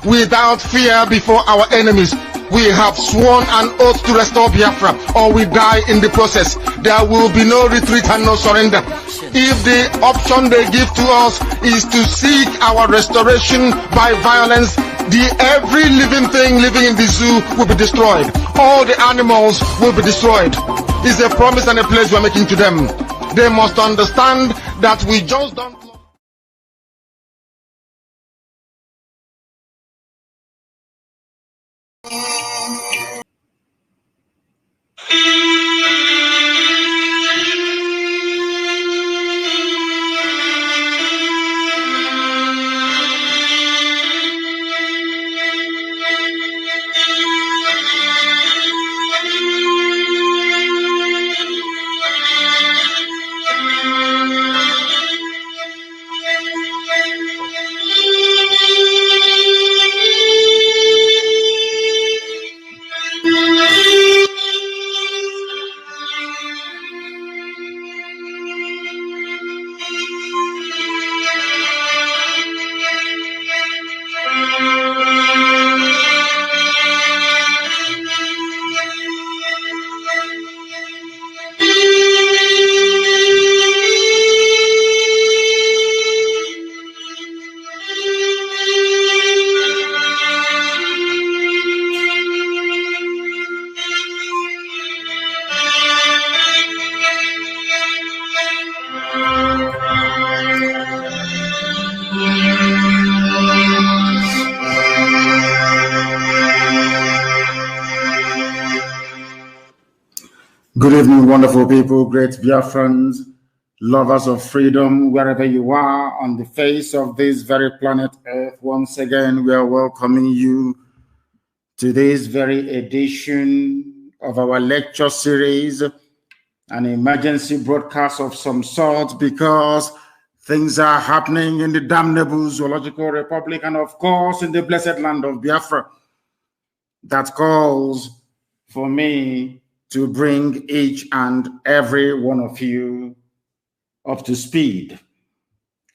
without fear before our enemies. We have sworn an oath to restore Biafra, or we die in the process. There will be no retreat and no surrender. If the option they give to us is to seek our restoration by violence, every living thing living in the zoo will be destroyed. All the animals will be destroyed. It's a promise and a pledge we're making to them. They must understand that we just don't. Good evening, wonderful people, great Biafrans, lovers of freedom, wherever you are on the face of this very planet Earth. Once again, we are welcoming you to this very edition of our lecture series, an emergency broadcast of some sort, because things are happening in the damnable Zoological Republic and, of course, in the blessed land of Biafra. That calls for me to bring each and every one of you up to speed.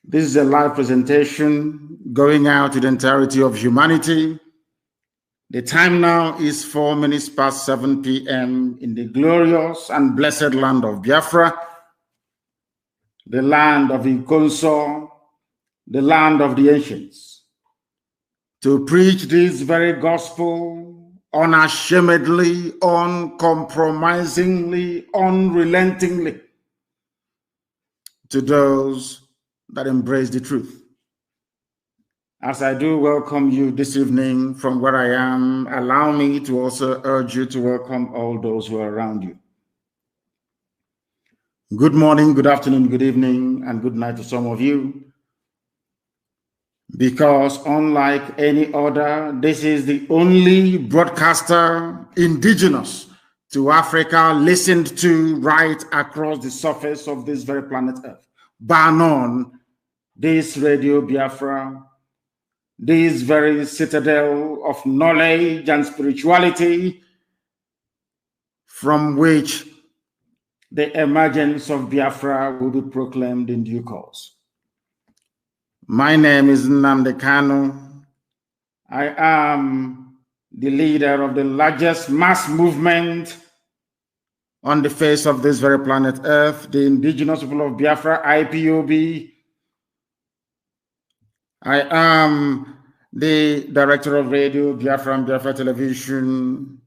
This is a live presentation going out to the entirety of humanity. The time now is 4 minutes past 7 p.m. in the glorious and blessed land of Biafra, the land of Ikonso, the land of the ancients, to preach this very gospel unashamedly, uncompromisingly, unrelentingly to those that embrace the truth. As I do welcome you this evening from where I am, allow me to also urge you to welcome all those who are around you. Good morning, good afternoon, good evening, and good night to some of you. Because unlike any other, this is the only broadcaster indigenous to Africa listened to right across the surface of this very planet Earth. Bar none, this Radio Biafra, this very citadel of knowledge and spirituality from which the emergence of Biafra will be proclaimed in due course. My name is Nnamdi Kanu. I am the leader of the largest mass movement on the face of this very planet Earth, the indigenous people of Biafra, IPOB. I am the director of radio, Biafra and Biafra Television,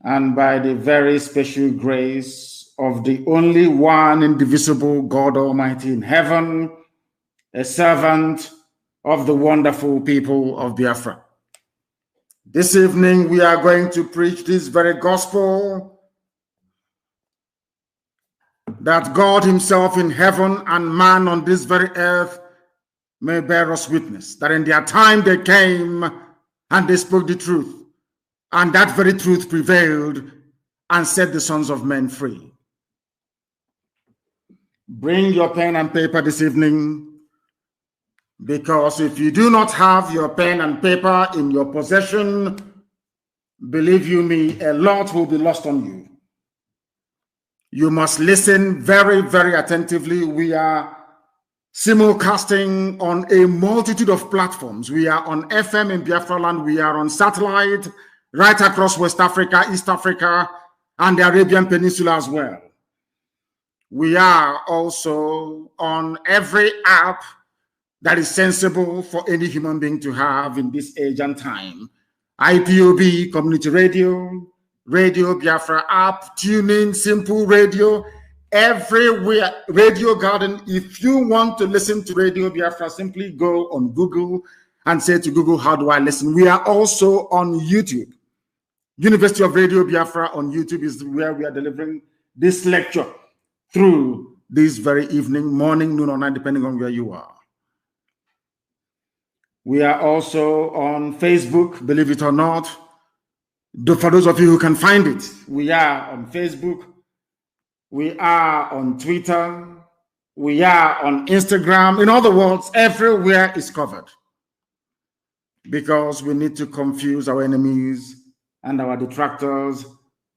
and by the very special grace of the only one indivisible God Almighty in heaven, a servant of the wonderful people of Biafra. This evening, we are going to preach this very gospel that God himself in heaven and man on this very earth may bear us witness, that in their time they came and they spoke the truth, and that very truth prevailed and set the sons of men free. Bring your pen and paper this evening, because if you do not have your pen and paper in your possession, believe you me, a lot will be lost on you. You must listen very, very attentively. We are simulcasting on a multitude of platforms. We are on FM in Biafra land. We are on satellite right across West Africa, East Africa, and the Arabian Peninsula as well. We are also on every app that is sensible for any human being to have in this age and time. IPOB, Community Radio, Radio Biafra app, TuneIn, Simple Radio, everywhere, Radio Garden. If you want to listen to Radio Biafra, simply go on Google and say to Google, how do I listen? We are also on YouTube. University of Radio Biafra on YouTube is where we are delivering this lecture through this very evening, morning, noon, or night, depending on where you are. We are also on Facebook, believe it or not. For those of you who can find it, we are on Facebook. We are on Twitter. We are on Instagram. In other words, everywhere is covered. Because we need to confuse our enemies and our detractors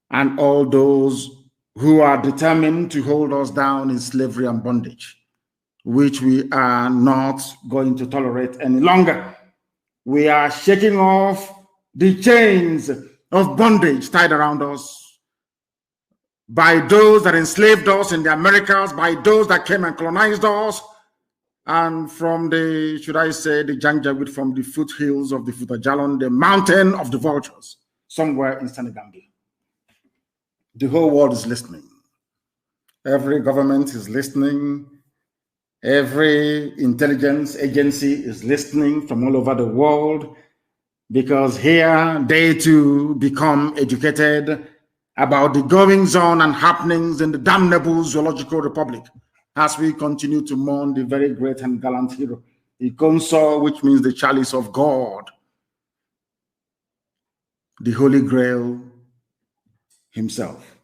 and all those who are determined to hold us down in slavery and bondage, which we are not going to tolerate any longer. We are shaking off the chains of bondage tied around us by those that enslaved us in the Americas, by those that came and colonized us, and from the, should I say, the Janjaweed, from the foothills of the Futajalon, the mountain of the vultures, somewhere in Senegambia. The whole world is listening. Every government is listening. Every intelligence agency is listening from all over the world, because here they too become educated about the goings on and happenings in the damnable zoological republic as we continue to mourn the very great and gallant hero, Ikonso, which means the chalice of God, the Holy Grail himself.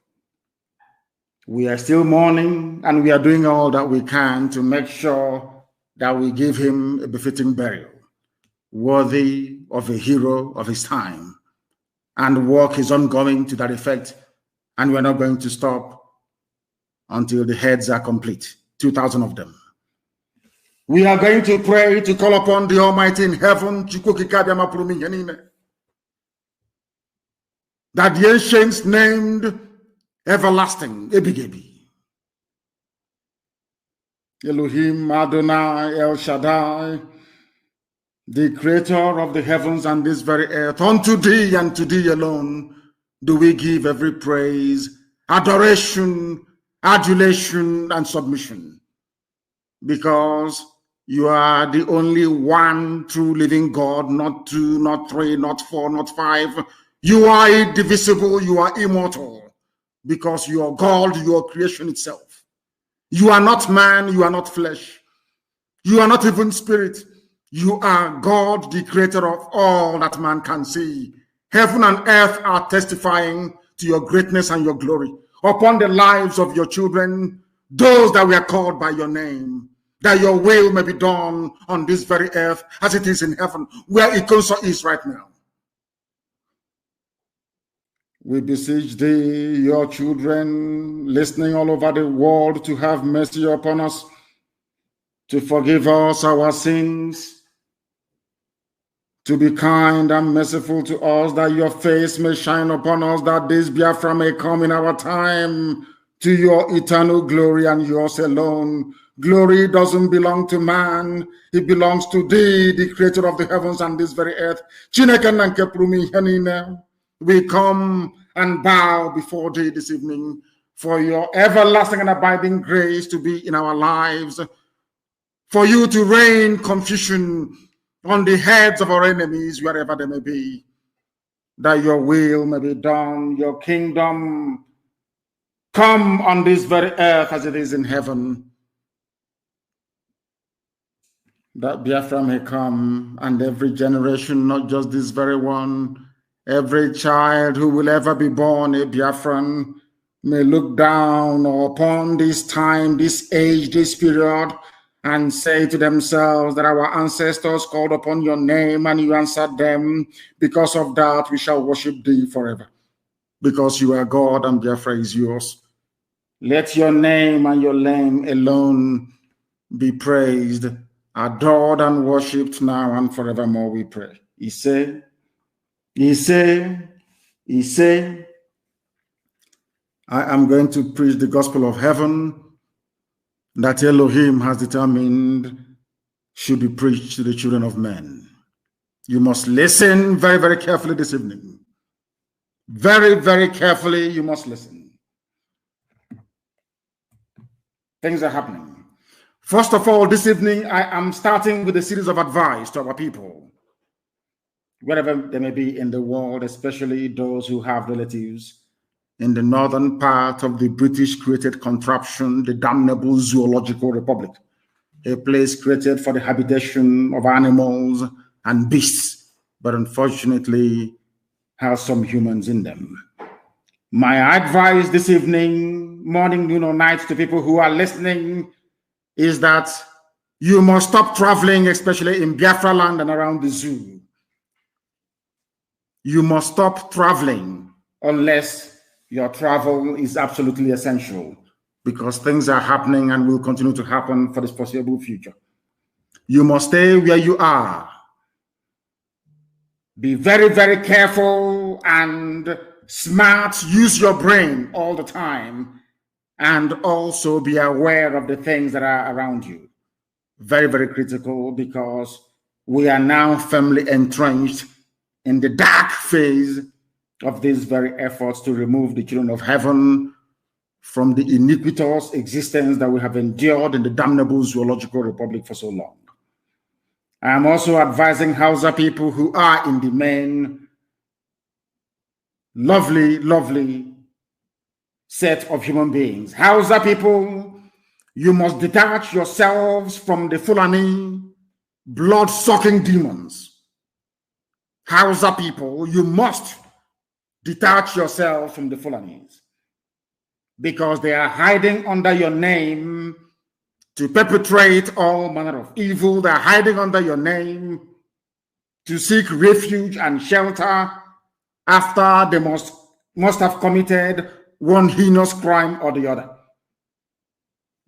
We are still mourning, and we are doing all that we can to make sure that we give him a befitting burial, worthy of a hero of his time. And work is ongoing to that effect, and we're not going to stop until the heads are complete, 2,000 of them. We are going to pray to call upon the Almighty in heaven, that the ancients named everlasting, Ebigebi, Elohim, Adonai, El Shaddai, the creator of the heavens and this very earth, unto thee and to thee alone do we give every praise, adoration, adulation, and submission, because you are the only one true living God, not two, not three, not four, not five. You are indivisible, you are immortal, because you are God, you are creation itself. You are not man, you are not flesh. You are not even spirit. You are God, the creator of all that man can see. Heaven and earth are testifying to your greatness and your glory upon the lives of your children, those that were called by your name, that your will may be done on this very earth as it is in heaven, where Ikonso is right now. We beseech thee, your children, listening all over the world, to have mercy upon us, to forgive us our sins, to be kind and merciful to us, that your face may shine upon us, that this Biafra may come in our time to your eternal glory and yours alone. Glory doesn't belong to man, it belongs to thee, the creator of the heavens and this very earth. We come and bow before thee this evening for your everlasting and abiding grace to be in our lives, for you to rain confusion on the heads of our enemies, wherever they may be, that your will may be done, your kingdom come on this very earth as it is in heaven, that Biafra may come, and every generation, not just this very one, every child who will ever be born a Biafran may look down upon this time, this age, this period, and say to themselves that our ancestors called upon your name and you answered them. Because of that, we shall worship thee forever, because you are God and Biafra is yours. Let your name and your name alone be praised, adored, and worshipped now and forevermore, we pray. He said, I am going to preach the gospel of heaven that Elohim has determined should be preached to the children of men. You must listen very, very carefully this evening. Very, very carefully, you must listen. Things are happening. First of all, this evening, I am starting with a series of advice to our people, wherever they may be in the world, especially those who have relatives in the northern part of the British-created contraption, the damnable Zoological Republic, a place created for the habitation of animals and beasts, but unfortunately has some humans in them. My advice this evening, morning, noon, or night to people who are listening is that you must stop traveling, especially in Biafra land and around the zoo. You must stop traveling unless your travel is absolutely essential, because things are happening and will continue to happen for this foreseeable future. You must stay where you are. Be very, very careful and smart. Use your brain all the time, and also be aware of the things that are around you. Very, very critical, because we are now firmly entrenched in the dark phase of these very efforts to remove the children of heaven from the iniquitous existence that we have endured in the damnable Zoological Republic for so long. I am also advising Hausa people who are in the main lovely, lovely set of human beings. Hausa people, you must detach yourselves from the Fulani blood-sucking demons. Hausa people, you must detach yourself from the Fulanis, because they are hiding under your name to perpetrate all manner of evil. They are hiding under your name to seek refuge and shelter after they must have committed one heinous crime or the other.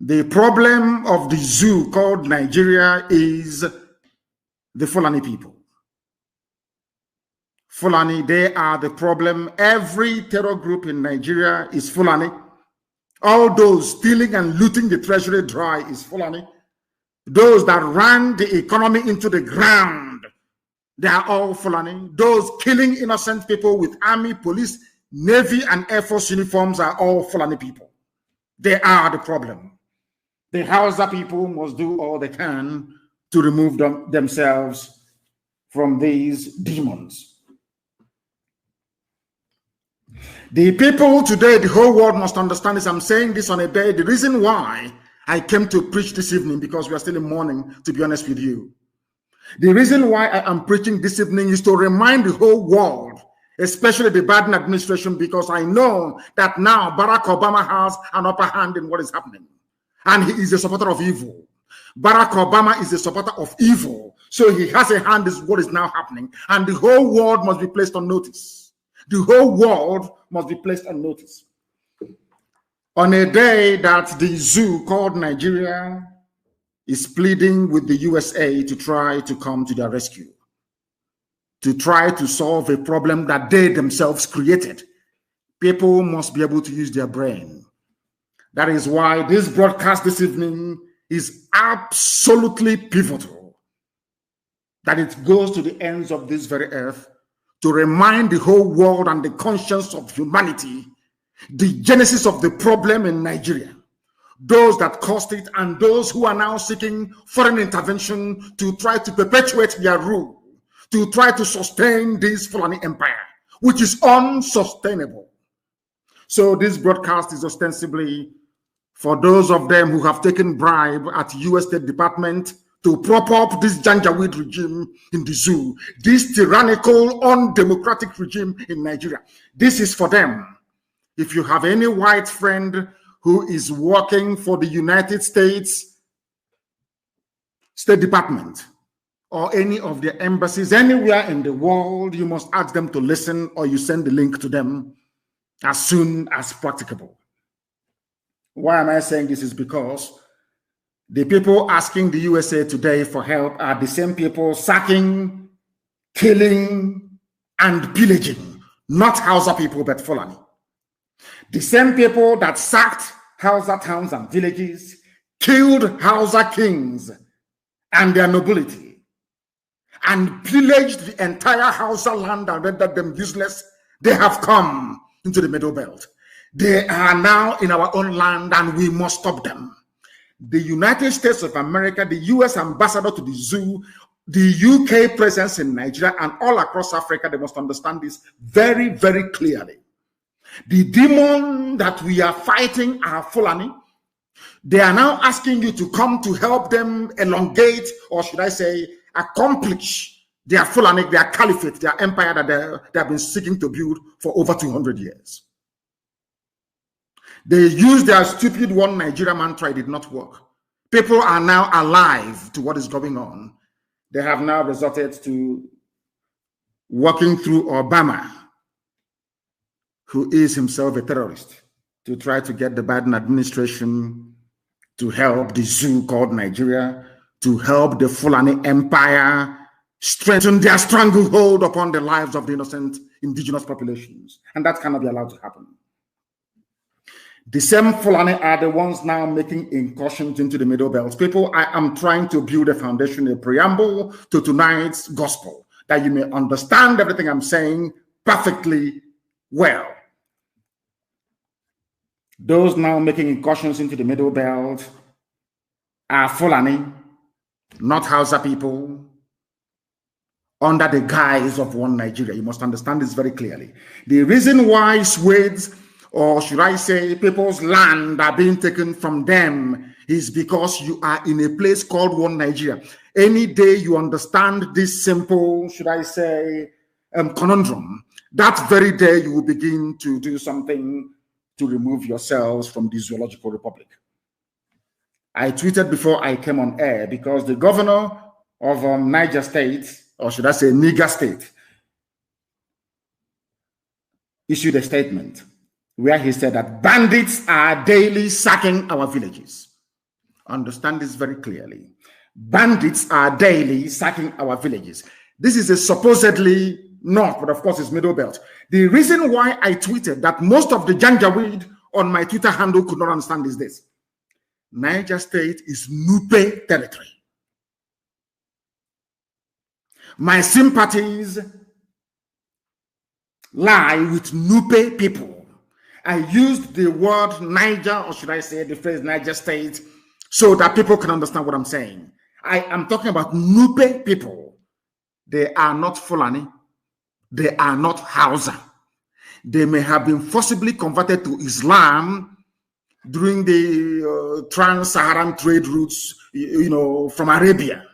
The problem of the zoo called Nigeria is the Fulani people. Fulani, they are the problem. Every terror group in Nigeria is Fulani. All those stealing and looting the treasury dry is Fulani. Those that ran the economy into the ground, they are all Fulani. Those killing innocent people with army, police, navy, and air force uniforms are all Fulani people. They are the problem. The Hausa people must do all they can to remove themselves from these demons. The people today, the whole world must understand this. I'm saying this on a day. The reason why I came to preach this evening, because we are still in mourning, to be honest with you. The reason why I am preaching this evening is to remind the whole world, especially the Biden administration, because I know that now Barack Obama has an upper hand in what is happening. And he is a supporter of evil. Barack Obama is a supporter of evil. So he has a hand in what is now happening. And the whole world must be placed on notice. The whole world must be placed on notice. On a day that the zoo called Nigeria is pleading with the USA to try to come to their rescue, to try to solve a problem that they themselves created. People must be able to use their brain. That is why this broadcast this evening is absolutely pivotal, that it goes to the ends of this very earth to remind the whole world and the conscience of humanity the genesis of the problem in Nigeria, those that caused it, and those who are now seeking foreign intervention to try to perpetuate their rule, to try to sustain this Fulani empire, which is unsustainable. So this broadcast is ostensibly for those of them who have taken bribe at US State Department to prop up this Janjaweed regime in the zoo, this tyrannical, undemocratic regime in Nigeria. This is for them. If you have any white friend who is working for the United States State Department or any of their embassies anywhere in the world, you must ask them to listen, or you send the link to them as soon as practicable. Why am I saying this? Is because The people asking the USA today for help are the same people sacking, killing, and pillaging, not Hausa people, but Fulani. The same people that sacked Hausa towns and villages, killed Hausa kings and their nobility, and pillaged the entire Hausa land and rendered them useless, they have come into the Middle Belt. They are now in our own land and we must stop them. The United States of America, the US ambassador to the zoo, the UK presence in Nigeria and all across Africa, they must understand this very, very clearly. The demon that we are fighting are Fulani. They are now asking you to come to help them elongate, or should I say, accomplish their Fulani, their caliphate, their empire that they have been seeking to build for over 200 years. They used their stupid one Nigeria mantra, it did not work. People are now alive to what is going on. They have now resorted to working through Obama, who is himself a terrorist, to try to get the Biden administration to help the zoo called Nigeria, to help the Fulani empire strengthen their stranglehold upon the lives of the innocent indigenous populations. And that cannot be allowed to happen. The same Fulani are the ones now making incursions into the Middle Belt. People, I am trying to build a foundation, a preamble to tonight's gospel, that you may understand everything I'm saying perfectly well. Those now making incursions into the Middle Belt are Fulani, not Hausa people, under the guise of one Nigeria. You must understand this very clearly. The reason why Swedes, or should I say people's land, are being taken from them is because you are in a place called one Nigeria. Any day you understand this simple, should I say, conundrum, that very day you will begin to do something to remove yourselves from the zoological republic. I tweeted before I came on air because the governor of Niger State, or should I say Niger State, issued a statement where he said that bandits are daily sacking our villages. Understand this very clearly. Bandits are daily sacking our villages. This is a supposedly north, but of course it's Middle Belt. The reason why I tweeted that most of the Janjaweed on my Twitter handle could not understand is this. Niger State is Nupe territory. My sympathies lie with Nupe people. I used the word Niger, or should I say the phrase Niger State, so that people can understand what I'm saying. I am talking about Nupe people. They are not Fulani. They are not Hausa. They may have been forcibly converted to Islam during the trans-Saharan trade routes, from Arabia.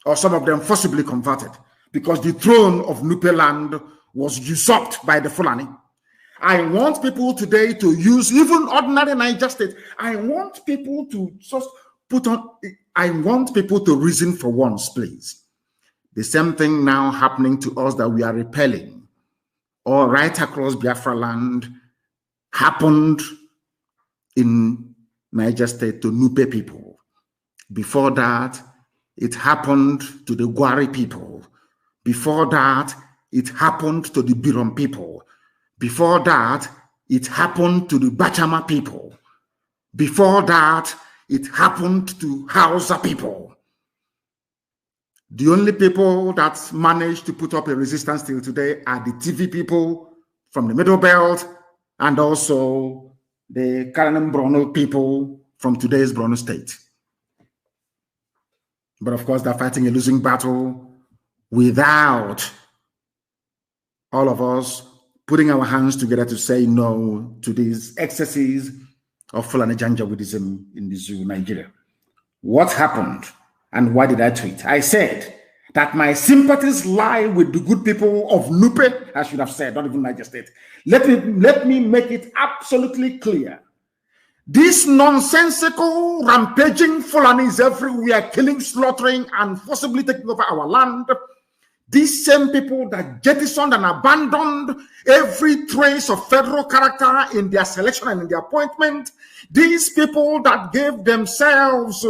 Or some of them forcibly converted because the throne of Nupe land was usurped by the Fulani. I want people today to use even ordinary Niger State. I want people to just I want people to reason for once, please. The same thing now happening to us that we are repelling, or right across Biafra land, happened in Niger State to Nupe people. Before that, it happened to the Gwari people. Before that, it happened to the Birom people. Before that, it happened to the Bachama people. Before that, it happened to Hausa people. The only people that managed to put up a resistance till today are the TV people from the Middle Belt and also the Karanem Brono people from today's Brono State. But of course, they're fighting a losing battle without all of us putting our hands together to say no to these excesses of Fulani Janjaweedism in the zoo, Nigeria. What happened and why did I tweet? I said that my sympathies lie with the good people of Nupe, I should have said, not even Niger State. Let me make it absolutely clear. These nonsensical, rampaging Fulanis everywhere, killing, slaughtering, and forcibly taking over our land, These same people that jettisoned and abandoned every trace of federal character in their selection and in their appointment, these people that gave themselves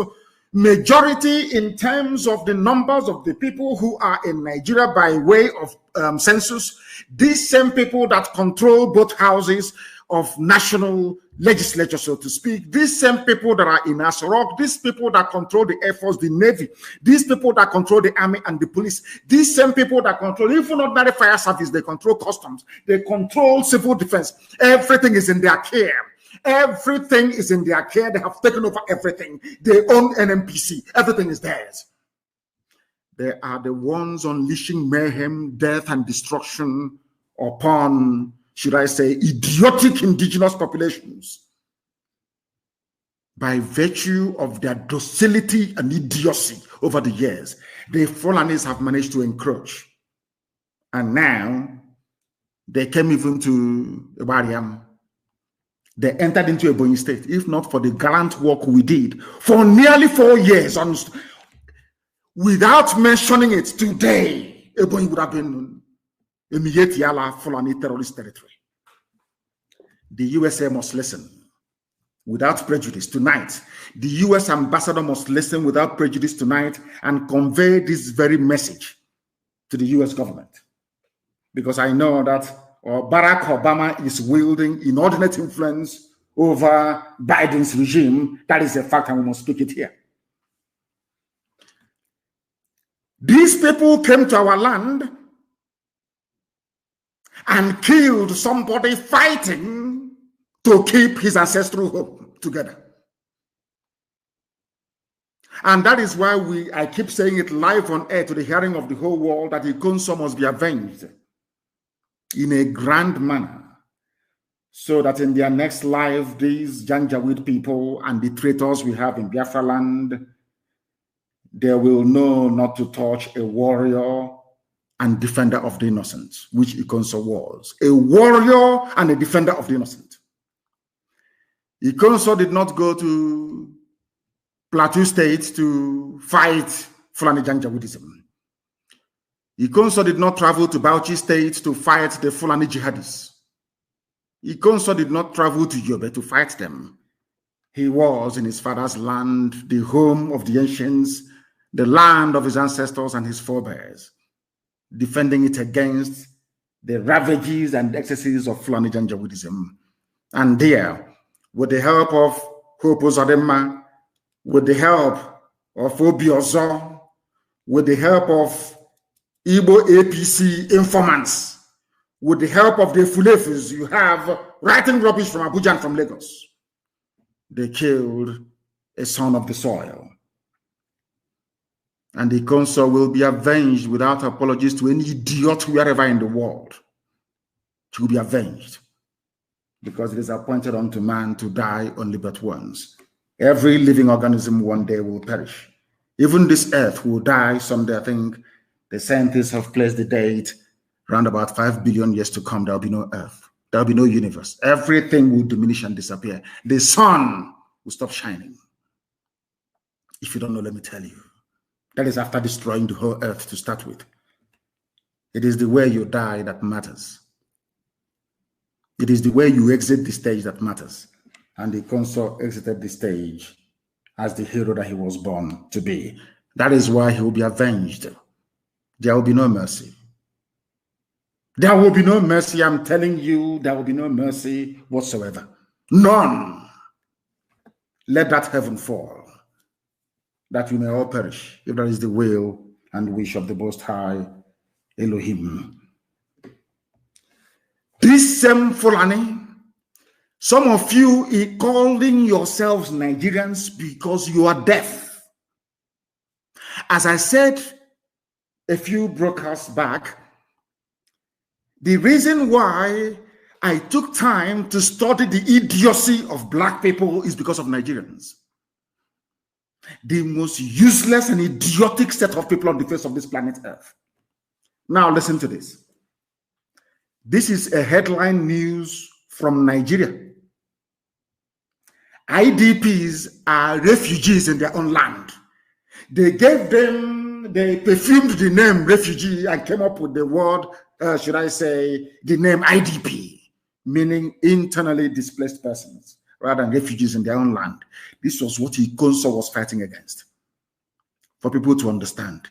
majority in terms of the numbers of the people who are in Nigeria by way of census, these same people that control both houses of national legislature, so to speak, these same people that are in Asorok, these people that control the Air Force, the Navy, these people that control the Army and the police, these same people that control even ordinary fire service, they control customs, they control civil defense. Everything is in their care. Everything is in their care. They have taken over everything. They own NMPC. Everything is theirs. They are the ones unleashing mayhem, death, and destruction upon, should I say, idiotic indigenous populations by virtue of their docility and idiocy over the years. The Fulanis have managed to encroach. And now they came even to Ibariam. They entered into a Ebonyi state, if not for the gallant work we did for nearly 4 years. Without mentioning it today, Ebonyi would have been a Miyetiala Fulani terrorist territory. The USA must listen without prejudice tonight. The US ambassador must listen without prejudice tonight and convey this very message to the US government. Because I know that Barack Obama is wielding inordinate influence over Biden's regime. That is a fact, and we must speak it here. These people came to our land and killed somebody fighting to keep his ancestral home together. And that is why I keep saying it live on air to the hearing of the whole world that Ikonso must be avenged in a grand manner, so that in their next life, these Janjaweed people and the traitors we have in Biafra land, they will know not to touch a warrior and defender of the innocent, which Ikonso was. A warrior and a defender of the innocent. Ikonso did not go to Plateau State to fight Fulani Janjaweedism. Ikonso did not travel to Bauchi State to fight the Fulani jihadists. Ikonso did not travel to Yobe to fight them. He was in his father's land, the home of the ancients, the land of his ancestors and his forebears, defending it against the ravages and excesses of Fulani Janjaweedism. And there, with the help of Hopo Zadema, with the help of Obiozo, with the help of Igbo APC informants, with the help of the Fulefus you have writing rubbish from Abuja and from Lagos, they killed a son of the soil. And the council will be avenged without apologies to any idiot wherever in the world. It will be avenged because it is appointed unto man to die only but once. Every living organism one day will perish. Even this earth will die someday. I think the scientists have placed the date around about 5 billion years to come. There will be no earth. There will be no universe. Everything will diminish and disappear. The sun will stop shining. If you don't know, let me tell you. That is after destroying the whole earth to start with. It is the way you die that matters. It is the way you exit the stage that matters. And the consul exited the stage as the hero that he was born to be. That is why he will be avenged. There will be no mercy. There will be no mercy. I'm telling you, there will be no mercy whatsoever. None. Let that heaven fall, that we may all perish, if that is the will and wish of the Most High Elohim. This same Fulani, some of you are calling yourselves Nigerians because you are deaf. As I said a few broadcasts back, the reason why I took time to study the idiocy of black people is because of Nigerians. The most useless and idiotic set of people on the face of this planet Earth. Now listen to this. This is a headline news from Nigeria. IDPs are refugees in their own land. They gave them they perfumed the name refugee and came up with the word, should I say, the name IDP, meaning internally displaced persons, rather than refugees in their own land. This was what Ikonso was fighting against. For people to understand.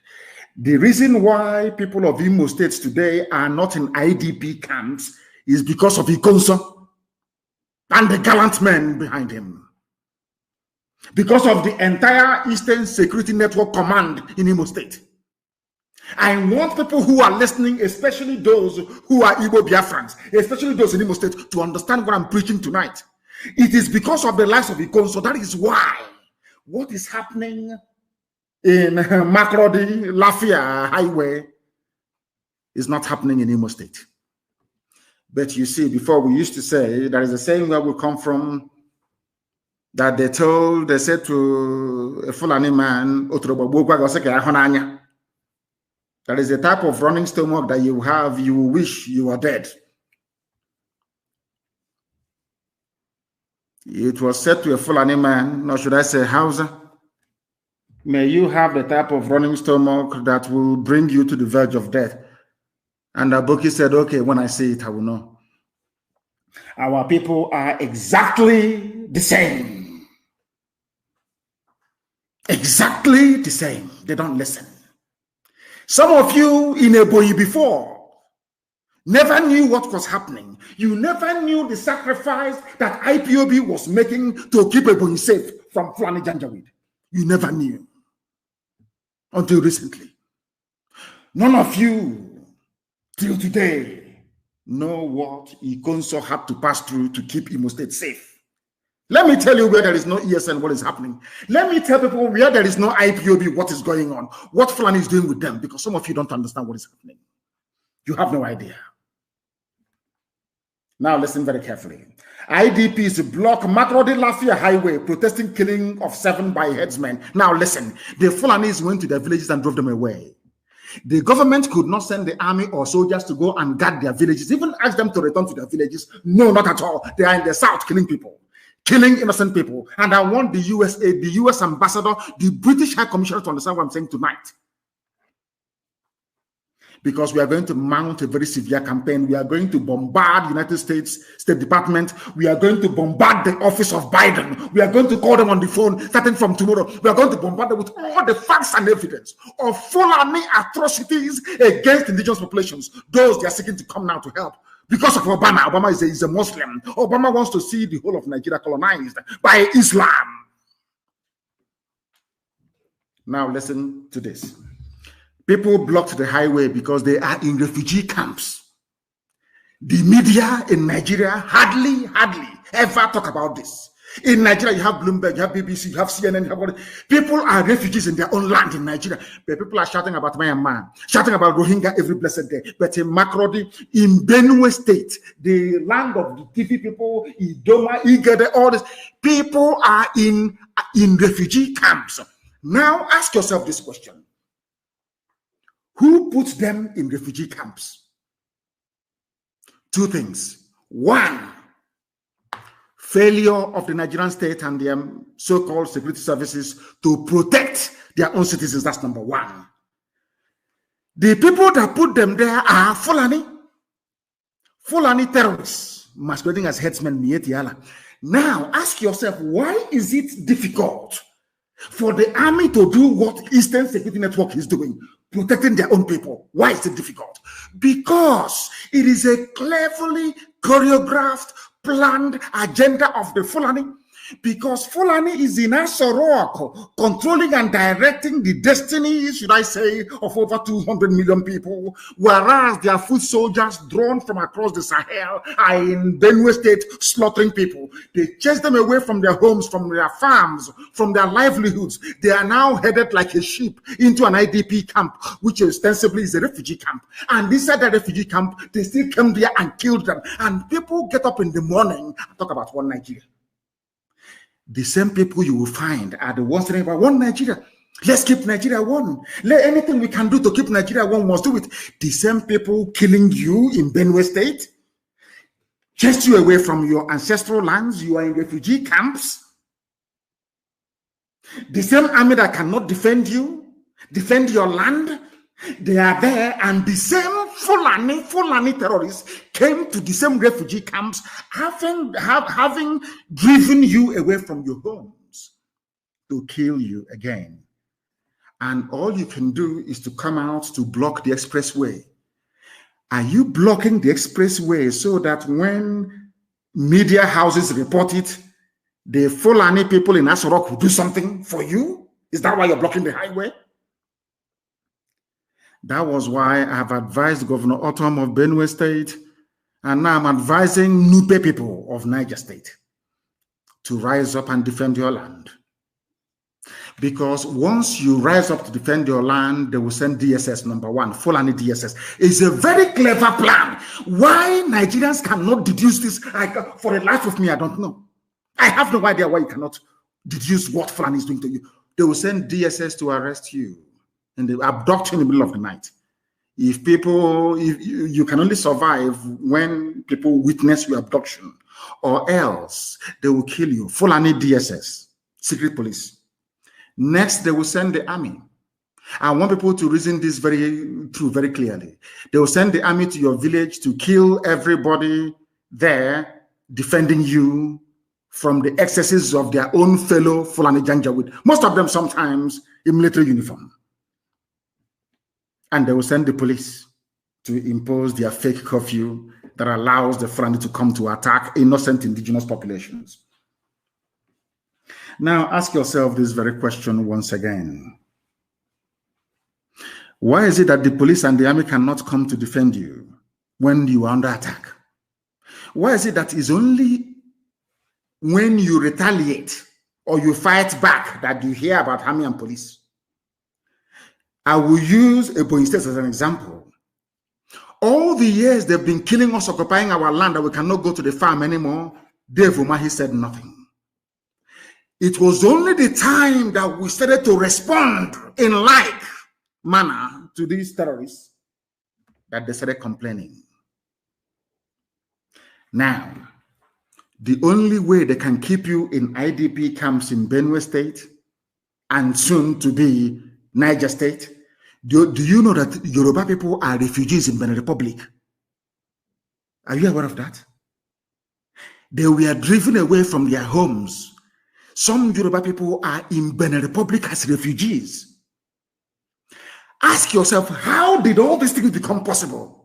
The reason why people of Imo states today are not in IDP camps is because of Ikonso and the gallant men behind him. Because of the entire Eastern Security Network Command in Imo State. I want people who are listening, especially those who are Igbo Biafrans, especially those in Imo State, to understand what I'm preaching tonight. It is because of the lives of Ikonso. That is why what is happening in Makrodi, Lafia Highway is not happening in Imo State. But you see, before we used to say, there is a saying where we come from, that they said to a Fulani man, that is a type of running stomach that you have, you wish you were dead. It was said to a Fulani man, nor should I say Hausa, may you have the type of running stomach that will bring you to the verge of death. And Aboki said, okay, when I see it, I will know. Our people are exactly the same. Exactly the same. They don't listen. Some of you in Ebonyi before never knew what was happening. You never knew the sacrifice that IPOB was making to keep Ebonyi safe from Fulani Janjaweed. You never knew. Until recently. None of you, till today, know what Ikonso had to pass through to keep Imo State safe. Let me tell you where there is no ESN, what is happening. Let me tell people where there is no IPOB, what is going on. What Fulani is doing with them, because some of you don't understand what is happening. You have no idea. Now listen very carefully. IDPs block Makrodi Lafia Highway, protesting killing of 7 by headsmen. Now listen, the Fulanis went to their villages and drove them away. The government could not send the army or soldiers to go and guard their villages, even ask them to return to their villages. No, not at all. They are in the south killing people, killing innocent people. And I want the USA, the US ambassador, the British High Commissioner to understand what I'm saying tonight. Because we are going to mount a very severe campaign. We are going to bombard United States State Department. We are going to bombard the office of Biden. We are going to call them on the phone starting from tomorrow. We are going to bombard them with all the facts and evidence of Fulani atrocities against indigenous populations. Those they are seeking to come now to help. Because of Obama. Obama is a Muslim. Obama wants to see the whole of Nigeria colonized by Islam. Now listen to this. People blocked the highway because they are in refugee camps. The media in Nigeria hardly ever talk about this. In Nigeria, you have Bloomberg, you have BBC, you have CNN, you have people are refugees in their own land in Nigeria. But people are shouting about Myanmar, shouting about Rohingya every blessed day. But in Makrodi, in Benue State, the land of the TV people, Idoma, Igede, all this, people are in refugee camps. Now ask yourself this question. Who put them in refugee camps? Two things. One, failure of the Nigerian state and their so-called security services to protect their own citizens. That's number one. The people that put them there are Fulani terrorists, masquerading as headsmen. Now, ask yourself, why is it difficult for the army to do what Eastern Security Network is doing? Protecting their own people. Why is it difficult? Because it is a cleverly choreographed, planned agenda of the Fulani. Because Fulani is in Asorok, controlling and directing the destiny, should I say, of over 200 million people, whereas their foot soldiers drawn from across the Sahel are in Benue State slaughtering people. They chase them away from their homes, from their farms, from their livelihoods. They are now headed like a sheep into an IDP camp, which ostensibly is a refugee camp. And inside that refugee camp, they still came there and killed them. And people get up in the morning and talk about one Nigeria. The same people you will find are the ones saying about one Nigeria. Let's keep Nigeria one. Let anything we can do to keep Nigeria one, must do it. The same people killing you in Benue State, chased you away from your ancestral lands. You are in refugee camps. The same army that cannot defend you, defend your land. They are there, and the same Fulani terrorists came to the same refugee camps, having driven you away from your homes to kill you again. And all you can do is to come out to block the expressway. Are you blocking the expressway so that when media houses report it, the Fulani people in Asorok will do something for you? Is that why you're blocking the highway? That was why I have advised Governor Otom of Benue State, and now I'm advising Nupe people of Niger State to rise up and defend your land. Because once you rise up to defend your land, they will send DSS, number one, Fulani DSS. It's a very clever plan. Why Nigerians cannot deduce this, for the life of me, I don't know. I have no idea why you cannot deduce what Fulani is doing to you. They will send DSS to arrest you. And they abduct you in the middle of the night. If you can only survive when people witness your abduction, or else they will kill you. Fulani DSS, secret police. Next, they will send the army. I want people to reason this very clearly. They will send the army to your village to kill everybody there, defending you from the excesses of their own fellow Fulani Janjaweed. Most of them sometimes in military uniform. And they will send the police to impose their fake curfew that allows the Fulani to come to attack innocent indigenous populations. Now, ask yourself this very question once again. Why is it that the police and the army cannot come to defend you when you are under attack? Why is it that it's only when you retaliate or you fight back that you hear about army and police? I will use Ebonyi State as an example. All the years they've been killing us, occupying our land, that we cannot go to the farm anymore, Dave Umahi said nothing. It was only the time that we started to respond in like manner to these terrorists that they started complaining. Now, the only way they can keep you in IDP camps in Benue State and soon to be Niger State, do you know that Yoruba people are refugees in Benin Republic? Are you aware of that? They were driven away from their homes. Some Yoruba people are in Benin Republic as refugees. Ask yourself, how did all these things become possible?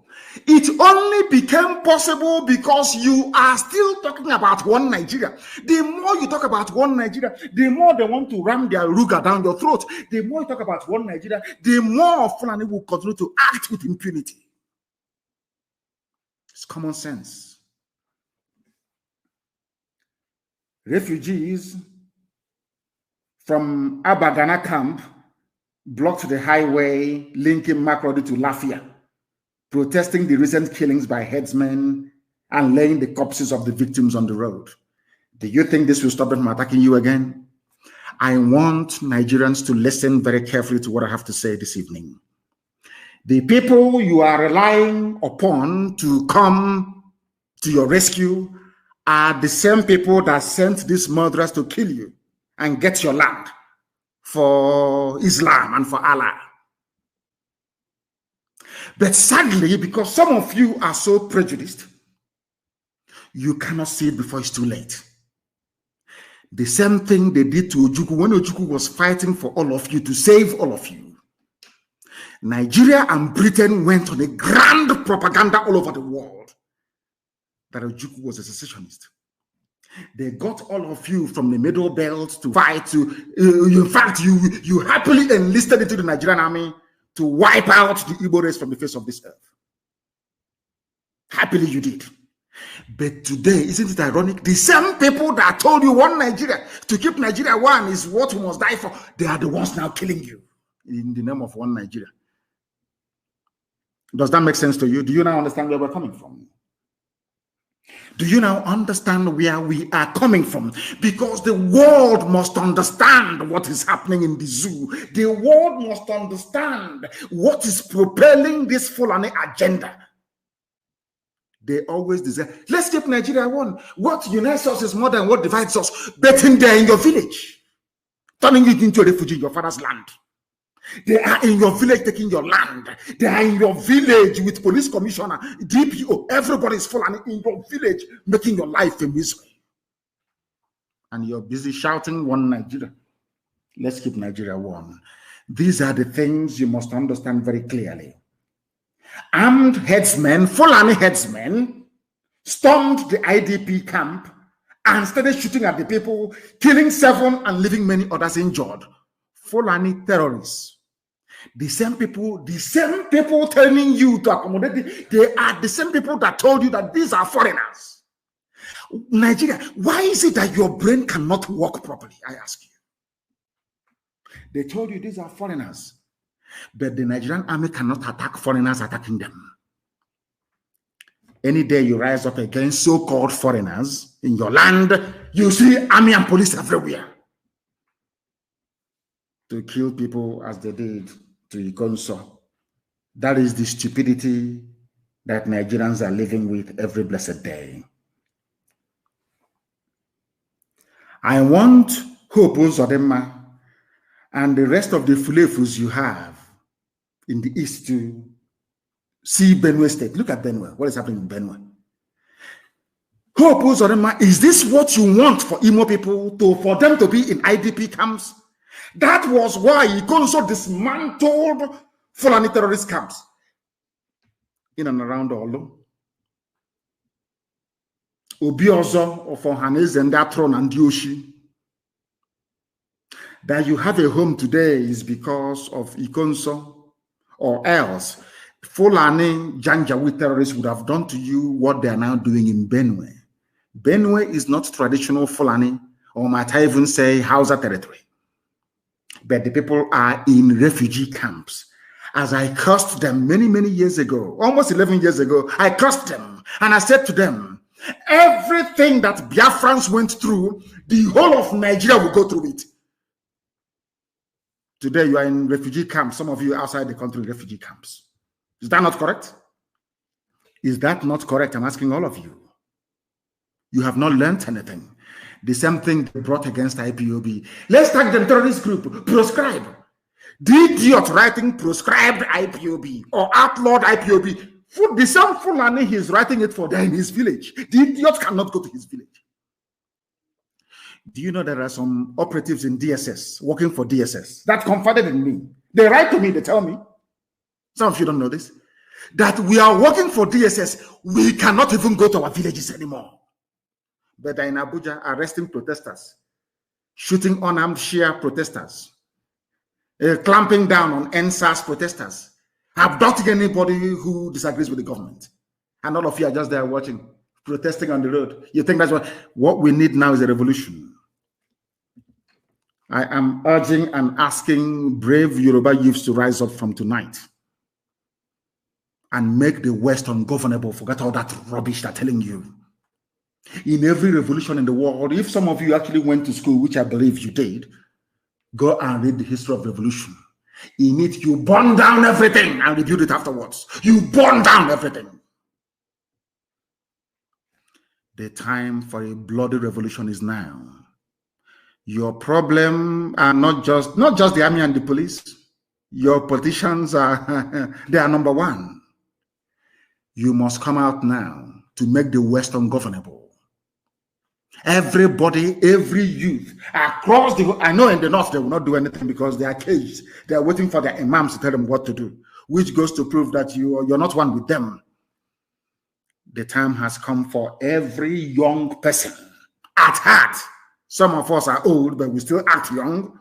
It only became possible because you are still talking about one Nigeria. The more you talk about one Nigeria, the more they want to ram their ruga down your throat. The more you talk about one Nigeria, the more Fulani will continue to act with impunity. It's common sense. Refugees from Abagana camp blocked the highway linking Makurdi to Lafia, protesting the recent killings by headsmen and laying the corpses of the victims on the road. Do you think this will stop them from attacking you again? I want Nigerians to listen very carefully to what I have to say this evening. The people you are relying upon to come to your rescue are the same people that sent these murderers to kill you and get your land for Islam and for Allah. But sadly, because some of you are so prejudiced, you cannot see it before it's too late. The same thing they did to Ojukwu when Ojukwu was fighting for all of you, to save all of you. Nigeria and Britain went on a grand propaganda all over the world that Ojukwu was a secessionist. They got all of you from the Middle Belt to fight. In fact, you happily enlisted into the Nigerian army to wipe out the Igbo race from the face of this earth. Happily you did. But today, isn't it ironic? The same people that told you one Nigeria, to keep Nigeria one is what we must die for, they are the ones now killing you in the name of one Nigeria. Does that make sense to you? Do you now understand where we're coming from? Do you now understand where we are coming from? Because the world must understand what is happening in the zoo. The world must understand what is propelling this Fulani agenda. They always desire, let's keep Nigeria one. What unites us is more than what divides us. Betting there in your village, turning it into a refugee in your father's land. They are in your village taking your land. They are in your village with police commissioner, DPO. Everybody is Fulani in your village making your life a misery. And you're busy shouting one Nigeria. Let's keep Nigeria one. These are the things you must understand very clearly. Armed headsmen, Fulani headsmen, stormed the IDP camp and started shooting at the people, killing 7 and leaving many others injured. Fulani terrorists. The same people telling you to accommodate, they are the same people that told you that these are foreigners. Nigeria, why is it that your brain cannot work properly? I ask you. They told you these are foreigners, but the Nigerian army cannot attack foreigners attacking them. Any day you rise up against so-called foreigners in your land, you see army and police everywhere to kill people as they did to Ikonso. That is the stupidity that Nigerians are living with every blessed day. I want Hope Uzodimma and the rest of the Fulefus you have in the east to see Benue State. Look at Benue. What is happening in Benue? Hope Uzodimma, is this what you want for Imo people, for them to be in IDP camps? That was why Ikonso dismantled Fulani terrorist camps in and around Olu. Obiozo of Ohanese and that throne and Yoshi. That you have a home today is because of Ikonso, or else Fulani Janjaweed terrorists would have done to you what they are now doing in Benue. Benue is not traditional Fulani, or might I even say Hausa territory. But the people are in refugee camps. As I cursed them many, many years ago, almost 11 years ago, I cursed them and I said to them, everything that Biafrans went through, the whole of Nigeria will go through it. Today you are in refugee camps, some of you outside the country in refugee camps. Is that not correct? Is that not correct? I'm asking all of you. You have not learned anything. The same thing they brought against IPOB. Let's tag them terrorist group, proscribe. The idiot writing proscribed IPOB or outlawed IPOB. For the same Fulani he's writing it for there in his village. The idiot cannot go to his village. Do you know there are some operatives in DSS working for DSS that confided in me? They write to me, they tell me, some of you don't know this, that we are working for DSS. We cannot even go to our villages anymore. But they're in Abuja arresting protesters, shooting unarmed Shia protesters, clamping down on NSAS protesters, abducting anybody who disagrees with the government. And all of you are just there watching, protesting on the road. You think that's what we need now is a revolution. I am urging and asking brave Yoruba youths to rise up from tonight and make the West ungovernable. Forget all that rubbish they're telling you. In every revolution in the world, if some of you actually went to school, which I believe you did, go and read the history of revolution. In it, you burn down everything and rebuild it afterwards. You burn down everything. The time for a bloody revolution is now. Your problem are not just the army and the police. Your politicians are they are number one. You must come out now to make the West ungovernable. Everybody, every youth across the, I know in the north they will not do anything because they are caged. They are waiting for their imams to tell them what to do, which goes to prove that you're not one with them. The time has come for every young person at heart. Some of us are old, but we still act young,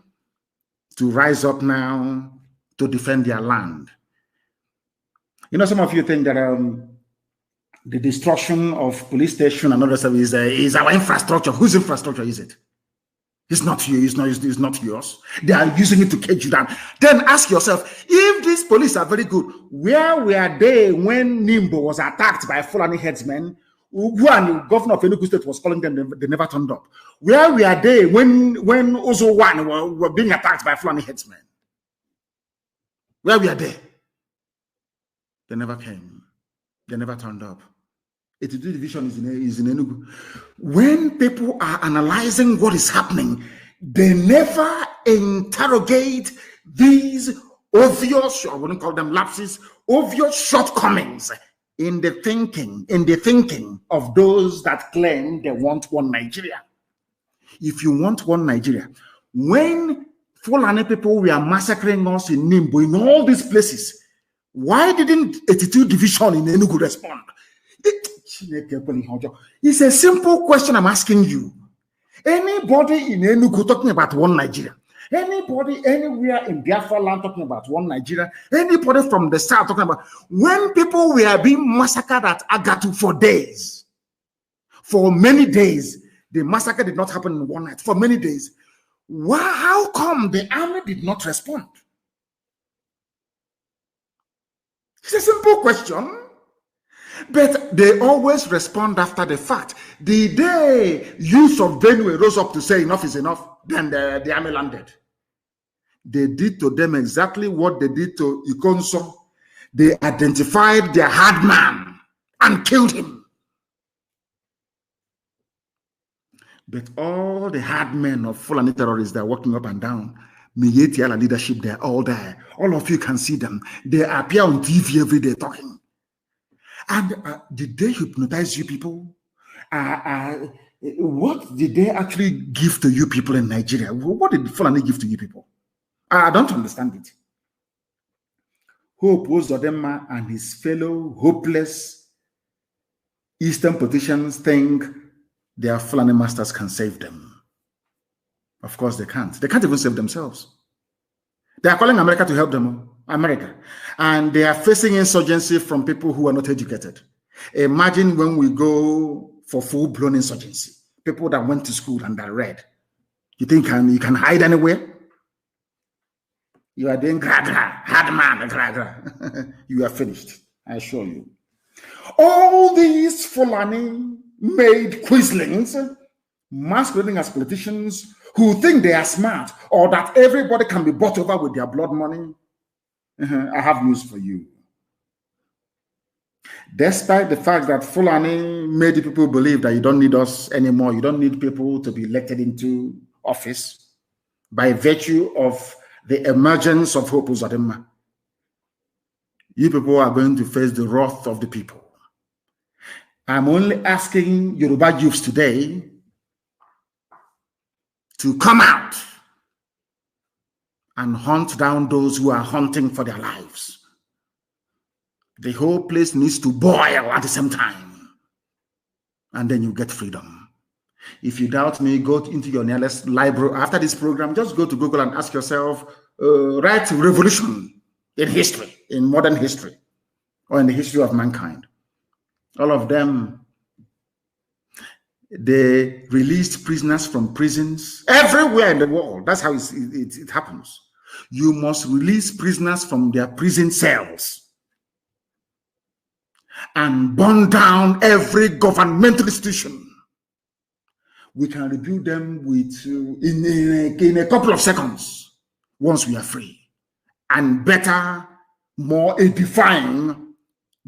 to rise up now to defend their land. You know, some of you think that the destruction of police station and other stuff is our infrastructure. Whose infrastructure is it? It's not you. It's not yours. They are using it to cage you down. Then ask yourself, if these police are very good, where were they when Nimbo was attacked by Fulani headsmen? Who and the governor of Enugu State was calling them, they never turned up. Where were they when Ozo One were being attacked by Fulani headsmen? Where were they? They never came. They never turned up. 82 division is in Enugu. When people are analyzing what is happening, they never interrogate these obvious, I wouldn't call them lapses, obvious shortcomings in the thinking of those that claim they want one Nigeria. If you want one Nigeria, when Fulani people were massacring us in Nimbo, in all these places, why didn't 82 Division in Enugu respond? It's a simple question I'm asking you. Anybody in Enugu talking about one Nigeria? Anybody anywhere in Biafra land talking about one Nigeria? Anybody from the south talking about when people were being massacred at Agatu for days, for many days? The massacre did not happen in one night, for many days. How come the army did not respond? It's a simple question. But they always respond after the fact. The day youth of Benue rose up to say enough is enough, then the army landed. They did to them exactly what they did to Ikonso. They identified their hard man and killed him. But all the hard men of Fulani terrorists that are walking up and down, Miyetiala leadership, they're all there. All of you can see them. They appear on TV every day talking. And did they hypnotize you people? What did they actually give to you people in Nigeria? What did Fulani give to you people? I don't understand it. Hope Uzodinma and his fellow hopeless Eastern politicians think their Fulani masters can save them. Of course they can't. They can't even save themselves. They are calling America to help them. America. And they are facing insurgency from people who are not educated. Imagine when we go for full-blown insurgency. People that went to school and that read. You think you can hide anywhere? You are doing hard man, You are finished, I assure you. All these Fulani made quislings, masquerading as politicians who think they are smart or that everybody can be bought over with their blood money. I have news for you. Despite the fact that Fulani made people believe that you don't need us anymore, you don't need people to be elected into office by virtue of the emergence of Hope Uzodinma, you people are going to face the wrath of the people. I'm only asking Yoruba youths today to come out and hunt down those who are hunting for their lives. The whole place needs to boil at the same time. And then you get freedom. If you doubt me, go into your nearest library. After this program, just go to Google and ask yourself, write revolution in history, in modern history, or in the history of mankind. All of them, they released prisoners from prisons everywhere in the world. That's how it happens. You must release prisoners from their prison cells and burn down every governmental institution. We can rebuild them with in a couple of seconds once we are free, and better, more edifying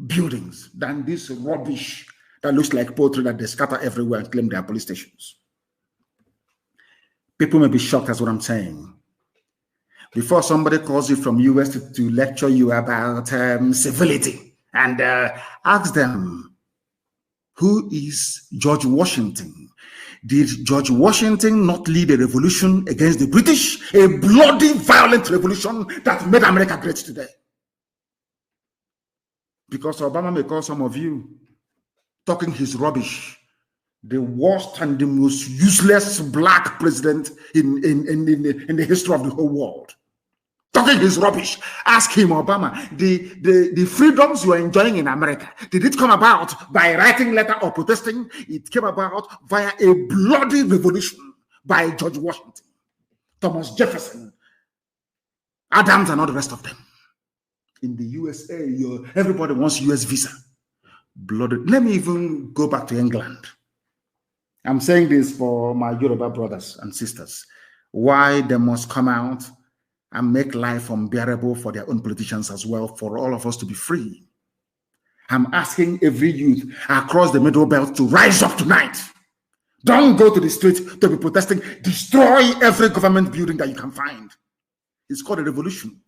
buildings than this rubbish that looks like poetry that they scatter everywhere and claim they are police stations. People may be shocked at what I'm saying. Before somebody calls you from US to lecture you about civility, and ask them, who is George Washington? Did George Washington not lead a revolution against the British? A bloody, violent revolution that made America great today. Because Obama may call some of you talking his rubbish the worst and the most useless black president in the history of the whole world. Talking his rubbish. Ask him, Obama, the freedoms you are enjoying in America, did it come about by writing letter or protesting? It came about via a bloody revolution by George Washington, Thomas Jefferson, Adams, and all the rest of them. In the USA, everybody wants US visa. Bloody. Let me even go back to England. I'm saying this for my Yoruba brothers and sisters. Why they must come out and make life unbearable for their own politicians as well, for all of us to be free. I'm asking every youth across the Middle Belt to rise up tonight. Don't go to the street to be protesting. Destroy every government building that you can find. It's called a revolution.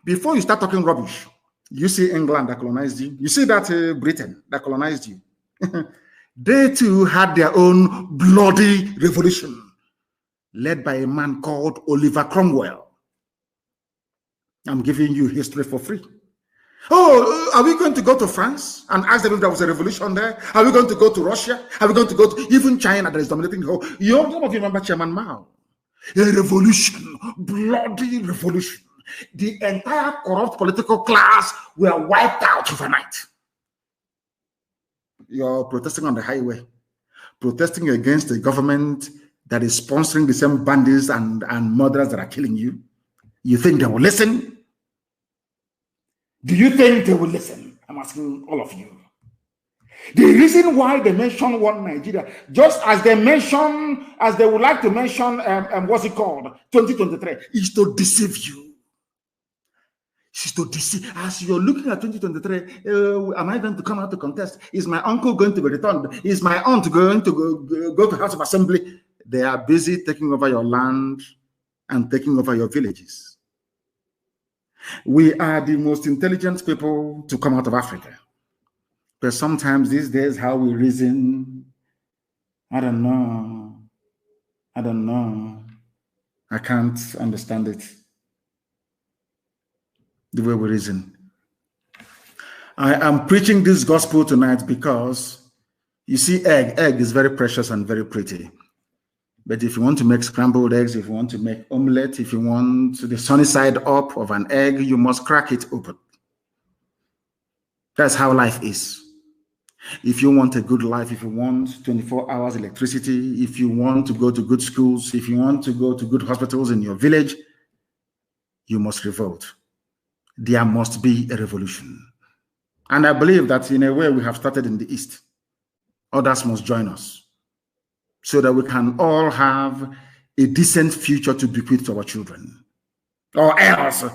Before you start talking rubbish, you see England that colonized you. You see that Britain that colonized you. They too had their own bloody revolution led by a man called Oliver Cromwell. I'm giving you history for free. Oh, are we going to go to France and ask them if there was a revolution there? Are we going to go to Russia? Are we going to go to even China that is dominating the whole? Some of you remember Chairman Mao. A revolution, bloody revolution. The entire corrupt political class were wiped out overnight. You're protesting on the highway, protesting against a government that is sponsoring the same bandits and murderers that are killing you. You think they will listen? Do you think they will listen? I'm asking all of you. The reason why they mention one Nigeria, just as they would like to mention, what's it called, 2023, is to deceive you. It's to deceive. As you're looking at 2023, am I going to come out to contest? Is my uncle going to be returned? Is my aunt going to go to House of Assembly? They are busy taking over your land and taking over your villages. We are the most intelligent people to come out of Africa. But sometimes these days, how we reason, I don't know. I can't understand it. The way we reason. I am preaching this gospel tonight because, you see, egg is very precious and very pretty. But if you want to make scrambled eggs, if you want to make omelette, if you want the sunny side up of an egg, you must crack it open. That's how life is. If you want a good life, if you want 24 hours electricity, if you want to go to good schools, if you want to go to good hospitals in your village, you must revolt. There must be a revolution. And I believe that in a way we have started in the East. Others must join us, so that we can all have a decent future to bequeath to our children. Or else,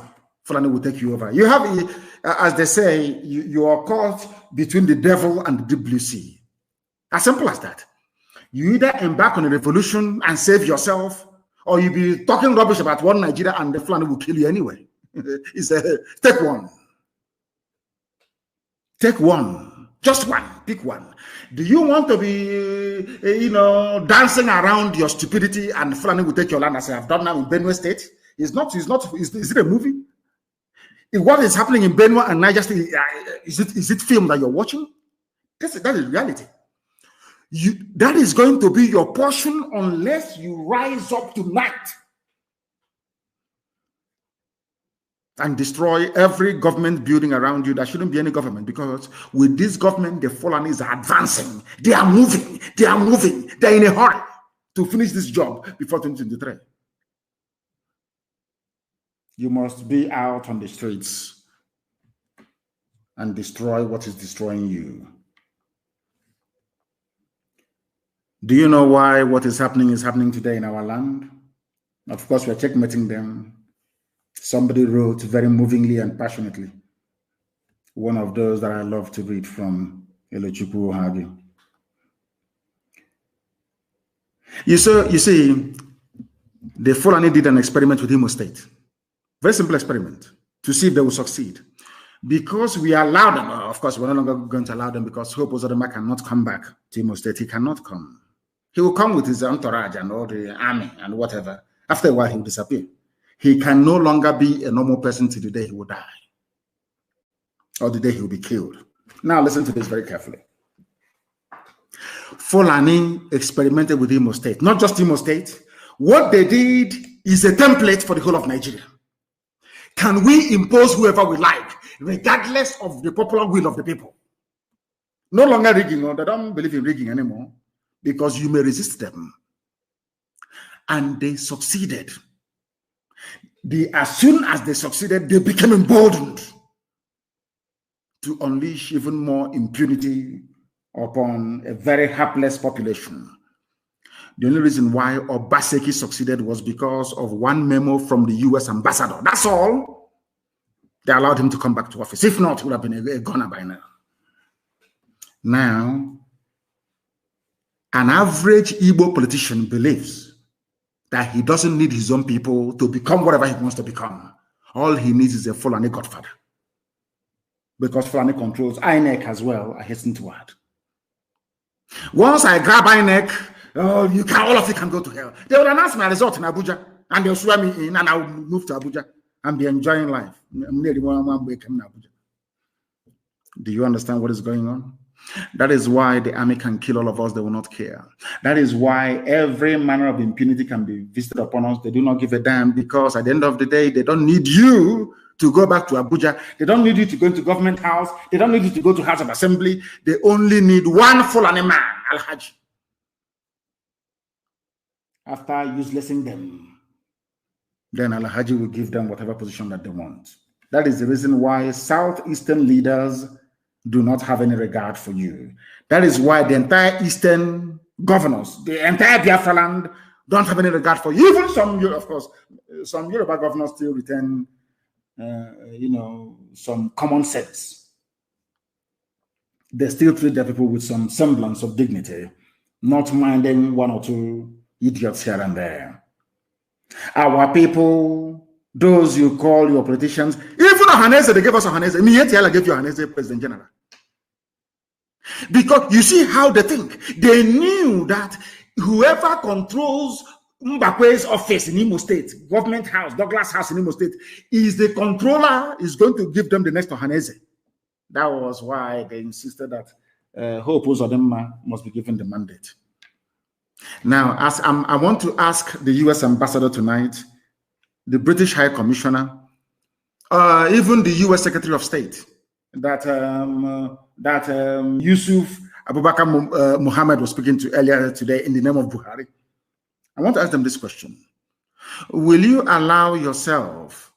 Fulani will take you over. You have, as they say, you are caught between the devil and the deep blue sea. As simple as that. You either embark on a revolution and save yourself, or you be talking rubbish about one Nigeria and the Fulani will kill you anyway. Take one. Take one. Just one. Pick one. Do you want to be, dancing around your stupidity and Fulani will take your land as I have done now in Benue State? Is it a movie? What is happening in Benue and Niger State, is it film that you're watching? That is reality. That is going to be your portion unless you rise up tonight and destroy every government building around you. There shouldn't be any government, because with this government, the Fulanis are advancing. They are moving. They're in a hurry to finish this job before 2023. You must be out on the streets and destroy what is destroying you. Do you know why what is happening today in our land? Of course, we're checkmating them. Somebody wrote very movingly and passionately, one of those that I love to read from Elochukwu Ohagi. You see, the Fulani did an experiment with Imo State. Very simple experiment to see if they will succeed. Because we allowed them, of course, we're no longer going to allow them, because Hope Uzodinma cannot come back to Imo State. He cannot come. He will come with his entourage and all the army and whatever. After a while, he will disappear. He can no longer be a normal person till the day he will die, or the day he will be killed. Now listen to this very carefully. Fulani experimented with Imo State, not just Imo State. What they did is a template for the whole of Nigeria. Can we impose whoever we like, regardless of the popular will of the people? No longer rigging, or they don't believe in rigging anymore, because you may resist them. And they succeeded. As soon as they succeeded, they became emboldened to unleash even more impunity upon a very hapless population. The only reason why Obaseki succeeded was because of one memo from the US ambassador. That's all. They allowed him to come back to office. If not, he would have been a goner by now. Now, an average Igbo politician believes that he doesn't need his own people to become whatever he wants to become. All he needs is a Fulani godfather. Because Fulani controls INEC as well, I hasten to add. Once I grab INEC, all of you can go to hell. They will announce my result in Abuja, and they'll swear me in, and I will move to Abuja and be enjoying life. Do you understand what is going on? That is why the army can kill all of us. They will not care. That is why every manner of impunity can be visited upon us. They do not give a damn, because at the end of the day, they don't need you to go back to Abuja. They don't need you to go into government house. They don't need you to go to House of Assembly. They only need one Fulani man, Al-Hajj. After uselessing them, then Al-Hajj will give them whatever position that they want. That is the reason why Southeastern leaders do not have any regard for you. That is why the entire Eastern governors, the entire Biafra land, don't have any regard for you. Even some, of course, some Yoruba governors still retain, some common sense. They still treat their people with some semblance of dignity, not minding one or two idiots here and there. Our people, those you call your politicians, even Ohaneze, they gave us Ohaneze. Mietiala gave you Ohaneze President General. Because you see how they think. They knew that whoever controls Mbakwe's office in Imo State, government house, Douglas House in Imo State, is the controller, is going to give them the next Ohaneze. That was why they insisted that Hope Uzodinma must be given the mandate. Now, as I want to ask the U.S. ambassador tonight, the British High Commissioner, even the U.S. Secretary of State, that Yusuf Abubakar Muhammad was speaking to earlier today in the name of Buhari. I want to ask them this question. Will you allow yourself,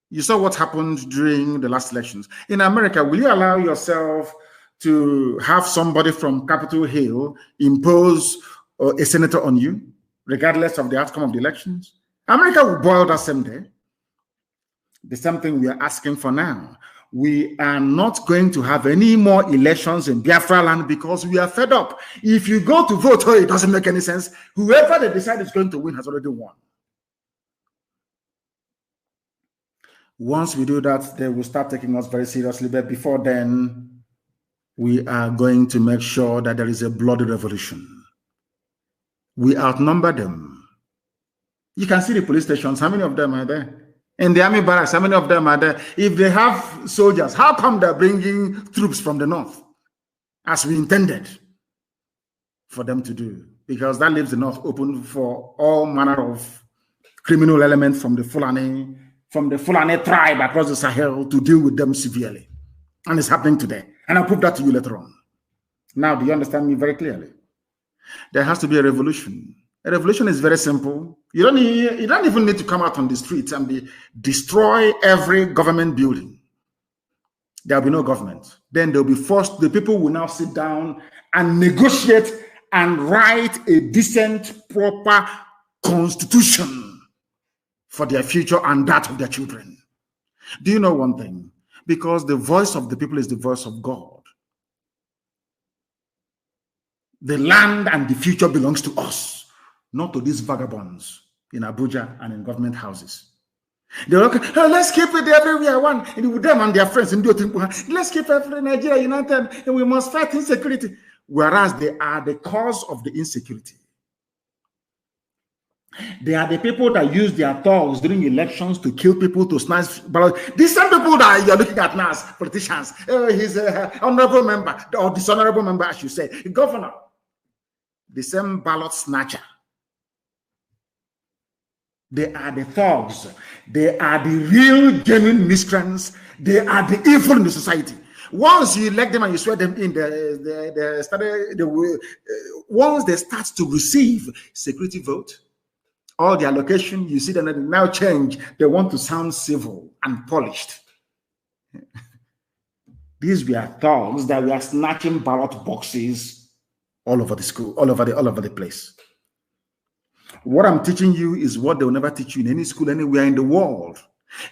you saw what happened during the last elections. In America, will you allow yourself to have somebody from Capitol Hill impose a senator on you, regardless of the outcome of the elections? America will boil that same day. The same thing we are asking for now. We are not going to have any more elections in Biafra land because we are fed up. If you go to vote, it doesn't make any sense. Whoever they decide is going to win has already won. Once we do that, they will start taking us very seriously. But before then, we are going to make sure that there is a bloody revolution. We outnumber them. You can see the police stations. How many of them are there? In the army barracks, how many of them are there? If they have soldiers, how come they're bringing troops from the north, as we intended for them to do? Because that leaves the north open for all manner of criminal elements from the Fulani tribe across the Sahel to deal with them severely. And it's happening today. And I'll prove that to you later on. Now, do you understand me very clearly? There has to be a revolution. A revolution is very simple. You don't even need to come out on the streets and destroy every government building. There will be no government. Then they'll be forced, the people will now sit down and negotiate and write a decent, proper constitution for their future and that of their children. Do you know one thing? Because the voice of the people is the voice of God. The land and the future belongs to us, not to these vagabonds in Abuja and in government houses. They're like, oh, let's keep it everywhere one. And with them and their friends, let's keep every Nigeria united, and we must fight insecurity. Whereas they are the cause of the insecurity. They are the people that use their thugs during elections to kill people, to snatch ballots. These same people that you're looking at now as politicians, he's an honorable member, or dishonorable member, as you say, the governor, the same ballot snatcher. They are the thugs. They are the real genuine miscreants. They are the evil in the society. Once you elect them and you swear them in, once they start to receive security vote, all the allocation, you see them now change. They want to sound civil and polished. These were thugs that were snatching ballot boxes all over the school, all over the place. What I'm teaching you is what they will never teach you in any school anywhere in the world.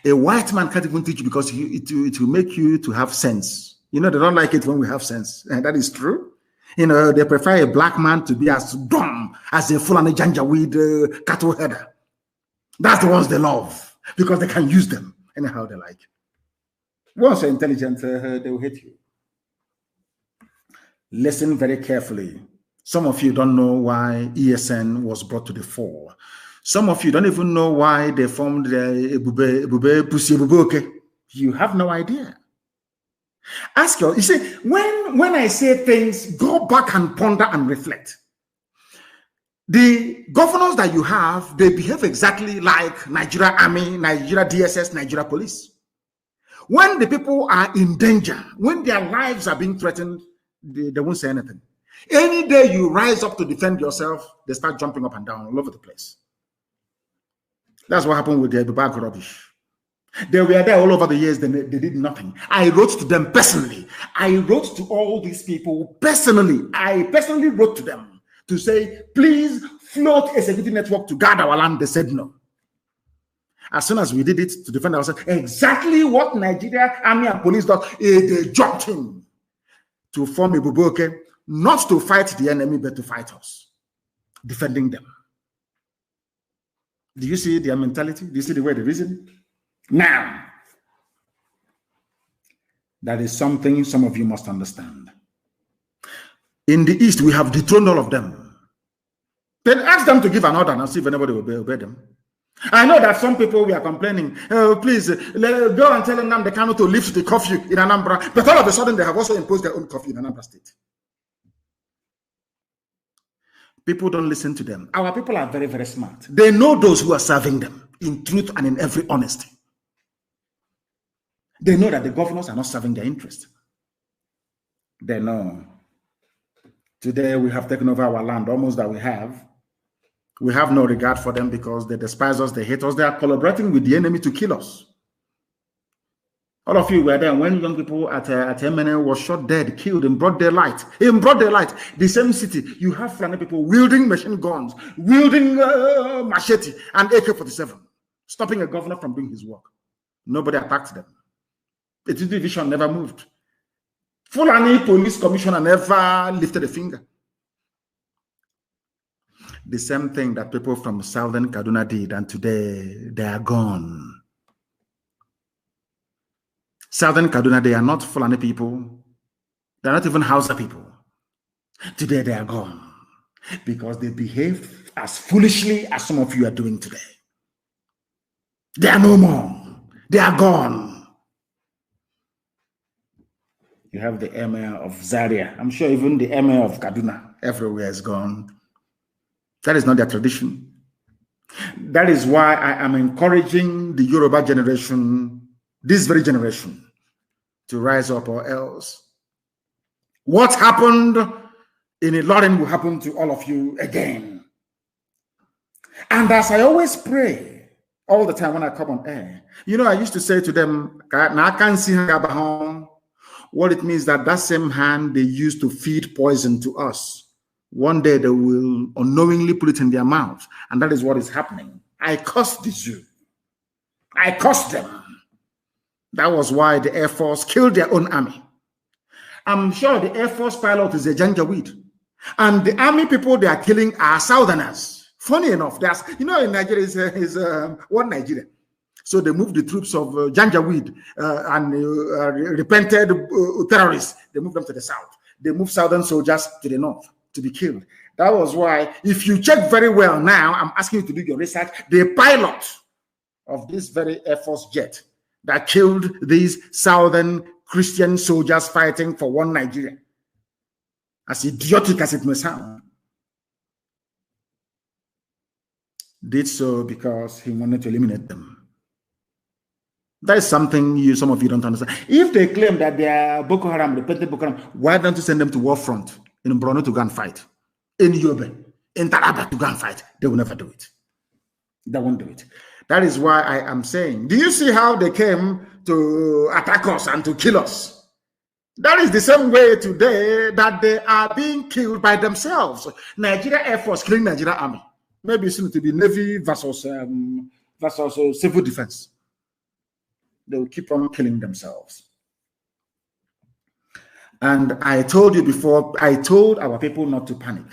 A white man can't even teach you because it will make you to have sense. You know, they don't like it when we have sense. And that is true. You know, they prefer a black man to be as dumb as a Fulani Janjaweed cattle header. That's the ones they love because they can use them. anyhow they like. Once you're intelligent, they will hate you. Listen very carefully. Some of you don't know why ESN was brought to the fore. Some of you don't even know why they formed the Ebube Pussy Ebuboke. You have no idea. Ask you see, when I say things, go back and ponder and reflect. The governors that you have, they behave exactly like Nigeria Army, Nigeria DSS, Nigeria Police. When the people are in danger, when their lives are being threatened, they won't say anything. Any day you rise up to defend yourself, they start jumping up and down all over the place. That's what happened with the bag rubbish. They were there all over the years, they did nothing. I wrote to them personally. I wrote to all these people personally. I personally wrote to them to say, please float a security network to guard our land. They said no. As soon as we did it to defend ourselves, exactly what Nigeria Army and Police did, they jumped in to form a Ebuboke, not to fight the enemy, but to fight us, defending them. Do you see their mentality? Do you see the way they reason? Now, that is something some of you must understand. In the East, we have dethroned all of them. Then ask them to give an order and see if anybody will obey them. I know that some people we are complaining, please go and tell Nnamdi Kanu to lift the curfew in Anambra, but all of a sudden they have also imposed their own curfew in Anambra State. People don't listen to them. Our people are very, very smart. They know those who are serving them in truth and in every honesty. They know that the governors are not serving their interest. They know. Today we have taken over our land, almost that we have. We have no regard for them because they despise us, they hate us, they are collaborating with the enemy to kill us. All of you were there when young people at MNL was shot dead, killed in broad daylight. In broad daylight, the same city, you have Fulani people wielding machine guns, wielding machete and AK-47, stopping a governor from doing his work. Nobody attacked them. The division never moved. Fulani police commissioner never lifted a finger. The same thing that people from Southern Kaduna did, and today they are gone. Southern Kaduna, they are not Fulani people. They are not even Hausa people. Today they are gone because they behave as foolishly as some of you are doing today. They are no more. They are gone. You have the emir of Zaria. I'm sure even the emir of Kaduna, everywhere is gone. That is not their tradition. That is why I am encouraging the Yoruba generation, this very generation, to rise up, or else what happened in Ilorin will happen to all of you again. And as I always pray all the time when I come on air, you know, I used to say to them, I can't see what it means that that same hand they used to feed poison to us, one day they will unknowingly put it in their mouth. And that is what is happening. I cursed the Jew. I cursed them. That was why the Air Force killed their own army. I'm sure the Air Force pilot is a Janjaweed. And the army people they are killing are Southerners. Funny enough, there's, you know, in Nigeria is one Nigeria. So they moved the troops of Janjaweed and repented terrorists. They moved them to the south. They moved Southern soldiers to the north to be killed. That was why, if you check very well now, I'm asking you to do your research, the pilot of this very Air Force jet that killed these Southern Christian soldiers fighting for one Nigeria, as idiotic as it may sound, did so because he wanted to eliminate them. That is something some of you don't understand. If they claim that they are Boko Haram, repentant Boko Haram, why don't you send them to war front in Borno to go and fight? In Yobe, in Taraba to go and fight? They will never do it. They won't do it. That is why I am saying, do you see how they came to attack us and to kill us? That is the same way today that they are being killed by themselves. Nigeria Air Force killing Nigeria Army. Maybe soon to be Navy versus civil defense. They will keep on killing themselves. And I told you before, I told our people not to panic.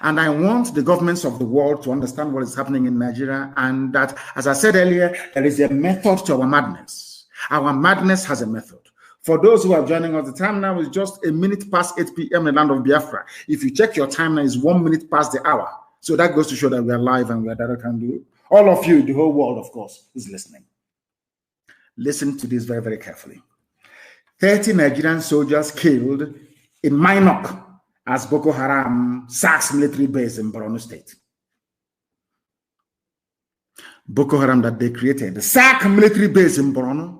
And I want the governments of the world to understand what is happening in Nigeria, and that, as I said earlier, there is a method to our madness. Our madness has a method. For those who are joining us, the time now is just a minute past 8 p.m. in the land of Biafra. If you check your time now, it's 1 minute past the hour. So that goes to show that we are live and we are direct and do. All of you, the whole world, of course, is listening. Listen to this very, very carefully. 30 Nigerian soldiers killed in Minok as Boko Haram sacks military base in Borno State. Boko Haram that they created, the sack military base in Borno,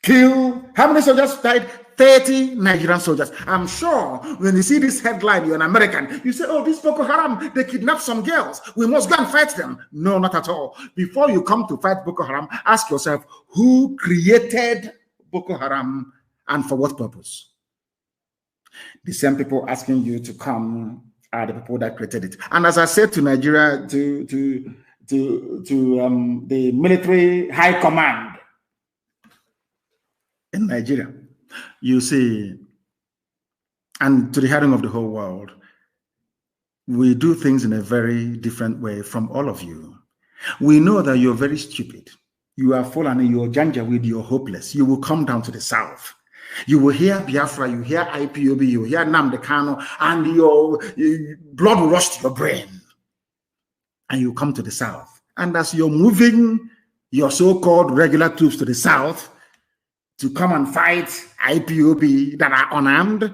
kill, how many soldiers died? 30 Nigerian soldiers. I'm sure when you see this headline, you're an American, you say, oh, this Boko Haram, they kidnapped some girls. We must go and fight them. No, not at all. Before you come to fight Boko Haram, ask yourself, who created Boko Haram and for what purpose? The same people asking you to come are the people that created it. And as I said to Nigeria, to the military high command in Nigeria, you see, and to the hearing of the whole world, we do things in a very different way from all of you. We know that you're very stupid. You are fallen, you're Janjaweed, you're hopeless. You will come down to the south. You will hear Biafra, you hear IPOB, you hear Nnamdi Kanu, and your blood will rush to your brain. And you come to the south. And as you're moving your so-called regular troops to the south to come and fight IPOB that are unarmed,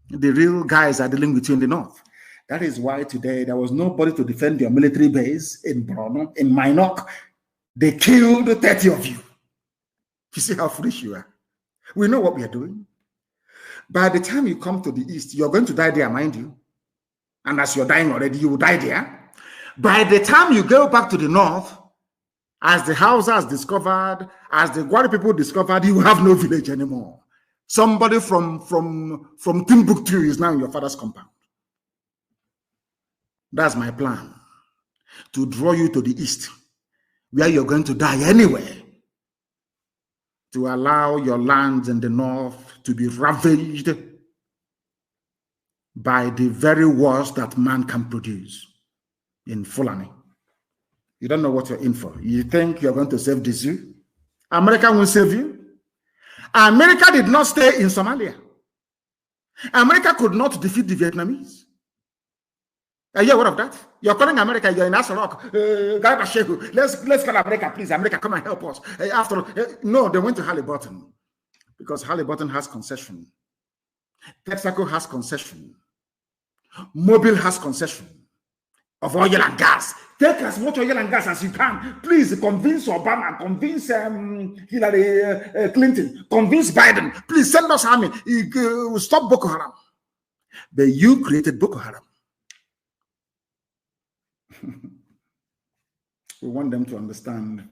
the real guys are dealing with you in the north. That is why today there was nobody to defend your military base in Borno, in Minok. They killed 30 of you. You see how foolish you are. We know what we are doing. By the time you come to the east, you're going to die there, mind you. And as you're dying already, you will die there. By the time you go back to the north, as the Hausas discovered, as the Gwari people discovered, you have no village anymore. Somebody from Timbuktu is now in your father's compound. That's my plan. To draw you to the east, where you're going to die anyway. To allow your lands in the north to be ravaged by the very worst that man can produce in Fulani. You don't know what you're in for. You think you're going to save the zoo? America won't save you. America did not stay in Somalia. America could not defeat the Vietnamese. Are you aware of that? You're calling America, you're in Asarok. Let's call America, please. America, come and help us. No, they went to Halliburton because Halliburton has concession. Texaco has concession. Mobile has concession of oil and gas. Take as much oil and gas as you can. Please convince Obama, convince Hillary Clinton, convince Biden. Please send us army. Stop Boko Haram. But you created Boko Haram. We want them to understand.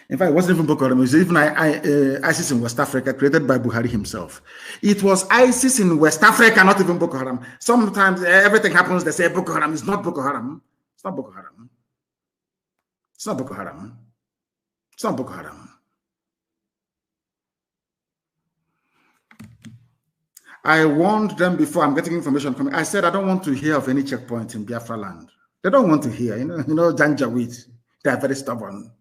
In fact, it wasn't even Boko Haram. It was even ISIS in West Africa, created by Buhari himself. It was ISIS in West Africa, not even Boko Haram. Sometimes everything happens, they say Boko Haram. It's not Boko Haram. It's not Boko Haram. It's not Boko Haram. It's not Boko Haram. I warned them before. I'm getting information coming. I said I don't want to hear of any checkpoint in Biafra land. They don't want to hear. You know, Janjaweed. They are very stubborn.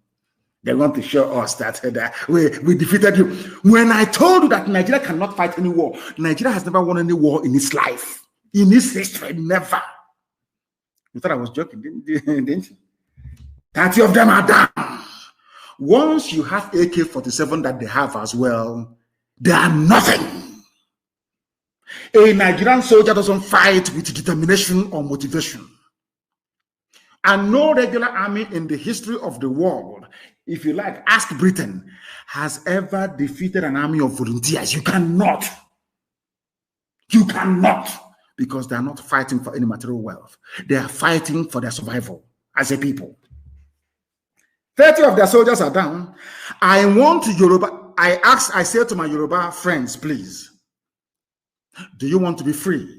They want to show us that we defeated you. When I told you that Nigeria cannot fight any war, Nigeria has never won any war in its life, in its history, never. You thought I was joking, didn't you? 30 of them are down. Once you have AK-47 that they have as well, they are nothing. A Nigerian soldier doesn't fight with determination or motivation. And no regular army in the history of the world, if you like, ask Britain, has ever defeated an army of volunteers. You cannot. You cannot. Because they are not fighting for any material wealth. They are fighting for their survival as a people. 30 of their soldiers are down. I want Yoruba. I say to my Yoruba friends, please, do you want to be free?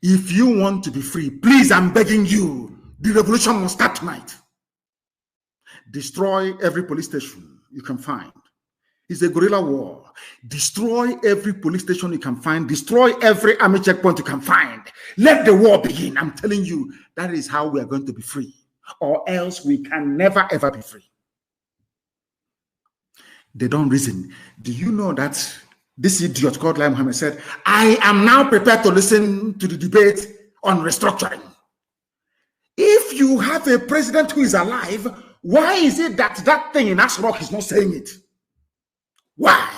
If you want to be free, please, I'm begging you, the revolution must start tonight. Destroy every police station you can find. It's a guerrilla war. Destroy every police station you can find. Destroy every army checkpoint you can find. Let the war begin. I'm telling you, that is how we are going to be free. Or else we can never, ever be free. They don't reason. Do you know that this idiot called Lai Mohammed said, I am now prepared to listen to the debate on restructuring. If you have a president who is alive, why is it that that thing in Asrock is not saying it? Why?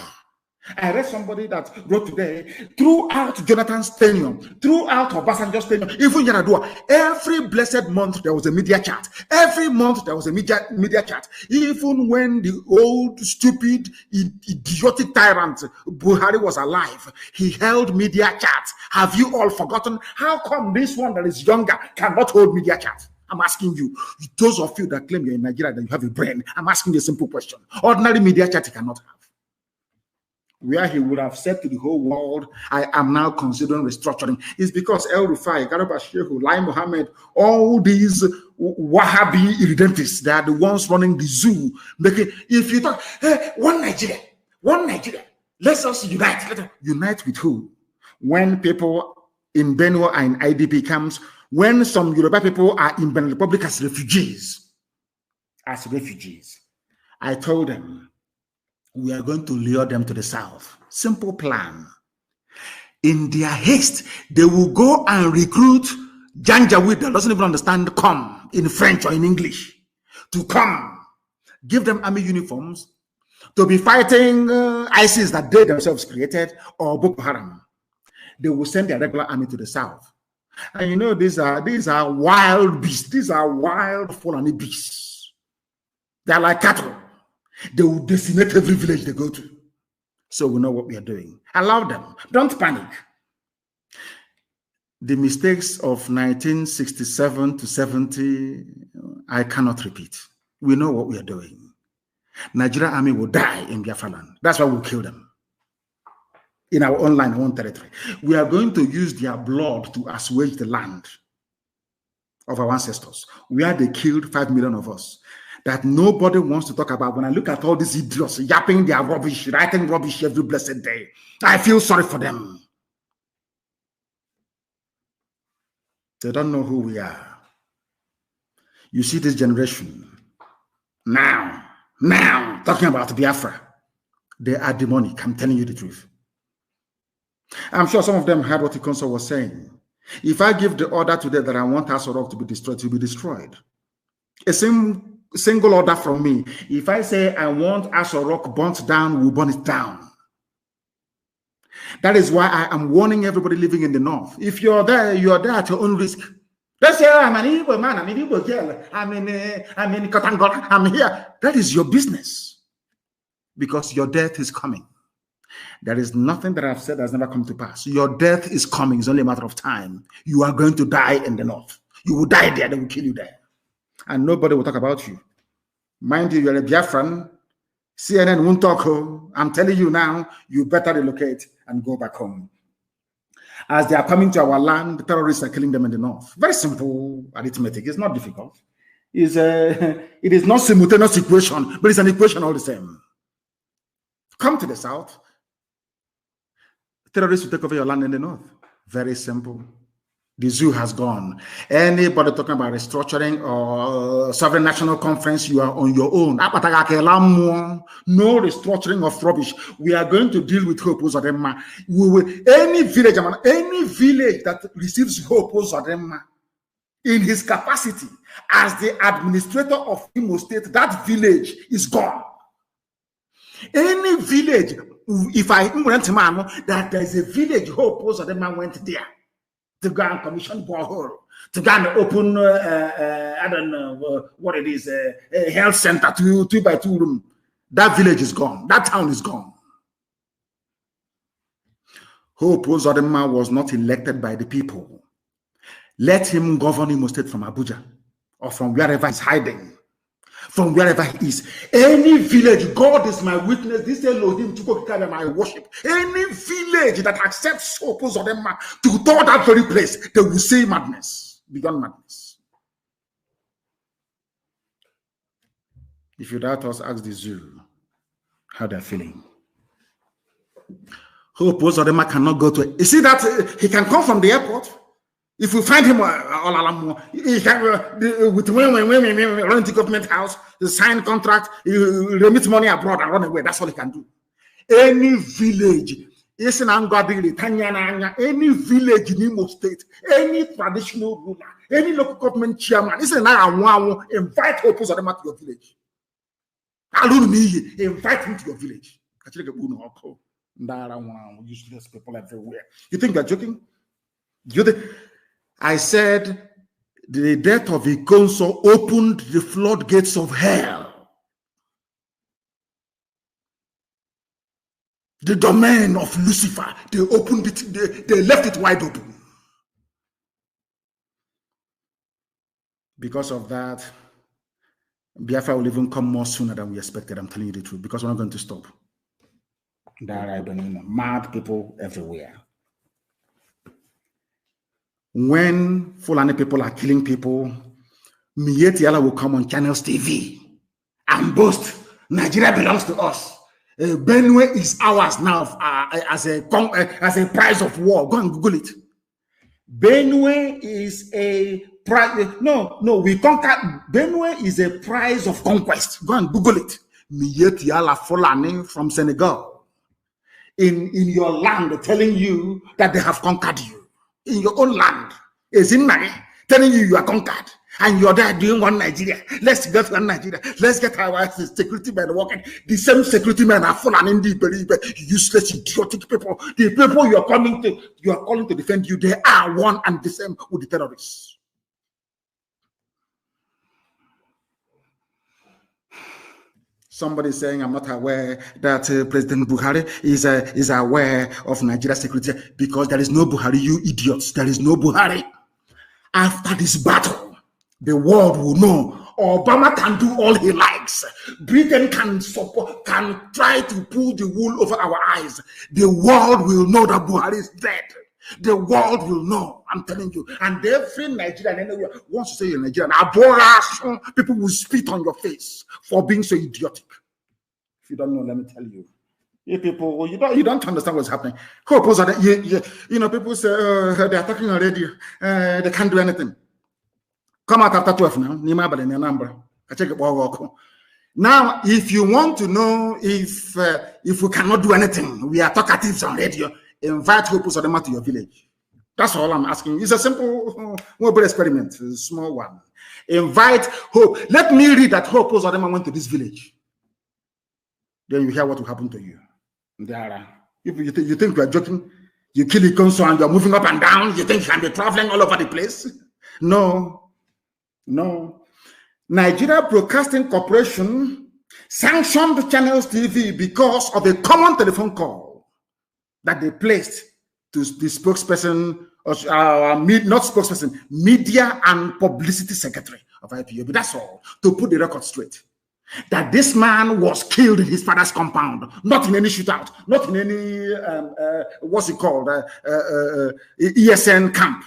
I read somebody that wrote today, throughout Jonathan's tenure, throughout Obasanjo's tenure, even Yaradua, every blessed month there was a media chat. Every month there was a media chat. Even when the old, stupid, idiotic tyrant Buhari was alive, he held media chats. Have you all forgotten? How come this one that is younger cannot hold media chat? I'm asking you, those of you that claim you're in Nigeria, that you have a brain, I'm asking you a simple question. Ordinary media chat he cannot have. Where he would have said to the whole world, I am now considering restructuring, is because El Rufai, Garba Shehu, Lai Mohammed, all these Wahhabi irredentists, they are the ones running the zoo. If you talk, hey, one Nigeria, let us unite. Let us unite with who? When people in Benue are in IDP camps, when some Yoruba people are in Benin Republic as refugees, I told them, we are going to lure them to the south. Simple plan. In their haste, they will go and recruit Janjaweed that doesn't even understand come in French or in English to come. Give them army uniforms to be fighting ISIS that they themselves created or Boko Haram. They will send their regular army to the south. And you know, these are wild beasts. These are wild Fulani beasts. They are like cattle. They will decimate every village they go to. So we know what we are doing. Allow them. Don't panic. The mistakes of 1967 to 70, I cannot repeat. We know what we are doing. Nigeria army will die in Biafra land. That's why we'll kill them. In our own land, our own territory. We are going to use their blood to assuage the land of our ancestors. Where they killed 5 million of us. That nobody wants to talk about. When I look at all these idiots yapping their rubbish, writing rubbish every blessed day, I feel sorry for them. They don't know who we are. You see this generation now talking about Biafra. They are demonic. I'm telling you the truth. I'm sure some of them heard what Ikonso was saying. If I give the order today that I want Asorok to be destroyed, to be destroyed. A single order from me. If I say I want Asorok burnt down, we'll burn it down. That is why I am warning everybody living in the north. If you're there at your own risk. Let's say I'm an Igbo man, I'm an Igbo girl, I'm in Katangora, I'm here. That is your business. Because your death is coming. There is nothing that I've said that has never come to pass. Your death is coming. It's only a matter of time. You are going to die in the north. You will die there. They will kill you there. And nobody will talk about you. Mind you, you're a Biafran. CNN won't talk. I'm telling you now, you better relocate and go back home. As they are coming to our land, the terrorists are killing them in the north. Very simple arithmetic. It's not difficult. It is not simultaneous equation, but it's an equation all the same. Come to the south. Terrorists will take over your land in the north. Very simple. The zoo has gone. Anybody talking about restructuring or sovereign national conference, you are on your own. No restructuring of rubbish. We are going to deal with Hope Uzodinma. Any village that receives Hope Uzodinma in his capacity as the administrator of Imo State, that village is gone. Any village, if I went man, that there is a village Hope Uzodinma went there to go and commission borehole, to go and open, I don't know what it is, a health center, 2x2 room. That village is gone. That town is gone. Hope Uzodinma was not elected by the people. Let him govern Imo State from Abuja or from wherever he's hiding. From wherever he is. Any village, God is my witness. This Elohim to go carry my worship. Any village that accepts Hope Uzodinma to go to that very place, they will say madness, beyond madness. If you doubt us, ask the zoo. how they're feeling. Hope Uzodinma cannot go to. You see that he can come from the airport. If we find him he can with run to government house, sign contract, remit money abroad and run away. That's all he can do. Any village, any village in Imo State, any traditional ruler, any local government chairman, invite Hope Uzodinma to your village. Invite him to your village. Useless people everywhere. You think you're joking? I said the death of Ikonso opened the floodgates of hell. The domain of Lucifer, they opened it, they left it wide open. Because of that, Biafra will even come more sooner than we expected. I'm telling you the truth, because we're not going to stop. There are mad people everywhere. When Fulani people are killing people, Miyetti Allah will come on Channels TV and boast, Nigeria belongs to us. Benue is ours now as a prize of war. Go and Google it. Benue is a prize. No, we conquered. Benue is a prize of conquest. Go and Google it. Miyetti Allah Fulani from Senegal. In your land, telling you that they have conquered you. In your own land, is in Mali, telling you are conquered, and you're there doing one Nigeria. Let's get one Nigeria. Let's get our security men working. The same security men are full and useless, idiotic people. The people you are calling to defend you, they are one and the same with the terrorists. Somebody saying, I'm not aware that President Buhari is aware of Nigeria's security because there is no Buhari, you idiots. There is no Buhari. After this battle, the world will know Obama can do all he likes. Britain can try to pull the wool over our eyes. The world will know that Buhari is dead. The world will know. I'm telling you. And every Nigerian anywhere wants to say you're Nigerian. People will spit on your face for being so idiotic. If you don't know, let me tell you. You people, you don't understand what's happening. People say they're talking already. They can't do anything. Come out after 12 now. Now, if you want to know if we cannot do anything, we are talkatives on radio. Invite Hope Uzodinma to your village. That's all I'm asking. It's a simple mobile experiment, a small one. Invite Hope. Let me read that Hope Uzodinma went to this village. Then you hear what will happen to you. If you think you are joking, you kill Ikonso and you are moving up and down, you think you can be traveling all over the place? No. Nigeria Broadcasting Corporation sanctioned Channels TV because of a common telephone call that they placed to the spokesperson, not spokesperson, media and publicity secretary of IPOB. That's all, to put the record straight. That this man was killed in his father's compound, not in any shootout, not in any, what's it called, ESN camp.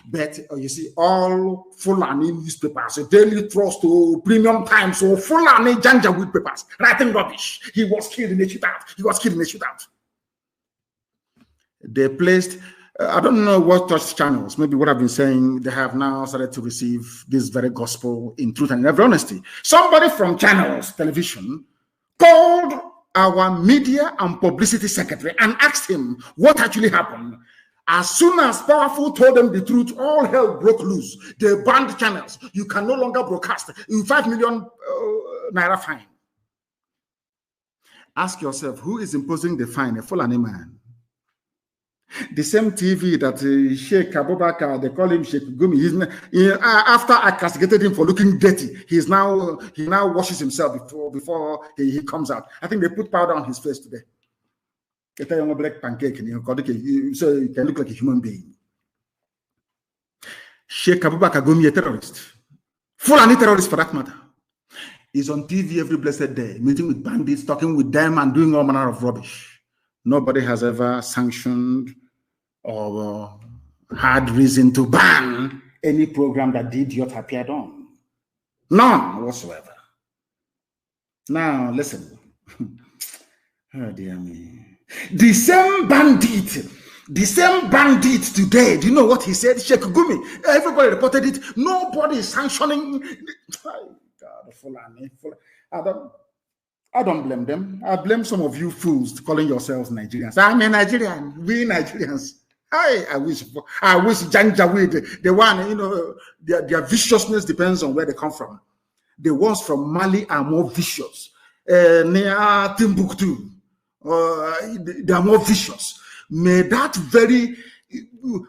But you see, all Fulani newspapers, Daily Trust to Premium Times, so Fulani Janjaweed papers, writing rubbish. He was killed in a shootout. They placed, I don't know what touch channels, maybe what I've been saying, they have now started to receive this very gospel in truth and in every honesty. Somebody from Channels Television called our media and publicity secretary and asked him what actually happened. As soon as Powerful told them the truth, all hell broke loose. They banned Channels. You can no longer broadcast in 5 million naira fine. Ask yourself, who is imposing the fine? A Fulani man. The same TV that Sheikh Abubakar, they call him Sheikh Gumi. After I castigated him for looking dirty, he now washes himself before he comes out. I think they put powder on his face today. They tell him a black pancake, so he can look like a human being. Sheikh Abubakar Gumi, a terrorist, Fulani terrorist for that matter, is on TV every blessed day, meeting with bandits, talking with them, and doing all manner of rubbish. Nobody has ever sanctioned or had reason to ban any program that the idiot appeared on. None whatsoever. Now, listen. Oh, dear me. The same bandit today, do you know what he said? Sheikh Gumi, everybody reported it. Nobody is sanctioning. God, Fulani. I don't blame them. I blame some of you fools calling yourselves Nigerians. I'm a Nigerian. We Nigerians. I wish Janjaweed, the one, you know, their viciousness depends on where they come from. The ones from Mali are more vicious. Near Timbuktu, they are more vicious. May that very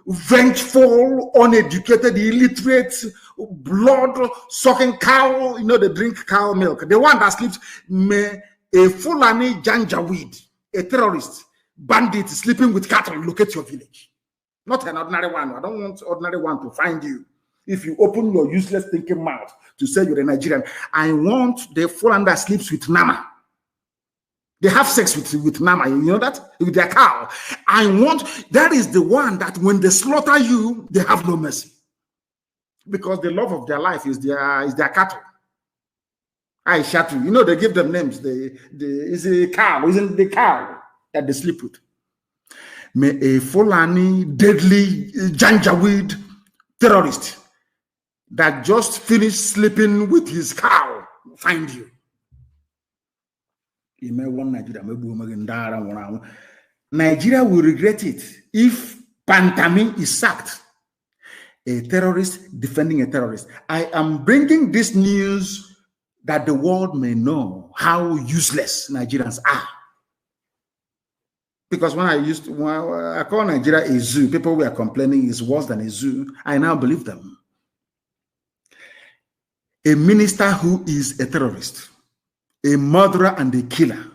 vengeful, uneducated, illiterate, blood-sucking cow, you know, they drink cow milk, the one that sleeps, may a Fulani Janjaweed, a terrorist, bandit sleeping with cattle, locate your village. Not an ordinary one. I don't want ordinary one to find you. If you open your useless thinking mouth to say you're a Nigerian, I want the Fulani that sleeps with Nama. They have sex with Nama, you know that? With their cow. I want, that is the one that when they slaughter you, they have no mercy. Because the love of their life is their cattle. I shatu. You know, they give them names. It's a cow, isn't the cow that they sleep with. May a Fulani, deadly Janjaweed terrorist that just finished sleeping with his cow find you. Nigeria will regret it if Pantami is sacked. A terrorist defending a terrorist. I am bringing this news that the world may know how useless Nigerians are. Because when I call Nigeria a zoo, people were complaining it's worse than a zoo. I now believe them. A minister who is a terrorist, a murderer and a killer,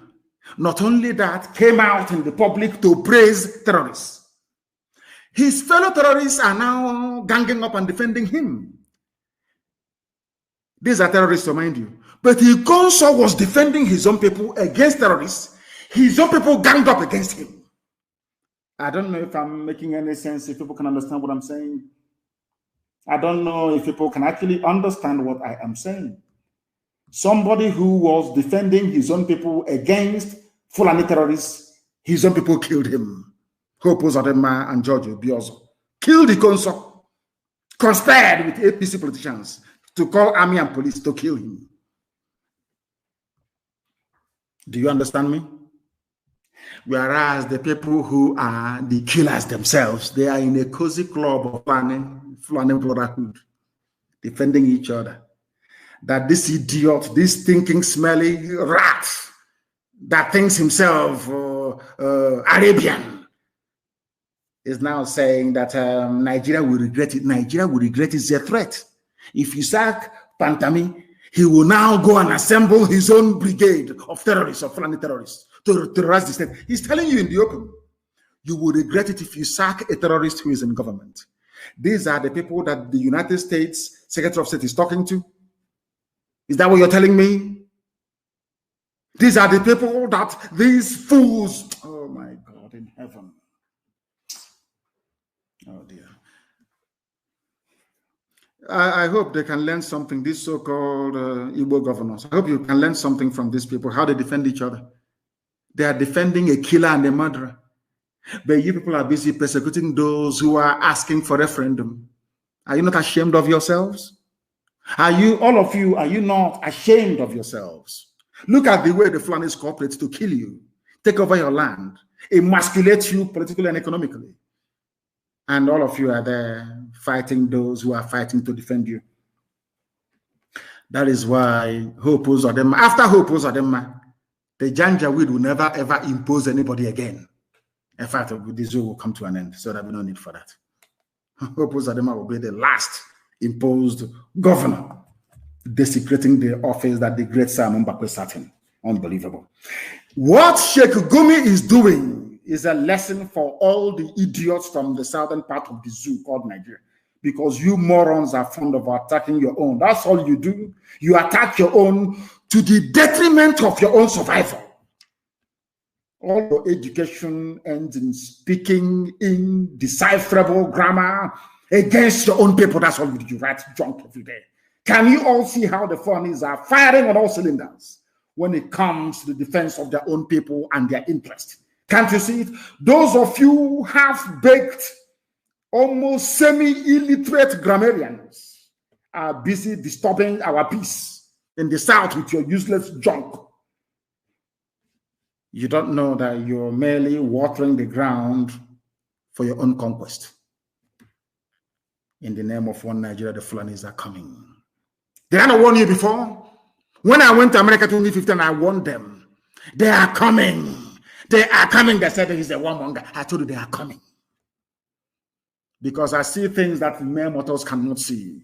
not only that, came out in the public to praise terrorists. His fellow terrorists are now ganging up and defending him. These are terrorists, to mind you. But he also was defending his own people against terrorists. His own people ganged up against him. I don't know if I'm making any sense, if people can understand what I'm saying. I don't know if people can actually understand what I am saying. Somebody who was defending his own people against Fulani terrorists, his own people killed him. Hope Uzodinma and George Obiozo killed the consul, conspired with APC politicians to call army and police to kill him. Do you understand me? Whereas the people who are the killers themselves, they are in a cozy club of Fulani brotherhood, defending each other. That this idiot, this thinking, smelly rat that thinks himself Arabian is now saying that Nigeria will regret it. Nigeria will regret it. It's a threat. If you sack Pantami, he will now go and assemble his own brigade of terrorists, of Fulani terrorists, to terrorize the state. He's telling you in the open, you will regret it if you sack a terrorist who is in government. These are the people that the United States Secretary of State is talking to. Is that what you're telling me? These are the people that these fools, oh my God in heaven. Oh dear. I hope they can learn something, these so-called Igbo governors. I hope you can learn something from these people, how they defend each other. They are defending a killer and a murderer. But you people are busy persecuting those who are asking for referendum. Are you not ashamed of yourselves? Are you, all of you, are you not ashamed of yourselves? Look at the way the Fulanis cooperate to kill you, take over your land, emasculate you politically and economically. And all of you are there fighting those who are fighting to defend you. That is why Hope Uzodinma, after Hope Uzodinma, the Janjaweed will never ever impose anybody again. In fact, this will come to an end, so that we don't need for that. Hope Uzodinma will be the last imposed governor, desecrating the office that the great Simon Mbakwe sat in. Unbelievable. What Sheikh Gumi is doing is a lesson for all the idiots from the southern part of the zoo called Nigeria. Because you morons are fond of attacking your own. That's all you do. You attack your own to the detriment of your own survival. All your education ends in speaking indecipherable grammar against your own people. That's all you write junk every day. Can you all see how the Fulanis are firing on all cylinders? when it comes to the defense of their own people and their interest. Can't you see it? Those of you half-baked, almost semi-illiterate grammarians are busy disturbing our peace in the South with your useless junk. You don't know that you're merely watering the ground for your own conquest. In the name of one Nigeria, the Fulanis are coming. Did I not warn you before? When I went to America 2015, I warned them. They are coming. They are coming. They said he's a warmonger. I told you they are coming. Because I see things that mere mortals cannot see.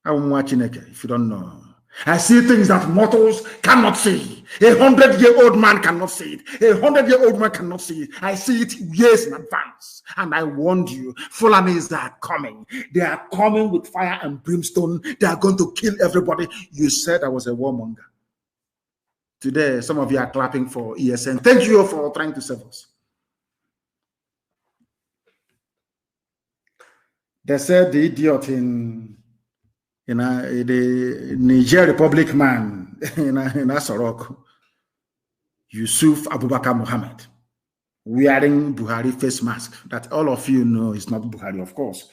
I'm watching it, if you don't know. I see things that mortals cannot see. A 100-year-old man cannot see it. A 100-year-old man cannot see it. I see it years in advance. And I warned you, Fulanis are coming. They are coming with fire and brimstone. They are going to kill everybody. You said I was a warmonger. Today, some of you are clapping for ESN. Thank you for trying to save us. They said the idiot in the Niger Republic man in Asorok, Yusuf Abubakar Mohammed, wearing Buhari face mask. That all of you know is not Buhari, of course.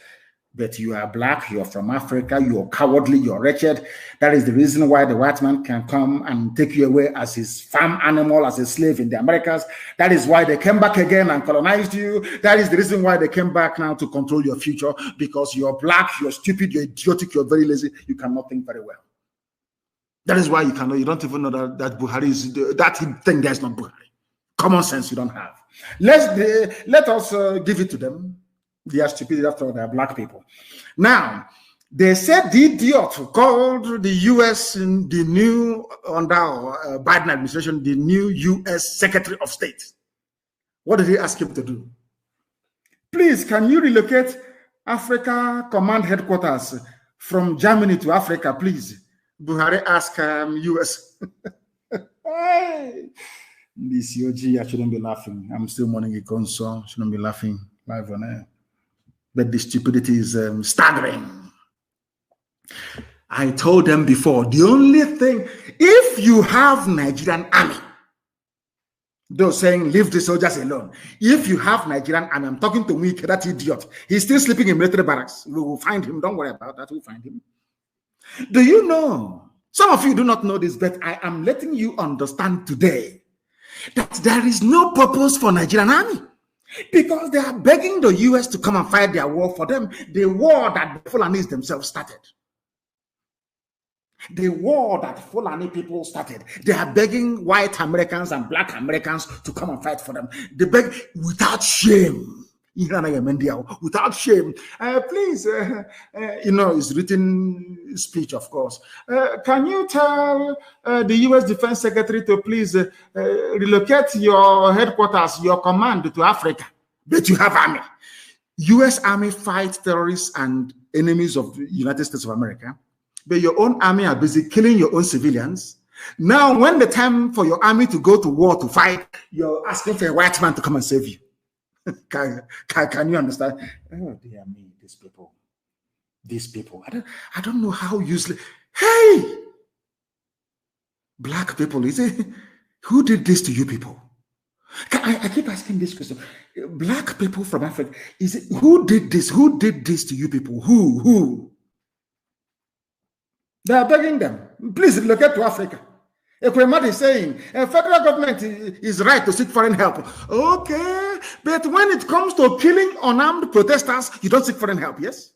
But you are black, you're from Africa, you're cowardly, you're wretched. That is the reason why the white man can come and take you away as his farm animal, as a slave in the Americas. That is why they came back again and colonized you. That is the reason why they came back now to control your future, because you're black, you're stupid, you're idiotic, you're very lazy, you cannot think very well. That is why you don't even know that Buhari is, that thing there is not Buhari. Common sense you don't have. Let us give it to them. They are stupid after all, they are black people. Now, they said the idiot called the U.S. in the new, under Biden administration, the new U.S. Secretary of State. What did he ask him to do? Please, can you relocate Africa Command Headquarters from Germany to Africa, please? Buhari asked U.S. Hey, this OG, I shouldn't be laughing. I'm still mourning a console. Shouldn't be laughing live on air. But the stupidity is staggering. I told them before, the only thing, if you have Nigerian army, they're saying leave the soldiers alone. If you have Nigerian army, I'm talking to Wike, that idiot. He's still sleeping in military barracks. We will find him. Don't worry about that. We'll find him. Do you know? Some of you do not know this, but I am letting you understand today that there is no purpose for Nigerian army. Because they are begging the U.S. to come and fight their war for them. The war that the Fulanis themselves started. The war that Fulani people started. They are begging white Americans and black Americans to come and fight for them. They beg without shame. Without shame. Please, it's written speech, of course. Can you tell the U.S. Defense Secretary to please relocate your headquarters, your command to Africa? But you have army. U.S. Army fights terrorists and enemies of the United States of America. But your own army are busy killing your own civilians. Now, when the time for your army to go to war to fight, you're asking for a white man to come and save you. Can you understand? Oh dear me, these people. I don't know how useless. Hey, black people, is it? Who did this to you people? I keep asking this question. Black people from Africa, is it who did this? Who did this to you people? Who? They are begging them. Please relocate to Africa. Ekwemad is saying federal government is right to seek foreign help. Okay, but when it comes to killing unarmed protesters, you don't seek foreign help, yes?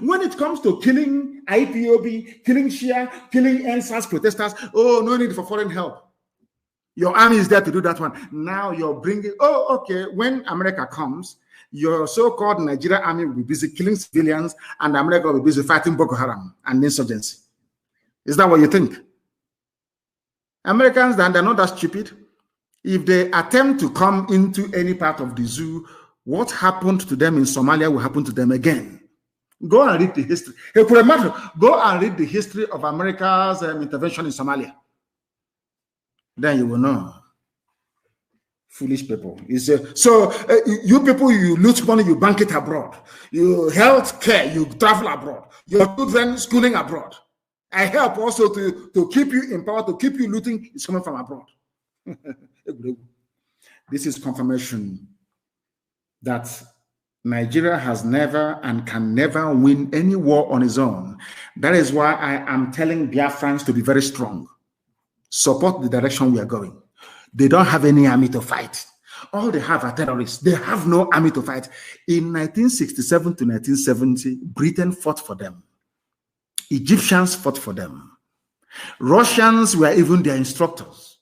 When it comes to killing IPOB, killing Shia, killing NSAS protesters, oh, no need for foreign help. Your army is there to do that one. Now you're bringing, oh, okay, when America comes, your so-called Nigerian army will be busy killing civilians and America will be busy fighting Boko Haram and insurgency. Is that what you think? Americans, they're not that stupid. If they attempt to come into any part of the zoo, what happened to them in Somalia will happen to them again. Go and read the history. Go and read the history of America's intervention in Somalia. Then you will know. Foolish people. You people, you loot money, you bank it abroad. You health care, you travel abroad. Your children schooling abroad. I help also to keep you in power, to keep you looting, is coming from abroad. This is confirmation that Nigeria has never and can never win any war on its own. That is why I am telling Biafrans to be very strong. Support the direction we are going. They don't have any army to fight. All they have are terrorists. They have no army to fight. In 1967 to 1970, Britain fought for them. Egyptians fought for them. Russians were even their instructors.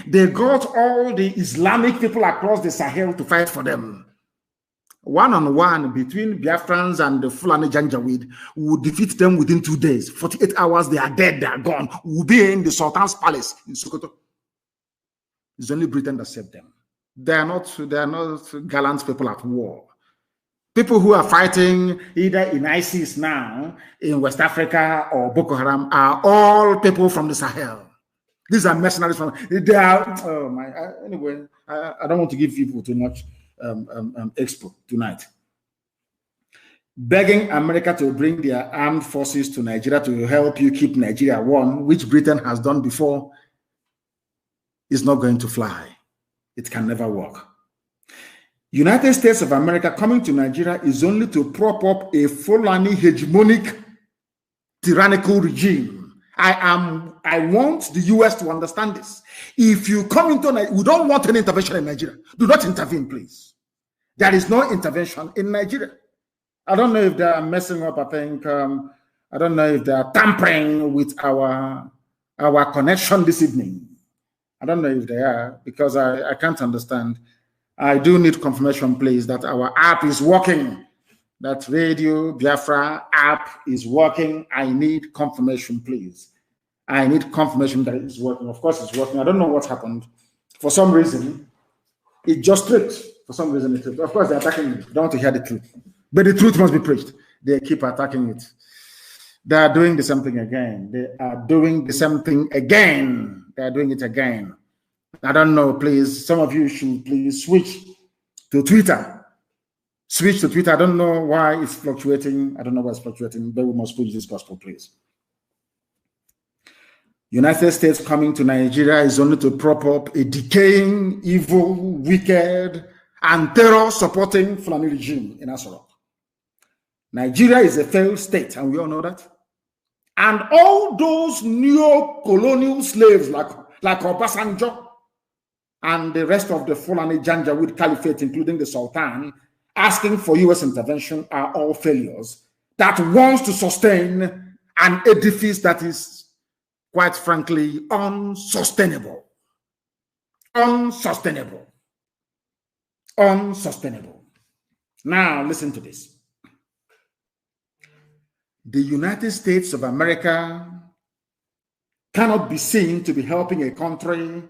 They got all the Islamic people across the Sahel to fight for them. One-on-one between Biafrans and the Fulani Janjaweed would defeat them within 2 days. 48 hours, they are dead, they are gone. We'll be in the Sultan's palace in Sokoto. It's only Britain that saved them. They are not gallant people at war. People who are fighting either in ISIS now, in West Africa, or Boko Haram are all people from the Sahel. These are mercenaries from, they are, oh my, anyway, I don't want to give people too much expo tonight. Begging America to bring their armed forces to Nigeria to help you keep Nigeria warm, which Britain has done before, is not going to fly. It can never work. United States of America coming to Nigeria is only to prop up a Fulani hegemonic tyrannical regime. I want the US to understand this. If you come into Nigeria, we don't want any intervention in Nigeria. Do not intervene, please. There is no intervention in Nigeria. I don't know if they are messing up. I think I don't know if they are tampering with our connection this evening. I don't know if they are, because I can't understand. I do need confirmation, please, that our app is working. That Radio Biafra app is working. I need confirmation, please. I need confirmation that it is working. Of course, it's working. I don't know what happened. For some reason, it just tripped. For some reason, it tripped. Of course, they're attacking me. They don't want to hear the truth. But the truth must be preached. They keep attacking it. They are doing the same thing again. They are doing the same thing again. They are doing it again. I don't know, please. Some of you should please switch to Twitter. Switch to Twitter. I don't know why it's fluctuating. I don't know why it's fluctuating, but we must preach this gospel, please. United States coming to Nigeria is only to prop up a decaying, evil, wicked, and terror-supporting Fulani regime in Asarok. Nigeria is a failed state, and we all know that. And all those neo-colonial slaves like Obasanjo and the rest of the Fulani Janjaweed Caliphate, including the Sultan, asking for U.S. intervention are all failures that wants to sustain an edifice that is, quite frankly, unsustainable. Unsustainable. Unsustainable. Now, listen to this. The United States of America cannot be seen to be helping a country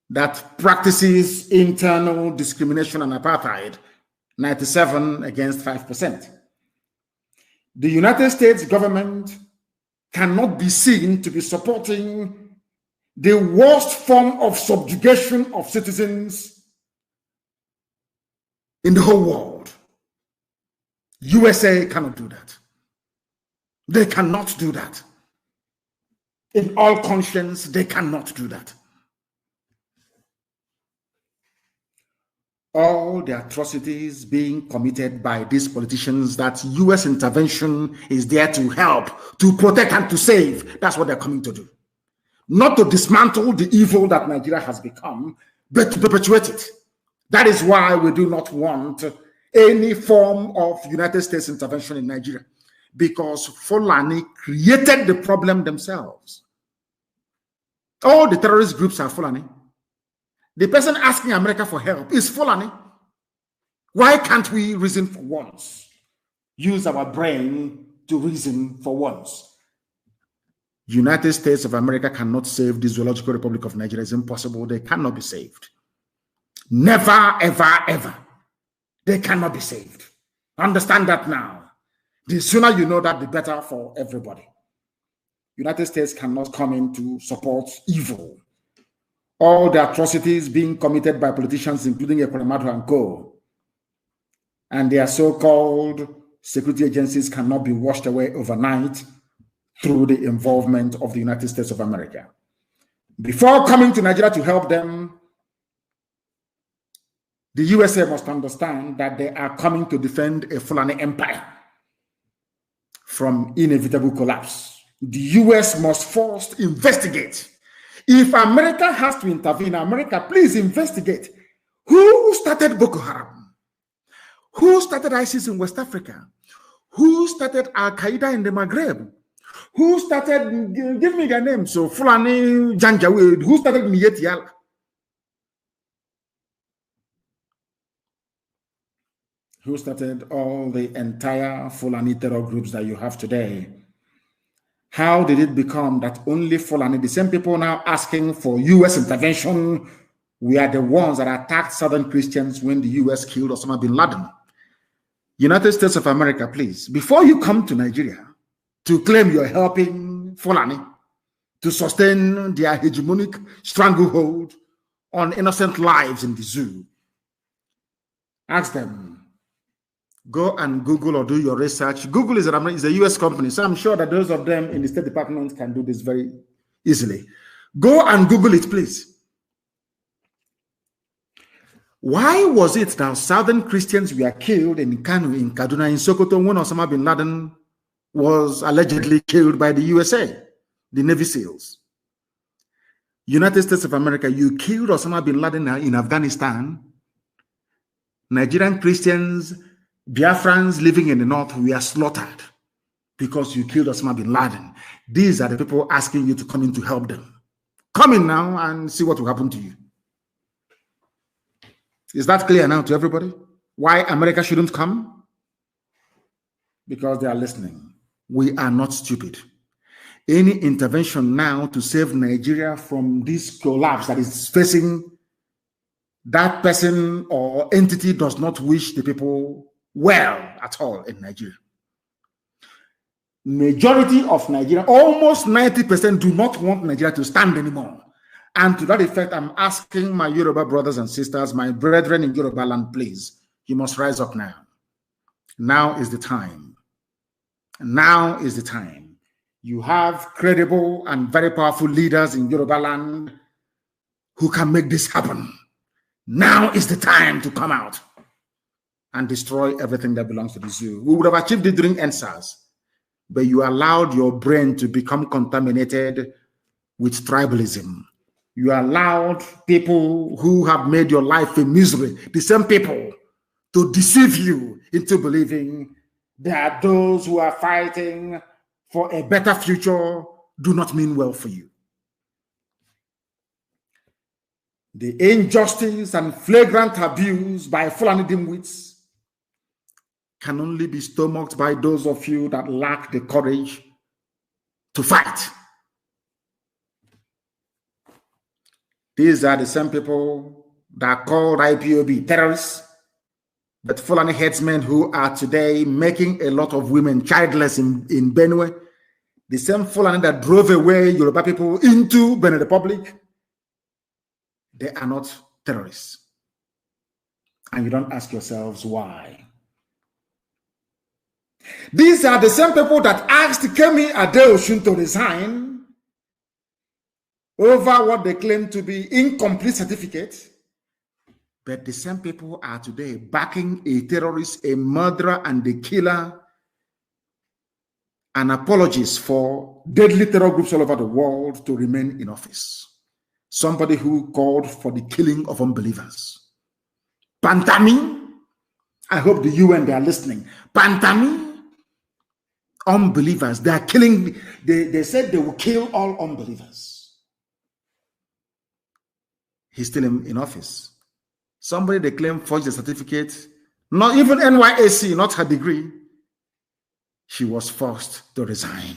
that practices internal discrimination and apartheid, 97 against 5%. The United States government cannot be seen to be supporting the worst form of subjugation of citizens in the whole world. USA cannot do that. They cannot do that. In all conscience, they cannot do that. All the atrocities being committed by these politicians that U.S. intervention is there to help, to protect and to save. That's what they're coming to do. Not to dismantle the evil that Nigeria has become, but to perpetuate it. That is why we do not want any form of United States intervention in Nigeria, because Fulani created the problem themselves. All the terrorist groups are Fulani. The person asking America for help is Fulani. Why can't we reason for once? Use our brain to reason for once. United States of America cannot save the Zoological Republic of Nigeria. It's impossible. They cannot be saved. Never, ever, ever. They cannot be saved. Understand that now. The sooner you know that, the better for everybody. United States cannot come in to support evil. All the atrocities being committed by politicians, including Ekweremadu and co. And their so-called security agencies cannot be washed away overnight through the involvement of the United States of America. Before coming to Nigeria to help them, the USA must understand that they are coming to defend a Fulani empire from inevitable collapse. The US must first investigate. If America has to intervene, America, please investigate. Who started Boko Haram? Who started ISIS in West Africa? Who started Al-Qaeda in the Maghreb? Who started, give me their name, so Fulani Janjaweed, who started Miyeti Allah? Who started all the entire Fulani terror groups that you have today? How did it become that only Fulani, the same people now asking for US intervention, we are the ones that attacked Southern Christians when the US killed Osama bin Laden? United States of America, please, before you come to Nigeria to claim you're helping Fulani to sustain their hegemonic stranglehold on innocent lives in the zoo, ask them, go and Google or do your research. Google is a US company, so I'm sure that those of them in the State Department can do this very easily. Go and Google it, please. Why was it that Southern Christians were killed in Kanu, in Kaduna, in Sokoto, when Osama bin Laden was allegedly killed by the USA, the Navy SEALs? United States of America, you killed Osama bin Laden in Afghanistan. Nigerian Christians, Biafrans living in the north, were slaughtered because you killed Osama bin Laden. These are the people asking you to come in to help them. Come in now and see what will happen to you. Is that clear now to everybody? Why America shouldn't come? Because they are listening. We are not stupid. Any intervention now to save Nigeria from this collapse that is facing, that person or entity does not wish the people well at all in Nigeria. Majority of Nigeria, almost 90%, do not want Nigeria to stand anymore. And to that effect, I'm asking my Yoruba brothers and sisters, my brethren in Yoruba land, please, you must rise up now. Now is the time. Now is the time. You have credible and very powerful leaders in Yoruba land who can make this happen. Now is the time to come out and destroy everything that belongs to the zoo. We would have achieved it during NSAS, but you allowed your brain to become contaminated with tribalism. You allowed people who have made your life a misery, the same people, to deceive you into believing that those who are fighting for a better future do not mean well for you. The injustice and flagrant abuse by Fulani dimwits can only be stomached by those of you that lack the courage to fight. These are the same people that called IPOB terrorists, but Fulani headsmen who are today making a lot of women childless in Benue, the same Fulani that drove away Yoruba people into Benin Republic, they are not terrorists. And you don't ask yourselves why. These are the same people that asked Kemi Adeosun to resign over what they claim to be incomplete certificate. But the same people are today backing a terrorist, a murderer, and a killer, and apologists for deadly terror groups all over the world to remain in office. Somebody who called for the killing of unbelievers. Pantami, I hope the UN, they are listening. Pantami, unbelievers, they are killing, they said they will kill all unbelievers. He's still in office. Somebody they claim forged the certificate, not even NYAC, not her degree. She was forced to resign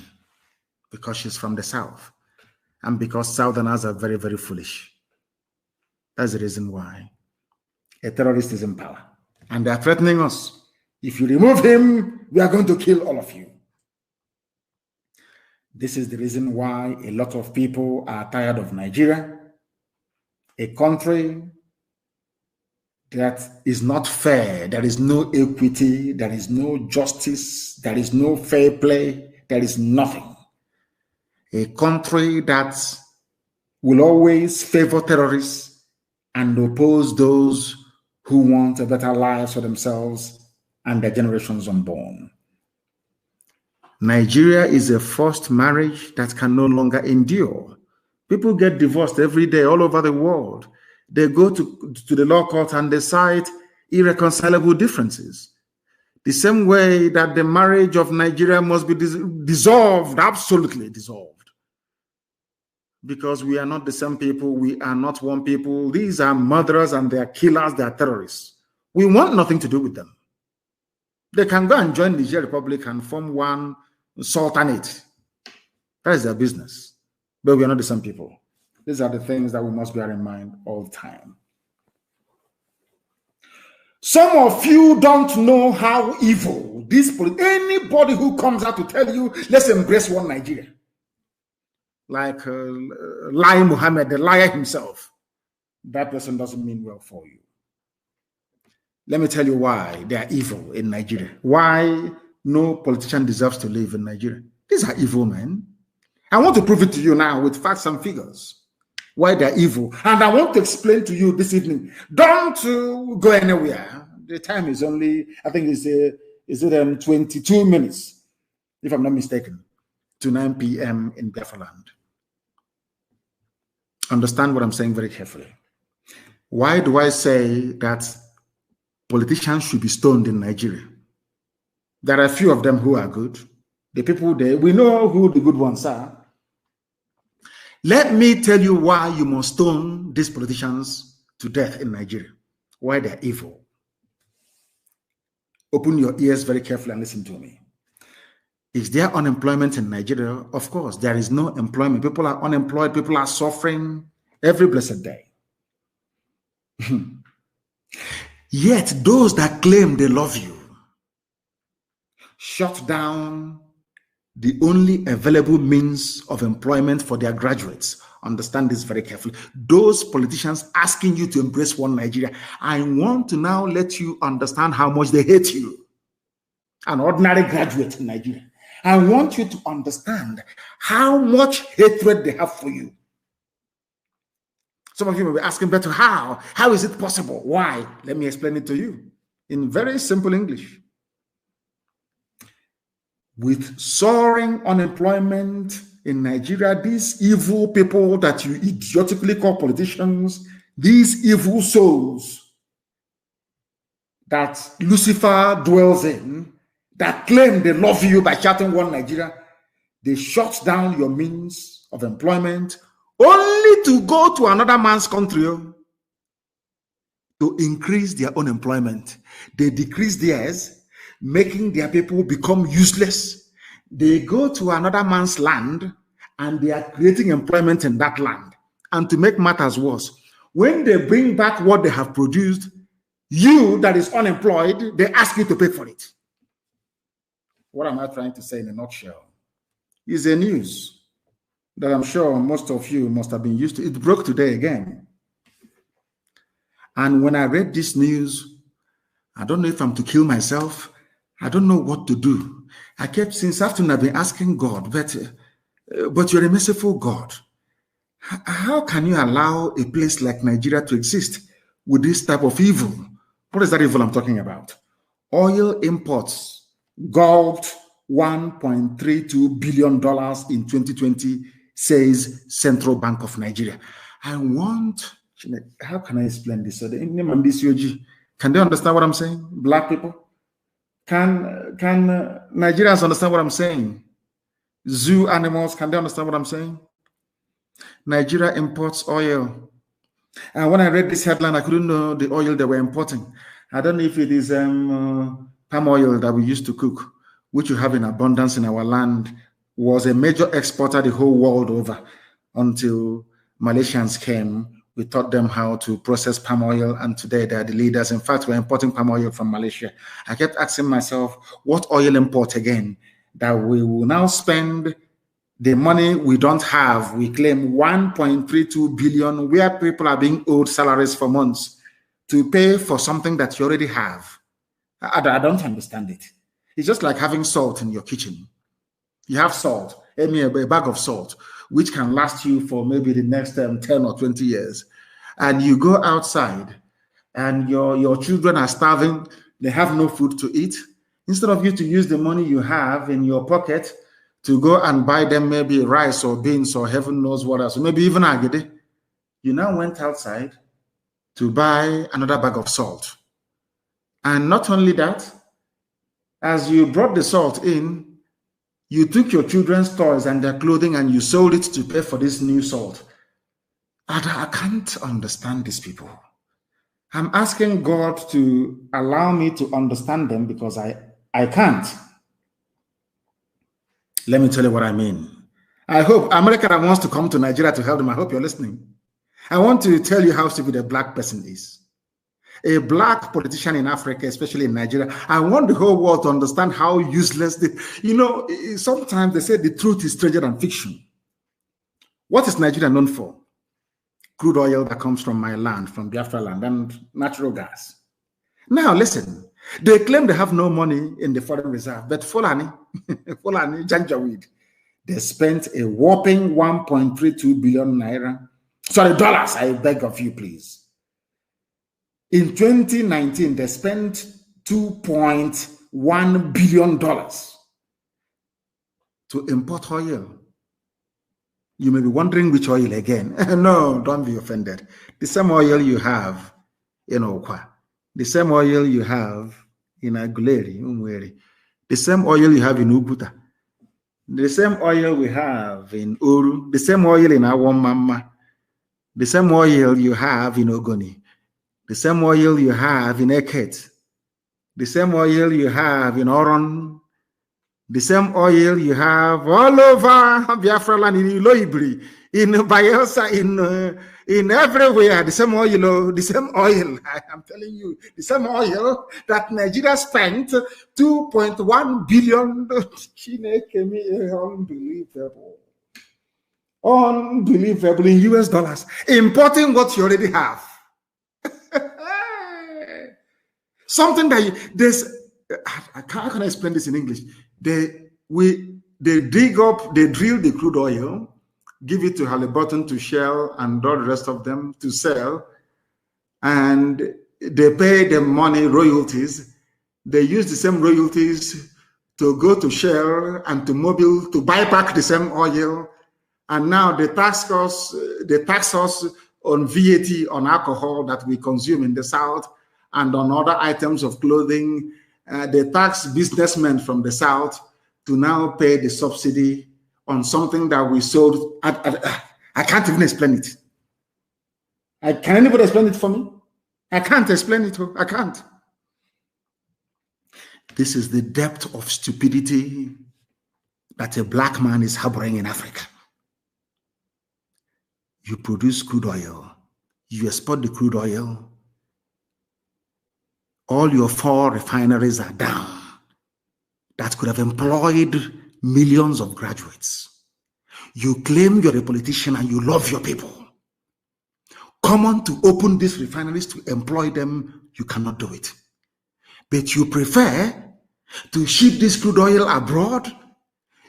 because she's from the South and because Southerners are very, very foolish. That's the reason why a terrorist is in power. And they're threatening us. If you remove him, we are going to kill all of you. This is the reason why a lot of people are tired of Nigeria, a country that is not fair. There is no equity, there is no justice, there is no fair play, there is nothing. a country that will always favor terrorists and oppose those who want a better life for themselves and their generations unborn. Nigeria is a forced marriage that can no longer endure. People get divorced every day all over the world. They go to the law court and they cite irreconcilable differences. The same way that the marriage of Nigeria must be dissolved, absolutely dissolved. Because we are not the same people. We are not one people. These are murderers and they are killers. They are terrorists. We want nothing to do with them. They can go and join the Niger Republic and form one sultanate. That is their business. But we are not the same people. These are the things that we must bear in mind all the time. Some of you don't know how evil this anybody who comes out to tell you, let's embrace one Nigeria. Like Lai Muhammad, the liar himself. That person doesn't mean well for you. Let me tell you why they are evil in Nigeria. Why no politician deserves to live in Nigeria. These are evil men. I want to prove it to you now with facts and figures. Why they're evil. And I want to explain to you this evening. Don't go anywhere. The time is only, I think it's 22 minutes, if I'm not mistaken, to 9 p.m. in Biafra land. Understand what I'm saying very carefully. Why do I say that politicians should be stoned in Nigeria? There are a few of them who are good. The people there, we know who the good ones are. Let me tell you why you must stone these politicians to death in Nigeria. Why they're evil. Open your ears very carefully and listen to me. Is there unemployment in Nigeria? Of course, there is no employment. People are unemployed. People are suffering every blessed day. Yet those that claim they love you shut down the only available means of employment for their graduates. Understand this very carefully. Those politicians asking you to embrace one Nigeria, I want to now let you understand how much they hate you. An ordinary graduate in Nigeria. I want you to understand how much hatred they have for you. Some of you may be asking, but how? How is it possible? Why? Let me explain it to you in very simple English. With soaring unemployment in Nigeria, these evil people that you idiotically call politicians, these evil souls that Lucifer dwells in, that claim they love you by shouting one Nigeria, they shut down your means of employment only to go to another man's country to increase their own employment. They decrease theirs, making their people become useless. They go to another man's land and they are creating employment in that land. And to make matters worse, when they bring back what they have produced, you that is unemployed, they ask you to pay for it. What am I trying to say in a nutshell? Is a news that I'm sure most of you must have been used to. It broke today again. And when I read this news, I don't know if I'm to kill myself. I don't know what to do. I kept, since afternoon, I've been asking God, but you're a merciful God. How can you allow a place like Nigeria to exist with this type of evil? What is that evil I'm talking about? Oil imports gulped $1.32 billion in 2020, says Central Bank of Nigeria. I want, how can I explain this? Can they understand what I'm saying? Black people? Can Nigerians understand what I'm saying? Zoo animals, can they understand what I'm saying? Nigeria imports oil. And when I read this headline, I couldn't know the oil they were importing. I don't know if it is palm oil that we used to cook, which we have in abundance in our land, was a major exporter the whole world over until Malaysians came. We taught them how to process palm oil, and today they are the leaders. In fact, we're importing palm oil from Malaysia. I kept asking myself, what oil import again that we will now spend the money we don't have? We claim 1.32 billion, where people are being owed salaries for months to pay for something that you already have. I don't understand it. It's just like having salt in your kitchen. You have salt. I mean, a bag of salt, which can last you for maybe the next 10 or 20 years. And you go outside and your children are starving, they have no food to eat. Instead of you to use the money you have in your pocket to go and buy them maybe rice or beans or heaven knows what else, maybe even agede, you now went outside to buy another bag of salt. And not only that, as you brought the salt in, you took your children's toys and their clothing and you sold it to pay for this new salt. And I can't understand these people. I'm asking God to allow me to understand them because I can't. Let me tell you what I mean. I hope America that wants to come to Nigeria to help them, I hope you're listening. I want to tell you how stupid a black person is. A black politician in Africa, especially in Nigeria, I want the whole world to understand how useless sometimes they say the truth is stranger than fiction. What is Nigeria known for? Crude oil that comes from my land, from Biafra land, and natural gas. Now listen, they claim they have no money in the foreign reserve, but Fulani, Janjaweed, they spent a whopping 1.32 billion naira. Sorry, dollars, I beg of you, please. In 2019, they spent $2.1 billion to import oil. You may be wondering which oil again. No, don't be offended. The same oil you have in Okwa, the same oil you have in Aguleri, Umweri, the same oil you have in Ubuta, the same oil we have in Uru, the same oil in Awamama, the same oil you have in Ogoni, the same oil you have in Eket, the same oil you have in Oron, the same oil you have all over Biafra land, in Iloibri, in Bayelsa, in everywhere. The same oil, I am telling you, the same oil that Nigeria spent 2.1 billion. Unbelievable in US dollars, importing what you already have. Something that how can I explain this in English? They drill the crude oil, give it to Halliburton to shell and all the rest of them to sell, and they pay them money, royalties. They use the same royalties to go to Shell and to Mobil to buy back the same oil, and now they tax us on VAT on alcohol that we consume in the South and on other items of clothing. They tax businessmen from the South to now pay the subsidy on something that we sold. I can't even explain it. Can anybody explain it for me? I can't explain it. I can't. This is the depth of stupidity that a black man is harboring in Africa. You produce crude oil. You export the crude oil. All your 4 refineries are down. That could have employed millions of graduates. You claim you're a politician and you love your people. Come on to open these refineries to employ them. You cannot do it. But you prefer to ship this crude oil abroad,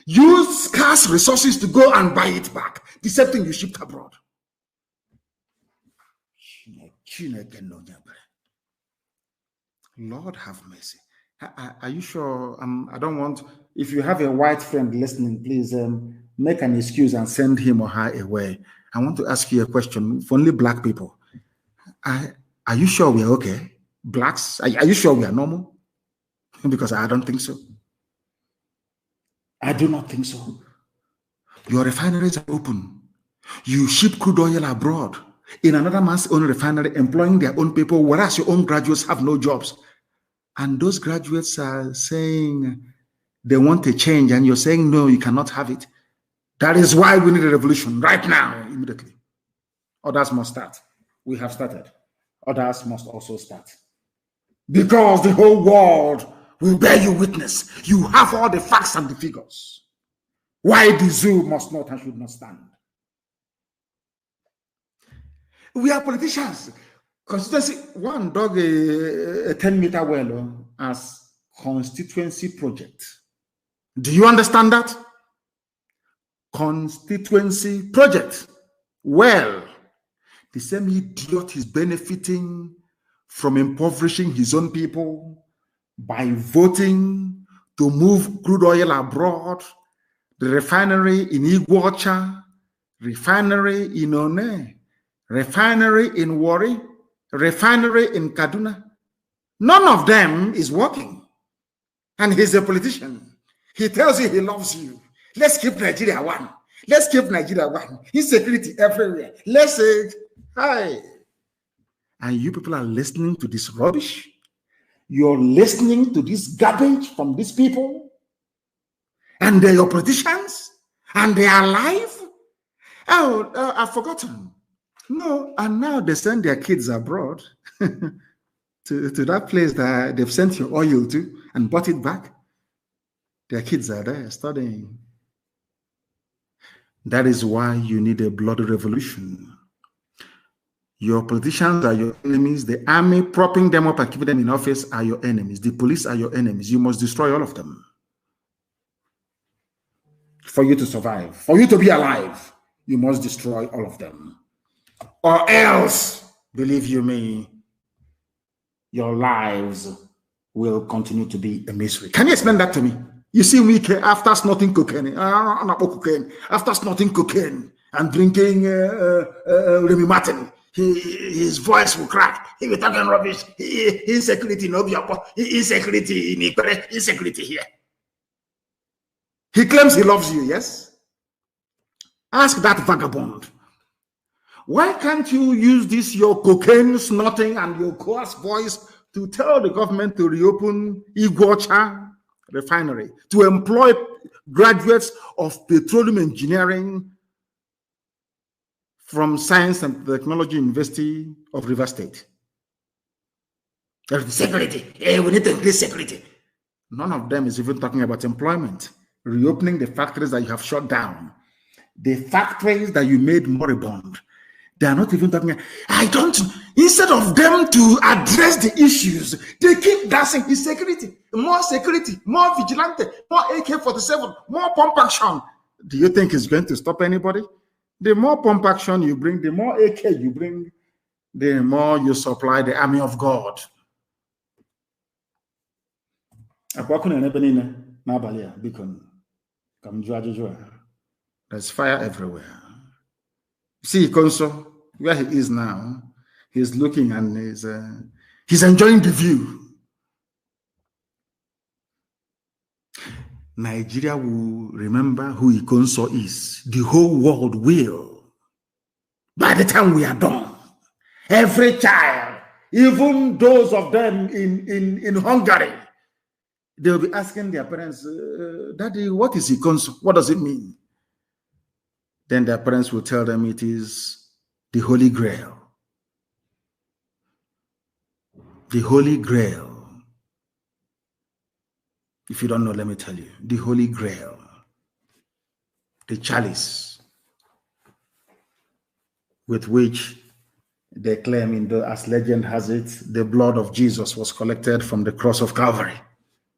use scarce resources to go and buy it back. The same thing you shipped abroad. Lord have mercy. Are you sure? I don't want, if you have a white friend listening, please make an excuse and send him or her away. I want to ask you a question for only black people. Are you sure we're okay? Blacks, are you sure we are normal? Because I don't think so. I do not think so. Your refineries are open. You ship crude oil abroad in another man's own refinery, employing their own people, whereas your own graduates have no jobs. And those graduates are saying they want a change, and you're saying, no, you cannot have it. That is why we need a revolution right now, immediately. Others must start. We have started. Others must also start. Because the whole world will bear you witness. You have all the facts and the figures. Why the zoo must not and should not stand. We are politicians. Constituency, one dug a 10-meter well as constituency project. Do you understand that? constituency project. Well, the same idiot is benefiting from impoverishing his own people by voting to move crude oil abroad, the refinery in Iguacha, refinery in One, refinery in Warri, refinery in Kaduna. None of them is working. And he's a politician. He tells you he loves you. Let's keep Nigeria one. Let's keep Nigeria one. Insecurity everywhere. Let's say, hi. And you people are listening to this rubbish? You're listening to this garbage from these people? And they're your politicians? And they are alive? Oh, I've forgotten. No, and now they send their kids abroad to that place that they've sent your oil to and bought it back. Their kids are there studying. That is why you need a bloody revolution. Your politicians are your enemies. The army propping them up and keeping them in office are your enemies. The police are your enemies. You must destroy all of them for you to survive. For you to be alive, you must destroy all of them. Or else, believe you me, your lives will continue to be a mystery. Can you explain that to me? You see me after snorting cocaine, after snorting cocaine and drinking Remy Martin, his voice will crack. He will talk rubbish. Insecurity in Obiapo, insecurity in Ikere, insecurity here. He claims he loves you, yes? Ask that vagabond. Why can't you use this, your cocaine snorting and your coarse voice, to tell the government to reopen Iguacha refinery, to employ graduates of petroleum engineering from Science and Technology University of River State? Security. Hey, we need to increase security. None of them is even talking about employment. Reopening the factories that you have shut down. The factories that you made moribund. They are not even talking. Instead of them to address the issues, they keep dancing insecurity, more vigilante, more AK-47, more pump action. Do you think it's going to stop anybody? The more pump action you bring, the more AK you bring, the more you supply the army of God. There's fire everywhere. See, Konso, where he is now, he's looking and he's enjoying the view. Nigeria will remember who Konso is. The whole world will. By the time we are done, every child, even those of them in Hungary, they'll be asking their parents, Daddy, what is Konso? What does it mean? Then their parents will tell them it is the Holy Grail. The Holy Grail. If you don't know, let me tell you. The Holy Grail. The chalice with which they claim, as legend has it, the blood of Jesus was collected from the cross of Calvary.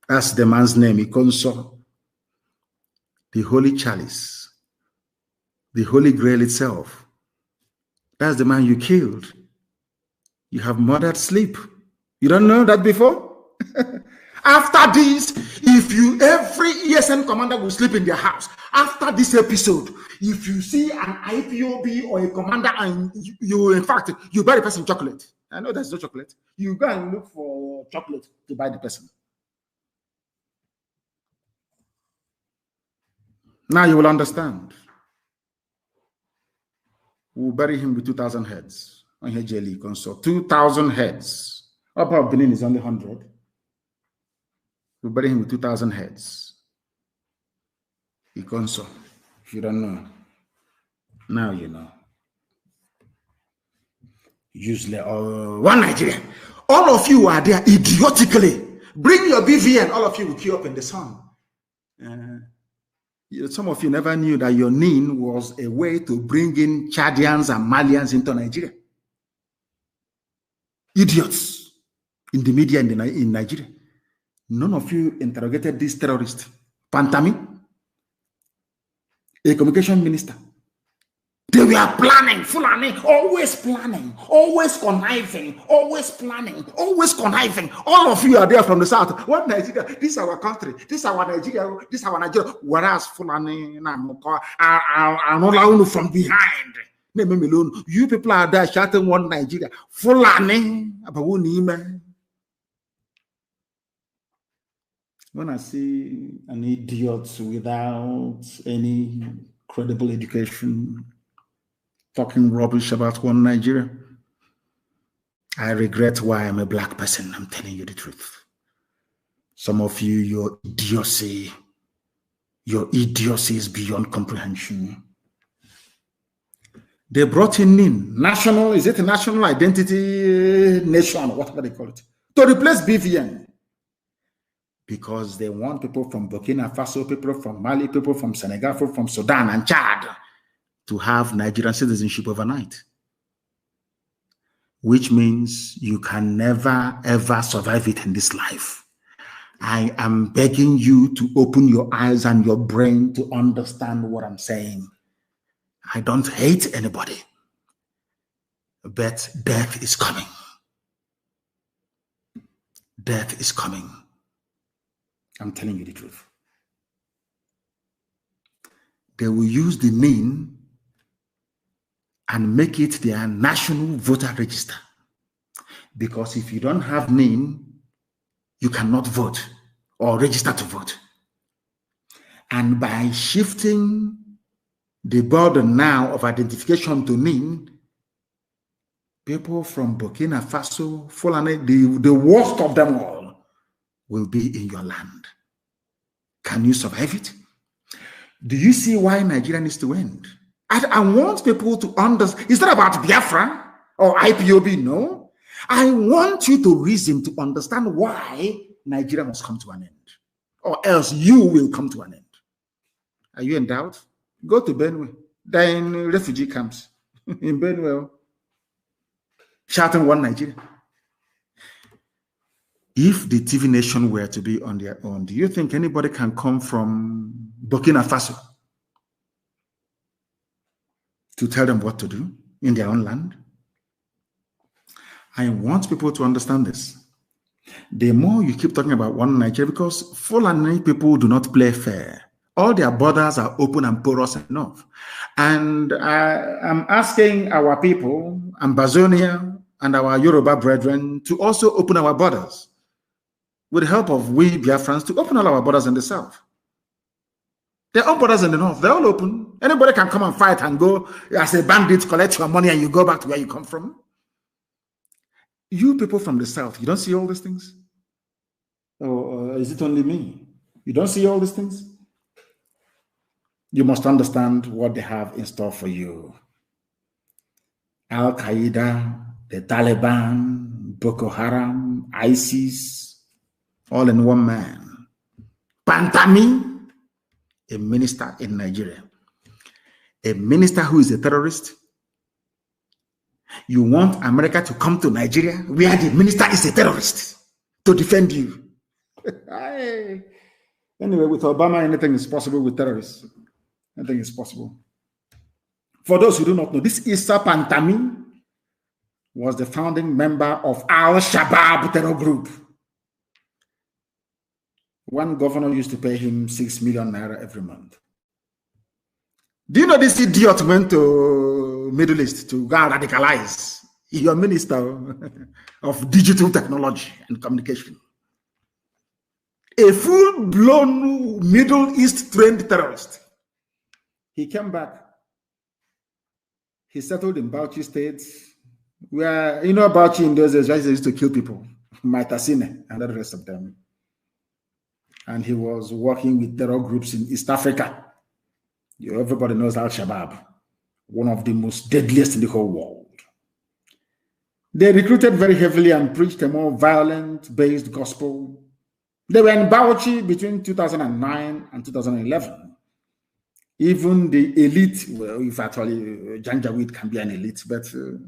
That's the man's name, Konso. The Holy Chalice. The Holy Grail itself. That's the man you killed. You have murdered sleep. You don't know that before? After this, every ESN commander will sleep in their house. After this episode, if you see an IPOB or a commander and you buy the person chocolate. I know there's no chocolate. You go and look for chocolate to buy the person. Now you will understand. We'll bury him with 2,000 heads. On here, Jelly Konso. 2,000 heads. Upper Benin is only 100. We'll bury him with 2,000 heads. Konso. If you don't know, now you know. Usually, one Nigerian. All of you are there idiotically. Bring your BVN. All of you will queue up in the sun. Some of you never knew that your NIN was a way to bring in Chadians and Malians into Nigeria. Idiots in the media in Nigeria. None of you interrogated this terrorist, Pantami. a communication minister. They were planning, Fulani, always planning, always conniving, always planning, always conniving. All of you are there from the south. What Nigeria? This is our country. This is our Nigeria. This is our Nigeria. Whereas Fulani are from behind. You people are there shouting one Nigeria. Fulani. When I see an idiot without any credible education talking rubbish about one Nigeria, I regret why I'm a black person. I'm telling you the truth. Some of you, your idiocy is beyond comprehension. They brought in national, is it a national identity nation, whatever they call it, to replace BVN. Because they want people from Burkina Faso, people from Mali, people from Senegal, people from Sudan and Chad to have Nigerian citizenship overnight. Which means you can never, ever survive it in this life. I am begging you to open your eyes and your brain to understand what I'm saying. I don't hate anybody, but death is coming. Death is coming. I'm telling you the truth. They will use the name and make it their national voter register. Because if you don't have name, you cannot vote or register to vote. And by shifting the burden now of identification to name, people from Burkina Faso, Fulani, the worst of them all, will be in your land. Can you survive it? Do you see why Nigeria needs to end? I want people to understand. It's not about Biafra or IPOB, no. I want you to reason to understand why Nigeria must come to an end. Or else you will come to an end. Are you in doubt? Go to Benue. They're in refugee camps. In Benue. Shouting one Nigeria. If the TV nation were to be on their own, do you think anybody can come from Burkina Faso to tell them what to do in their own land? I want people to understand this. The more you keep talking about one Nigeria, because Fulani people do not play fair. All their borders are open and porous enough. And I'm asking our people, Ambazonia and our Yoruba brethren, to also open our borders. With the help of we Biafrans, to open all our borders in the south. Their own borders in the north, they're all open. Anybody can come and fight and go as a bandit, collect your money, and you go back to where you come from. You people from the south, you don't see all these things? Or is it only me? You don't see all these things? You must understand what they have in store for you. Al-Qaeda, the Taliban, Boko Haram, ISIS, all in one man. Pantami, a minister in Nigeria. A minister who is a terrorist. You want America to come to Nigeria where the minister is a terrorist to defend you. Anyway, with Obama, anything is possible with terrorists. Anything is possible. For those who do not know, this Issa Pantami was the founding member of Al-Shabaab terror group. One governor used to pay him 6 million naira every month. Do you know this idiot went to Middle East to go and radicalize? Your minister of digital technology and communication. A full-blown Middle East trained terrorist. He came back. He settled in Bauchi State, where, you know, Bauchi in those days, they used to kill people. Maitasine and the rest of them. And he was working with terror groups in East Africa. Everybody knows Al-Shabaab, one of the most deadliest in the whole world. They recruited very heavily and preached a more violent-based gospel. They were in Bauchi between 2009 and 2011. Even the elite, well, if actually Janjaweed can be an elite, but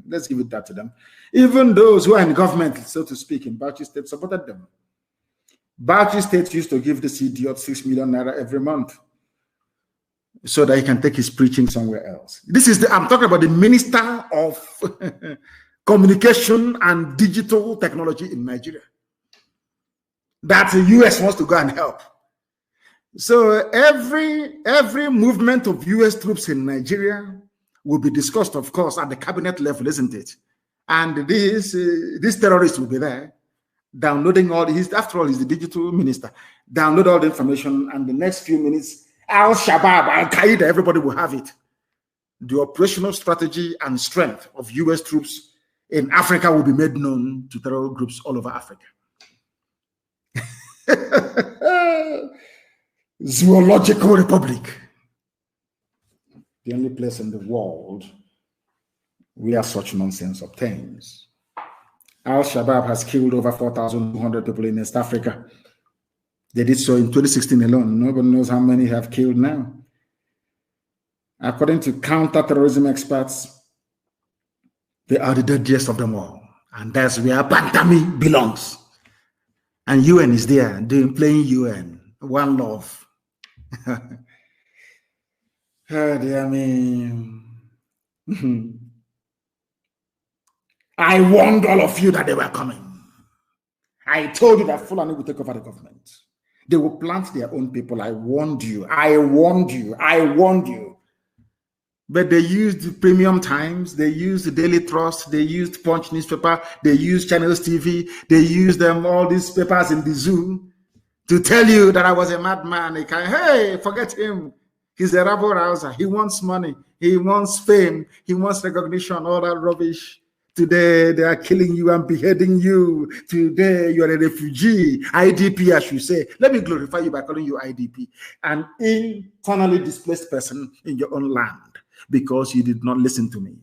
let's give it that to them. Even those who are in government, so to speak, in Bauchi State supported them. Bauchi State used to give this idiot 6 million naira every month. so that he can take his preaching somewhere else. I'm talking about the Minister of Communication and Digital Technology in Nigeria, that the US wants to go and help. So every movement of US troops in Nigeria will be discussed, of course, at the cabinet level, isn't it? And this terrorist will be there, downloading all his. After all, he's the digital minister. Download all the information, and the next few minutes, Al-Shabaab, Al-Qaeda, everybody will have it. The operational strategy and strength of US troops in Africa will be made known to terror groups all over Africa. Zoological Republic, the only place in the world where such nonsense obtains. Al-Shabaab has killed over 4,200 people in East Africa. They did so in 2016 alone. Nobody knows how many have killed now. According to counter-terrorism experts, they are the deadliest of them all. And that's where Bantami belongs. And UN is there, playing UN. One love. Oh, dear me. I warned all of you that they were coming. I told you that Fulani will take over the government. They will plant their own people. I warned you. I warned you. I warned you. But they used Premium Times. They used the Daily Trust. They used Punch newspaper. They used Channels TV. They used all these papers in the zoo to tell you that I was a madman. Hey, forget him. He's a rabble rouser. He wants money. He wants fame. He wants recognition. All that rubbish. Today, they are killing you and beheading you. Today, you are a refugee. IDP, I should say. Let me glorify you by calling you IDP. An internally displaced person in your own land because you did not listen to me.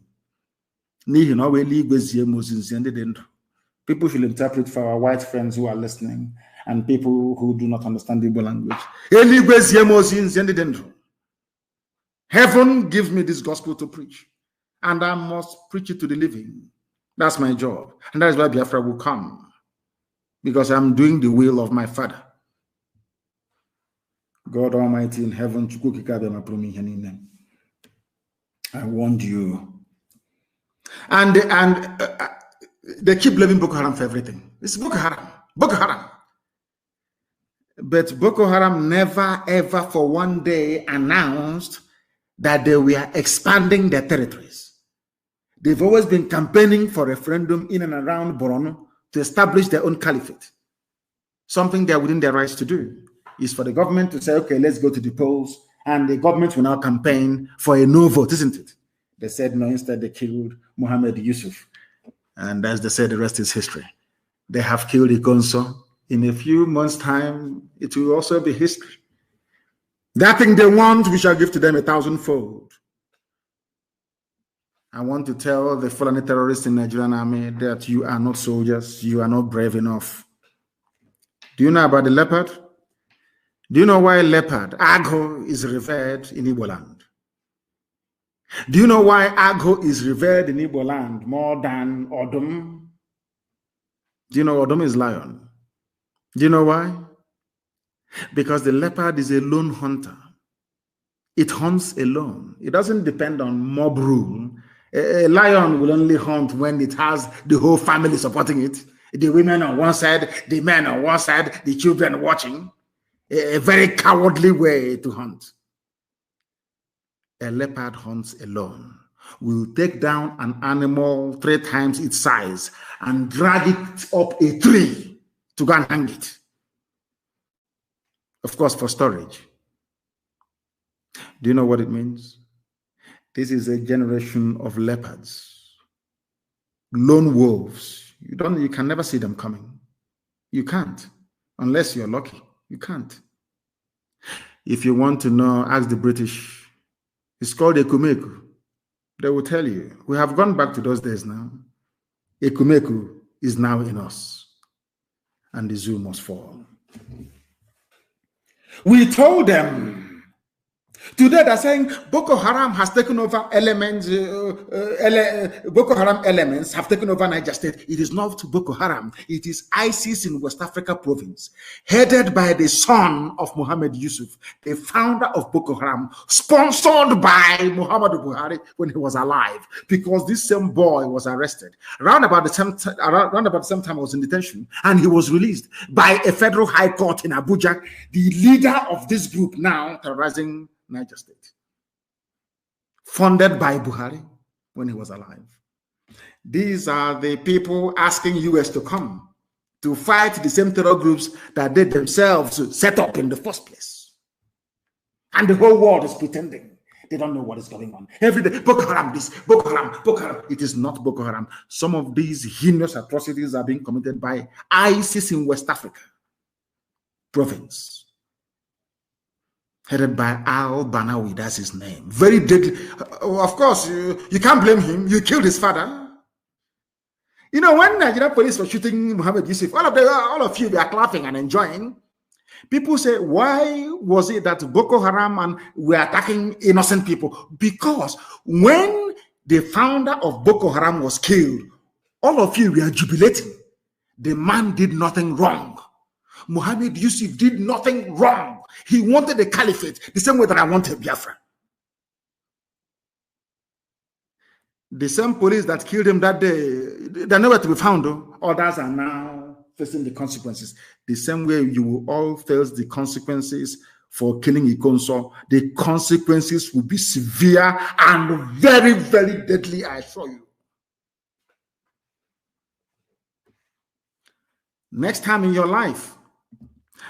People should interpret for our white friends who are listening and people who do not understand the Igbo language. Heaven gives me this gospel to preach, and I must preach it to the living. That's my job. And that is why Biafra will come, because I'm doing the will of my Father. God Almighty in heaven, I warned you. And they keep blaming Boko Haram for everything. It's Boko Haram. Boko Haram. But Boko Haram never, ever for one day announced that they were expanding their territories. They've always been campaigning for referendum in and around Borno to establish their own caliphate. Something they're within their rights to do is for the government to say, okay, let's go to the polls, and the government will now campaign for a no vote, isn't it? They said no, instead they killed Mohammed Yusuf. And as they said, the rest is history. They have killed Igonso. In a few months' time, it will also be history. That thing they want, we shall give to them 1,000-fold. I want to tell the Fulani terrorists in the Nigerian army that you are not soldiers. You are not brave enough. Do you know about the leopard? Do you know why leopard, Agho, is revered in Igbo land? Do you know why Agho is revered in Igbo land more than Odom? Do you know Odom is lion? Do you know why? Because the leopard is a lone hunter. It hunts alone. It doesn't depend on mob rule. A lion will only hunt when it has the whole family supporting it. The women on one side, the men on one side, the children watching. A very cowardly way to hunt. A leopard hunts alone. Will take down an animal 3 times its size and drag it up a tree to go and hang it. Of course, for storage. Do you know what it means? This is a generation of leopards, lone wolves. You can never see them coming. You can't, unless you're lucky. You can't. If you want to know, ask the British. It's called Ekumeku. They will tell you. We have gone back to those days now. Ekumeku is now in us, and the zoo must fall. We told them Today they're saying Boko Haram has taken over elements. Boko Haram elements have taken over Niger State. It is not Boko Haram. It is ISIS in West Africa province, headed by the son of Mohammed Yusuf, the founder of Boko Haram, sponsored by Muhammadu Buhari when he was alive. Because this same boy was arrested around about the same time I was in detention, and he was released by a federal high court in Abuja. The leader of this group now terrorizing Niger State, funded by Buhari when he was alive. These are the people asking US to come to fight the same terror groups that they themselves set up in the first place. And the whole world is pretending they don't know what is going on. Every day, Boko Haram this, Boko Haram, Boko Haram. It is not Boko Haram. Some of these heinous atrocities are being committed by ISIS in West Africa province, headed by al-Banawi, that's his name. Very deadly. Of course, you can't blame him. You killed his father. You know, when Nigerian police were shooting Mohammed Yusuf, all of you were clapping and enjoying. People say, why was it that Boko Haram and were attacking innocent people? Because when the founder of Boko Haram was killed, all of you were jubilating. The man did nothing wrong. Mohammed Yusuf did nothing wrong. He wanted a caliphate the same way that I wanted Biafra. The same police that killed him that day, they're nowhere to be found, though. Others are now facing the consequences. The same way you will all face the consequences for killing Ikonso. The consequences will be severe and very, very deadly, I assure you. Next time in your life,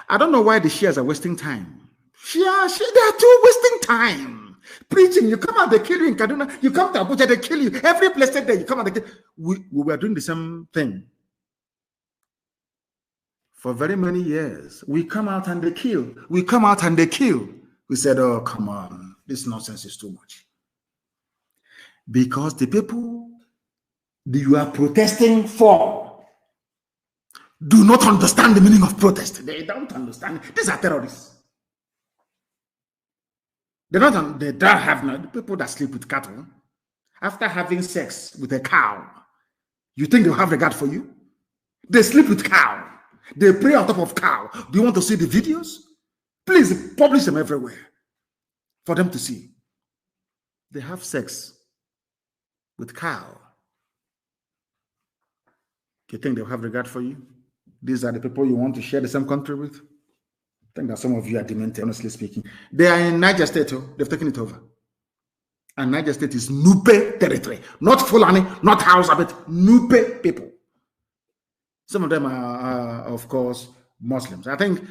I don't know why the Shias are wasting time. They are too wasting time. Preaching, you come out, they kill you in Kaduna. You come to Abuja, they kill you. Every place there, you come out, they kill you. We were doing the same thing for very many years. We come out and they kill. We come out and they kill. We said, oh, come on. This nonsense is too much. Because the people that you are protesting for do not understand the meaning of protest. They don't understand. These are terrorists. They don't have people that sleep with cattle. After having sex with a cow, you think they'll have regard for you? They sleep with cow. They pray on top of cow. Do you want to see the videos? Please publish them everywhere for them to see. They have sex with cow. You think they'll have regard for you? These are the people you want to share the same country with? I think that some of you are demented, honestly speaking. They are in Niger State, they've taken it over. And Niger State is Nupe territory. Not Fulani, not Hausa, but Nupe people. Some of them are of course, Muslims. I think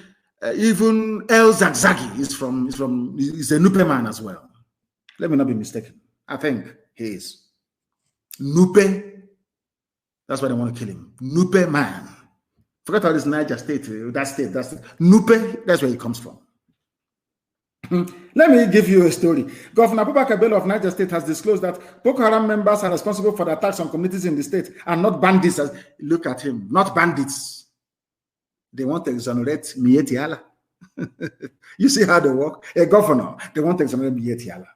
even El Zagzagi is a Nupe man as well. Let me not be mistaken. I think he is. Nupe, that's why they want to kill him. Nupe man. Forget all this Niger State, that's Nupe, that's where he comes from. Let me give you a story. Governor Abubakar Bello of Niger State has disclosed that Boko Haram members are responsible for the attacks on communities in the state and not bandits. Look at him, not bandits. They want to exonerate Mieti Allah. You see how they work? A governor, they want to exonerate Mieti Allah.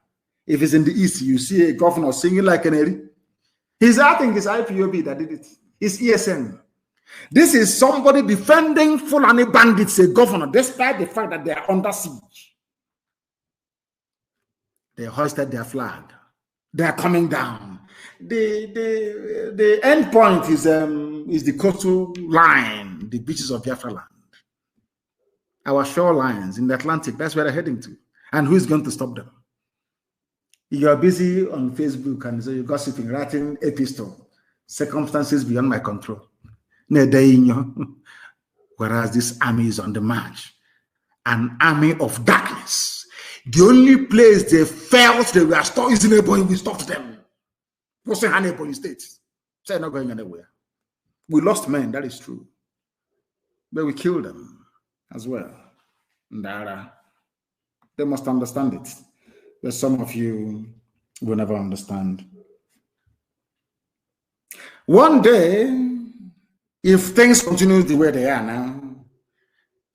If it's in the east, you see a governor singing like an Eri. I think it's IPOB that did it. It's ESN. This is somebody defending Fulani bandits, a governor, despite the fact that they are under siege. They hoisted their flag. They are coming down. The end point is the coastal line, the beaches of Biafra land. Our shorelines in the Atlantic, that's where they're heading to. And who is going to stop them? You are busy on Facebook and so you're gossiping, writing epistle. Circumstances beyond my control. Whereas this army is on the march. An army of darkness. The only place they felt they were stopped is in Ebonyi. We stopped them. What's in Ebonyi State? So they're not going anywhere. We lost men, that is true. But we killed them as well. Ndara. They must understand it. But some of you will never understand. One day, if things continue the way they are now,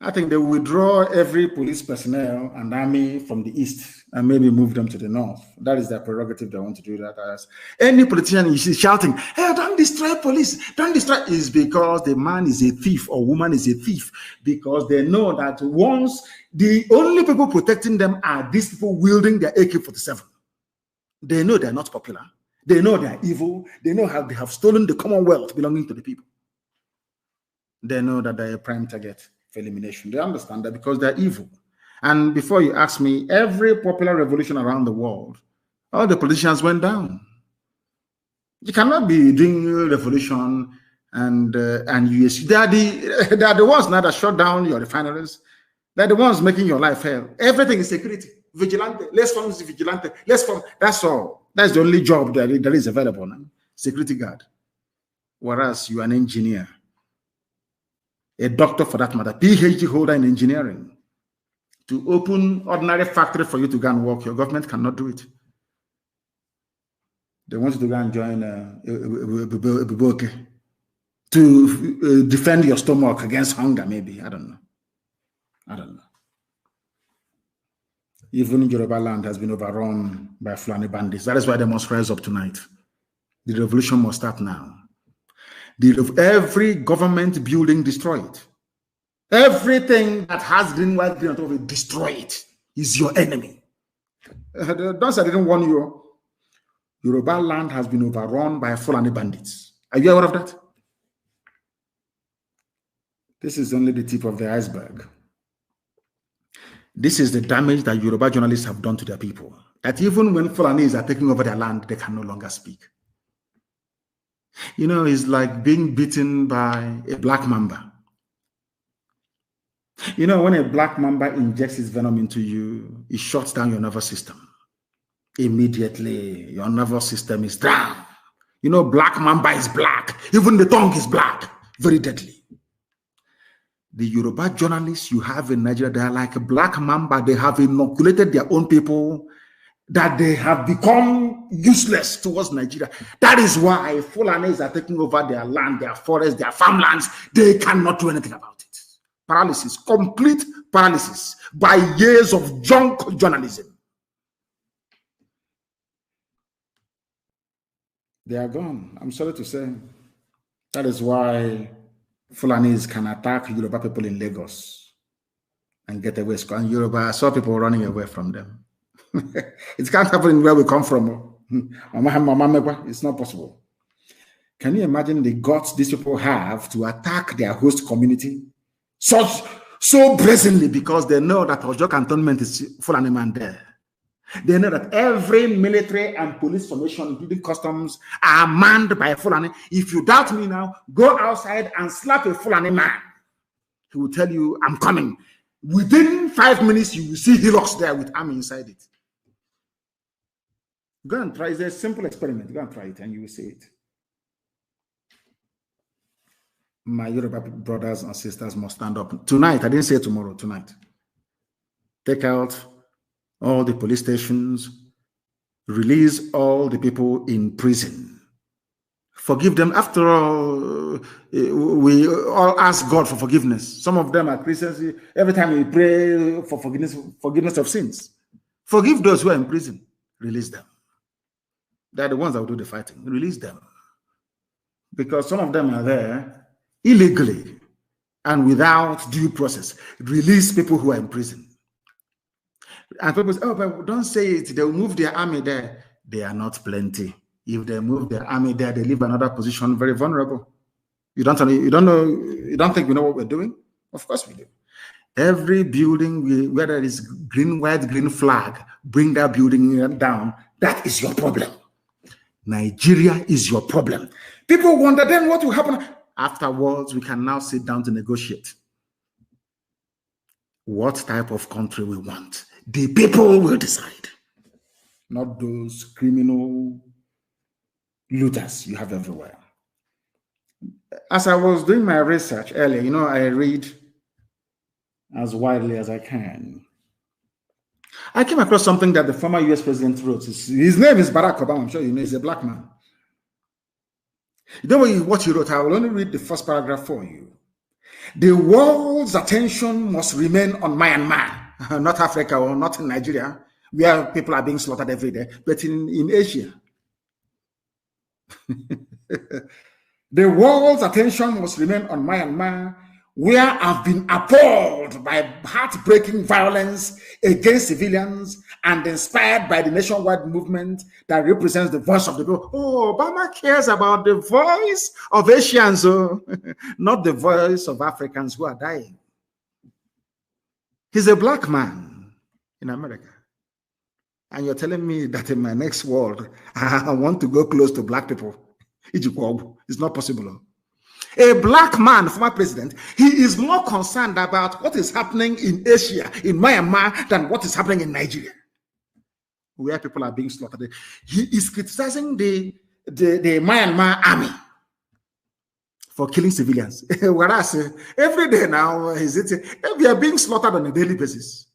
I think they will withdraw every police personnel and army from the east and maybe move them to the north. That is their prerogative. They want to do that. As any politician you see shouting, "Hey, don't destroy police, don't destroy," is because the man is a thief or woman is a thief, because they know that once the only people protecting them are these people wielding their AK-47. They know they're not popular. They know they're evil. They know how they have stolen the commonwealth belonging to the people. They know that they're a prime target for elimination. They understand that because they're evil. And before you ask me, every popular revolution around the world, all the politicians went down. You cannot be doing a revolution and US. They are the ones now that shut down your refineries. They're the ones making your life hell. Everything is security. Vigilante. Let's form vigilante. Let's form. That's all. That's the only job that is available now. Security guard. Whereas you are an engineer, a doctor for that matter, PhD holder in engineering. To open ordinary factory for you to go and work, your government cannot do it. They want you to go and join to defend your stomach against hunger, maybe. I don't know. Even Yoruba land has been overrun by Fulani bandits. That is why they must rise up tonight. The revolution must start now. Every government building, destroy it. Everything that has green, white, green on top of it, destroy it. Is your enemy. Don't say I didn't warn you. Yoruba land has been overrun by Fulani bandits. Are you aware of that? This is only the tip of the iceberg. This is the damage that Yoruba journalists have done to their people. That even when Fulanis are taking over their land, they can no longer speak. You know, it's like being bitten by a black mamba. You know, when a black mamba injects its venom into you, it shuts down your nervous system. Immediately, your nervous system is down. You know, black mamba is black. Even the tongue is black. Very deadly. The Yoruba journalists you have in Nigeria, they are like a black mamba. They have inoculated their own people, that they have become useless towards Nigeria. That is why Fulanis are taking over their land, their forests, their farmlands. They cannot do anything about it. Paralysis, complete paralysis by years of junk journalism. They are gone. I'm sorry to say. That is why Fulanis can attack Yoruba people in Lagos and get away. And Yoruba, I saw people running away from them. It can't happen where we come from. It's not possible. Can you imagine the guts these people have to attack their host community so brazenly, because they know that Ojo cantonment is Fulani man there. They know that every military and police formation, including customs, are manned by Fulani. If you doubt me now, go outside and slap a Fulani man. He will tell you, "I'm coming." Within 5 minutes, you will see hillocks there with army inside it. Go and try. It's a simple experiment. Go and try it and you will see it. My Yoruba brothers and sisters must stand up. Tonight, I didn't say tomorrow, tonight. Take out all the police stations, release all the people in prison. Forgive them. After all, we all ask God for forgiveness. Some of them are Christians. Every time we pray for forgiveness of sins. Forgive those who are in prison. Release them. They're the ones that will do the fighting. Release them. Because some of them are there illegally and without due process. Release people who are in prison. And people say, "Oh, but don't say it. They'll move their army there." They are not plenty. If they move their army there, they leave another position very vulnerable. You don't think we know what we're doing? Of course we do. Every building, where there is green, white, green flag, bring that building down. That is your problem. Nigeria is your problem. People wonder then what will happen. Afterwards, we can now sit down to negotiate what type of country we want. The people will decide, not those criminal looters you have everywhere. As I was doing my research earlier, you know, I read as widely as I can. I came across something that the former US president wrote. His name is Barack Obama. I'm sure you know. He's a black man. You know what he wrote? I will only read the first paragraph for you. The world's attention must remain on Myanmar, not Africa or not in Nigeria, where people are being slaughtered every day, but in Asia. The world's attention must remain on Myanmar, where I've been appalled by heartbreaking violence against civilians and inspired by the nationwide movement that represents the voice of the people. Oh, Obama cares about the voice of Asians, not the voice of Africans who are dying. He's a black man in America. And you're telling me that in my next world, I want to go close to black people. It's not possible. A black man, former president, he is more concerned about what is happening in Asia, in Myanmar, than what is happening in Nigeria, where people are being slaughtered. He is criticizing the Myanmar army for killing civilians. Whereas every day now, we are being slaughtered on a daily basis.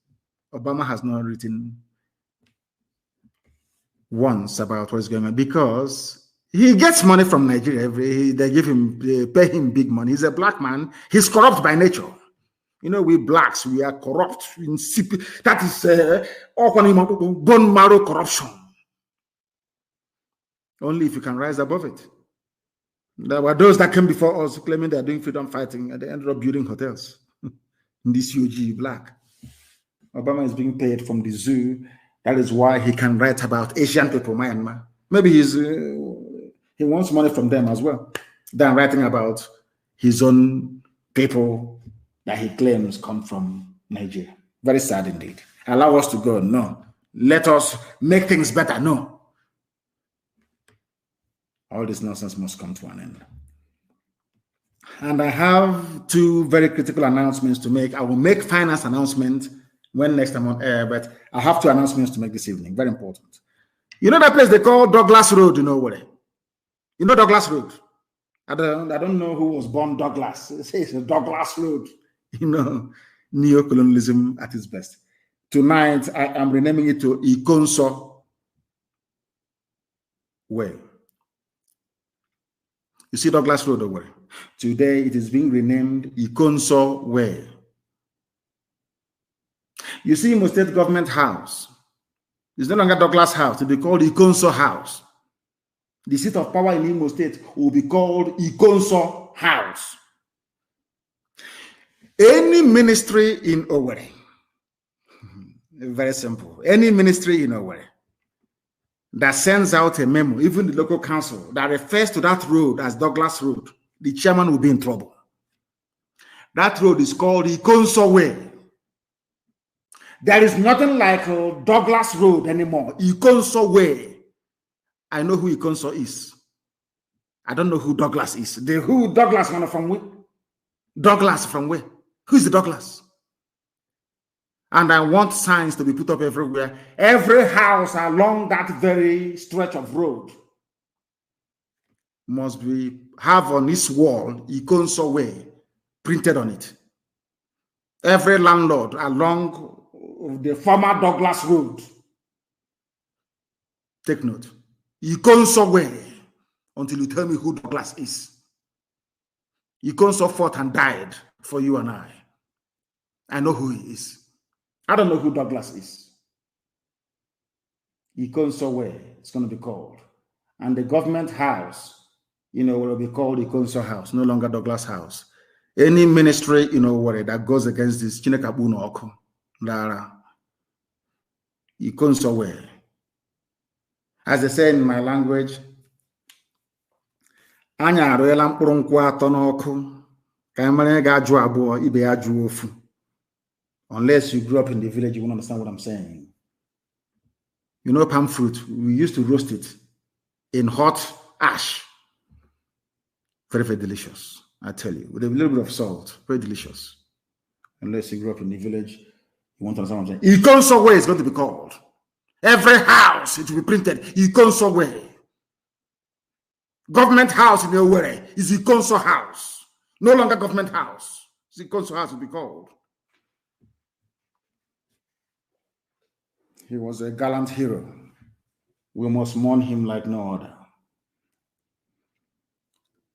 Obama has not written once about what is going on because he gets money from Nigeria. They pay him big money. He's a black man. He's corrupt by nature. You know, we blacks, we are corrupt. That is bone marrow corruption. Only if you can rise above it. There were those that came before us claiming they're doing freedom fighting, and they ended up building hotels in this UG black. Obama is being paid from the zoo. That is why he can write about Asian people, Myanmar. Maybe he wants money from them as well, than writing about his own people that he claims come from Nigeria. Very sad indeed. Allow us to go. No. Let us make things better. No. All this nonsense must come to an end. And I have two very critical announcements to make. I will make finance announcement when next time on air, but I have two announcements to make this evening. Very important. You know that place they call Douglas Road, you know what? You know Douglas Road? I don't know who was born Douglas. It's a Douglas Road. You know, neocolonialism at its best. Tonight, I am renaming it to Ikonso Way. You see Douglas Road over there? Today, it is being renamed Ikonso Way. You see Imo State Government House. It's no longer Douglas House. It will be called Ikonso House. The seat of power in Imo State will be called Ikonso House. Any ministry in Owerri, very simple, any ministry in Owerri that sends out a memo, even the local council, that refers to that road as Douglas Road, the chairman will be in trouble. That road is called Ikonso Way. There is nothing like Douglas Road anymore. Ikonso Way. I know who Ikonso is. I don't know who Douglas is. Who Douglas from where? Douglas from where? Who is the Douglas? And I want signs to be put up everywhere. Every house along that very stretch of road must have on its wall Ikonso Way printed on it. Every landlord along the former Douglas Road, take note. Ikonso Way until you tell me who Douglas is. Ikonso fought and died for you and I. I know who he is. I don't know who Douglas is. Ikonso Way, it's going to be called. And the government house, you know, will be called Ikonso House, no longer Douglas House. Any ministry, you know, what that goes against this, Chinekabuno Oko, Lara, Ikonso Way. As they say in my language, Anya aroela mkpụrụ nkwụ atọ n'ọkụ ka emere ga-ajụ abụọ ibe ya jụ ofu. Unless you grew up in the village, you won't understand what I'm saying. You know palm fruit, we used to roast it in hot ash. Very, very delicious, I tell you. With a little bit of salt, very delicious. Unless you grew up in the village, you won't understand what I'm saying. Ikonso Way is going to be called. Every house, it will be printed, Ikonso Way. Government house in Owerri is Ikonso House. No longer government house. It's Ikonso House will be called. He was a gallant hero. We must mourn him like no other.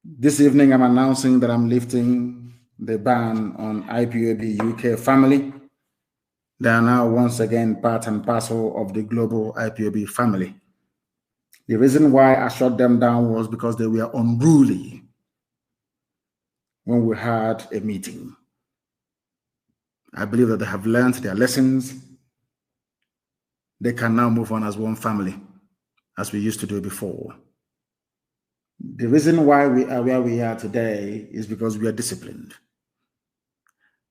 This evening, I'm announcing that I'm lifting the ban on IPOB UK family. They are now once again part and parcel of the global IPOB family. The reason why I shut them down was because they were unruly when we had a meeting. I believe that they have learned their lessons. They can now move on as one family, as we used to do before. The reason why we are where we are today is because we are disciplined.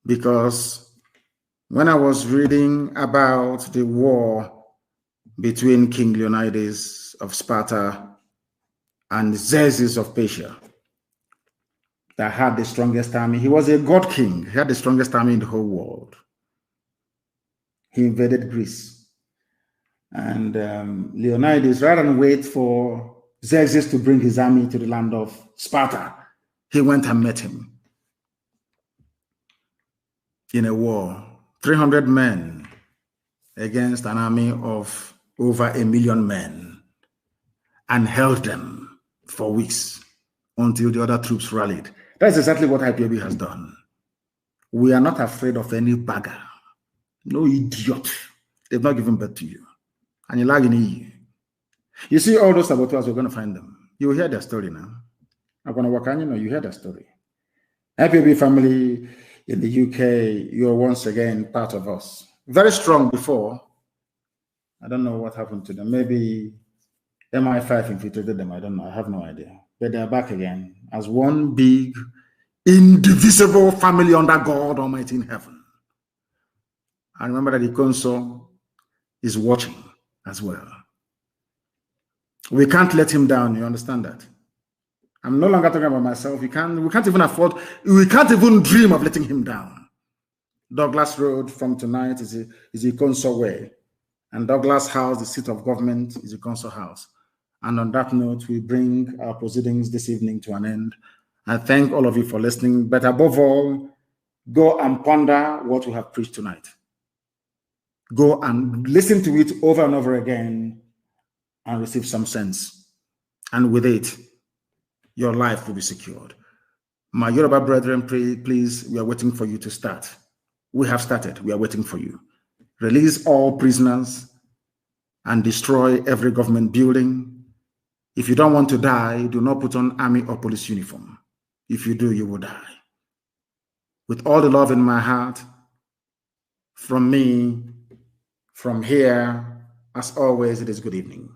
Because when I was reading about the war between King Leonidas of Sparta and Xerxes of Persia, that had the strongest army, he was a god king, he had the strongest army in the whole world. He invaded Greece. And Leonidas, rather than wait for Xerxes to bring his army to the land of Sparta, he went and met him in a war. 300 men against an army of over 1 million men, and held them for weeks until the other troops rallied. That's exactly what IPOB has done. We are not afraid of any bagger, no idiot. They've not given birth to you. And you're lagging in. You see all those saboteurs, we're going to find them. You will hear their story now. I'm going to work on you hear their story. IPOB family in the UK, you're once again part of us. Very strong before. I don't know what happened to them. Maybe MI5 infiltrated them. I don't know. I have no idea. But they're back again as one big, indivisible family under God Almighty in heaven. And remember that the console is watching as well. We can't let him down. You understand that? I'm no longer talking about myself. We can't even afford, we can't even dream of letting him down. Douglas Road from tonight is a console way. And Douglas House, the seat of government, is a console house. And on that note, we bring our proceedings this evening to an end. I thank all of you for listening. But above all, go and ponder what we have preached tonight. Go and listen to it over and over again and receive some sense. And with it, your life will be secured. My Yoruba brethren, please, we are waiting for you to start. We have started. We are waiting for you. Release all prisoners and destroy every government building. If you don't want to die, do not put on army or police uniform. If you do, you will die. With all the love in my heart, from me, from here, as always, it is good evening.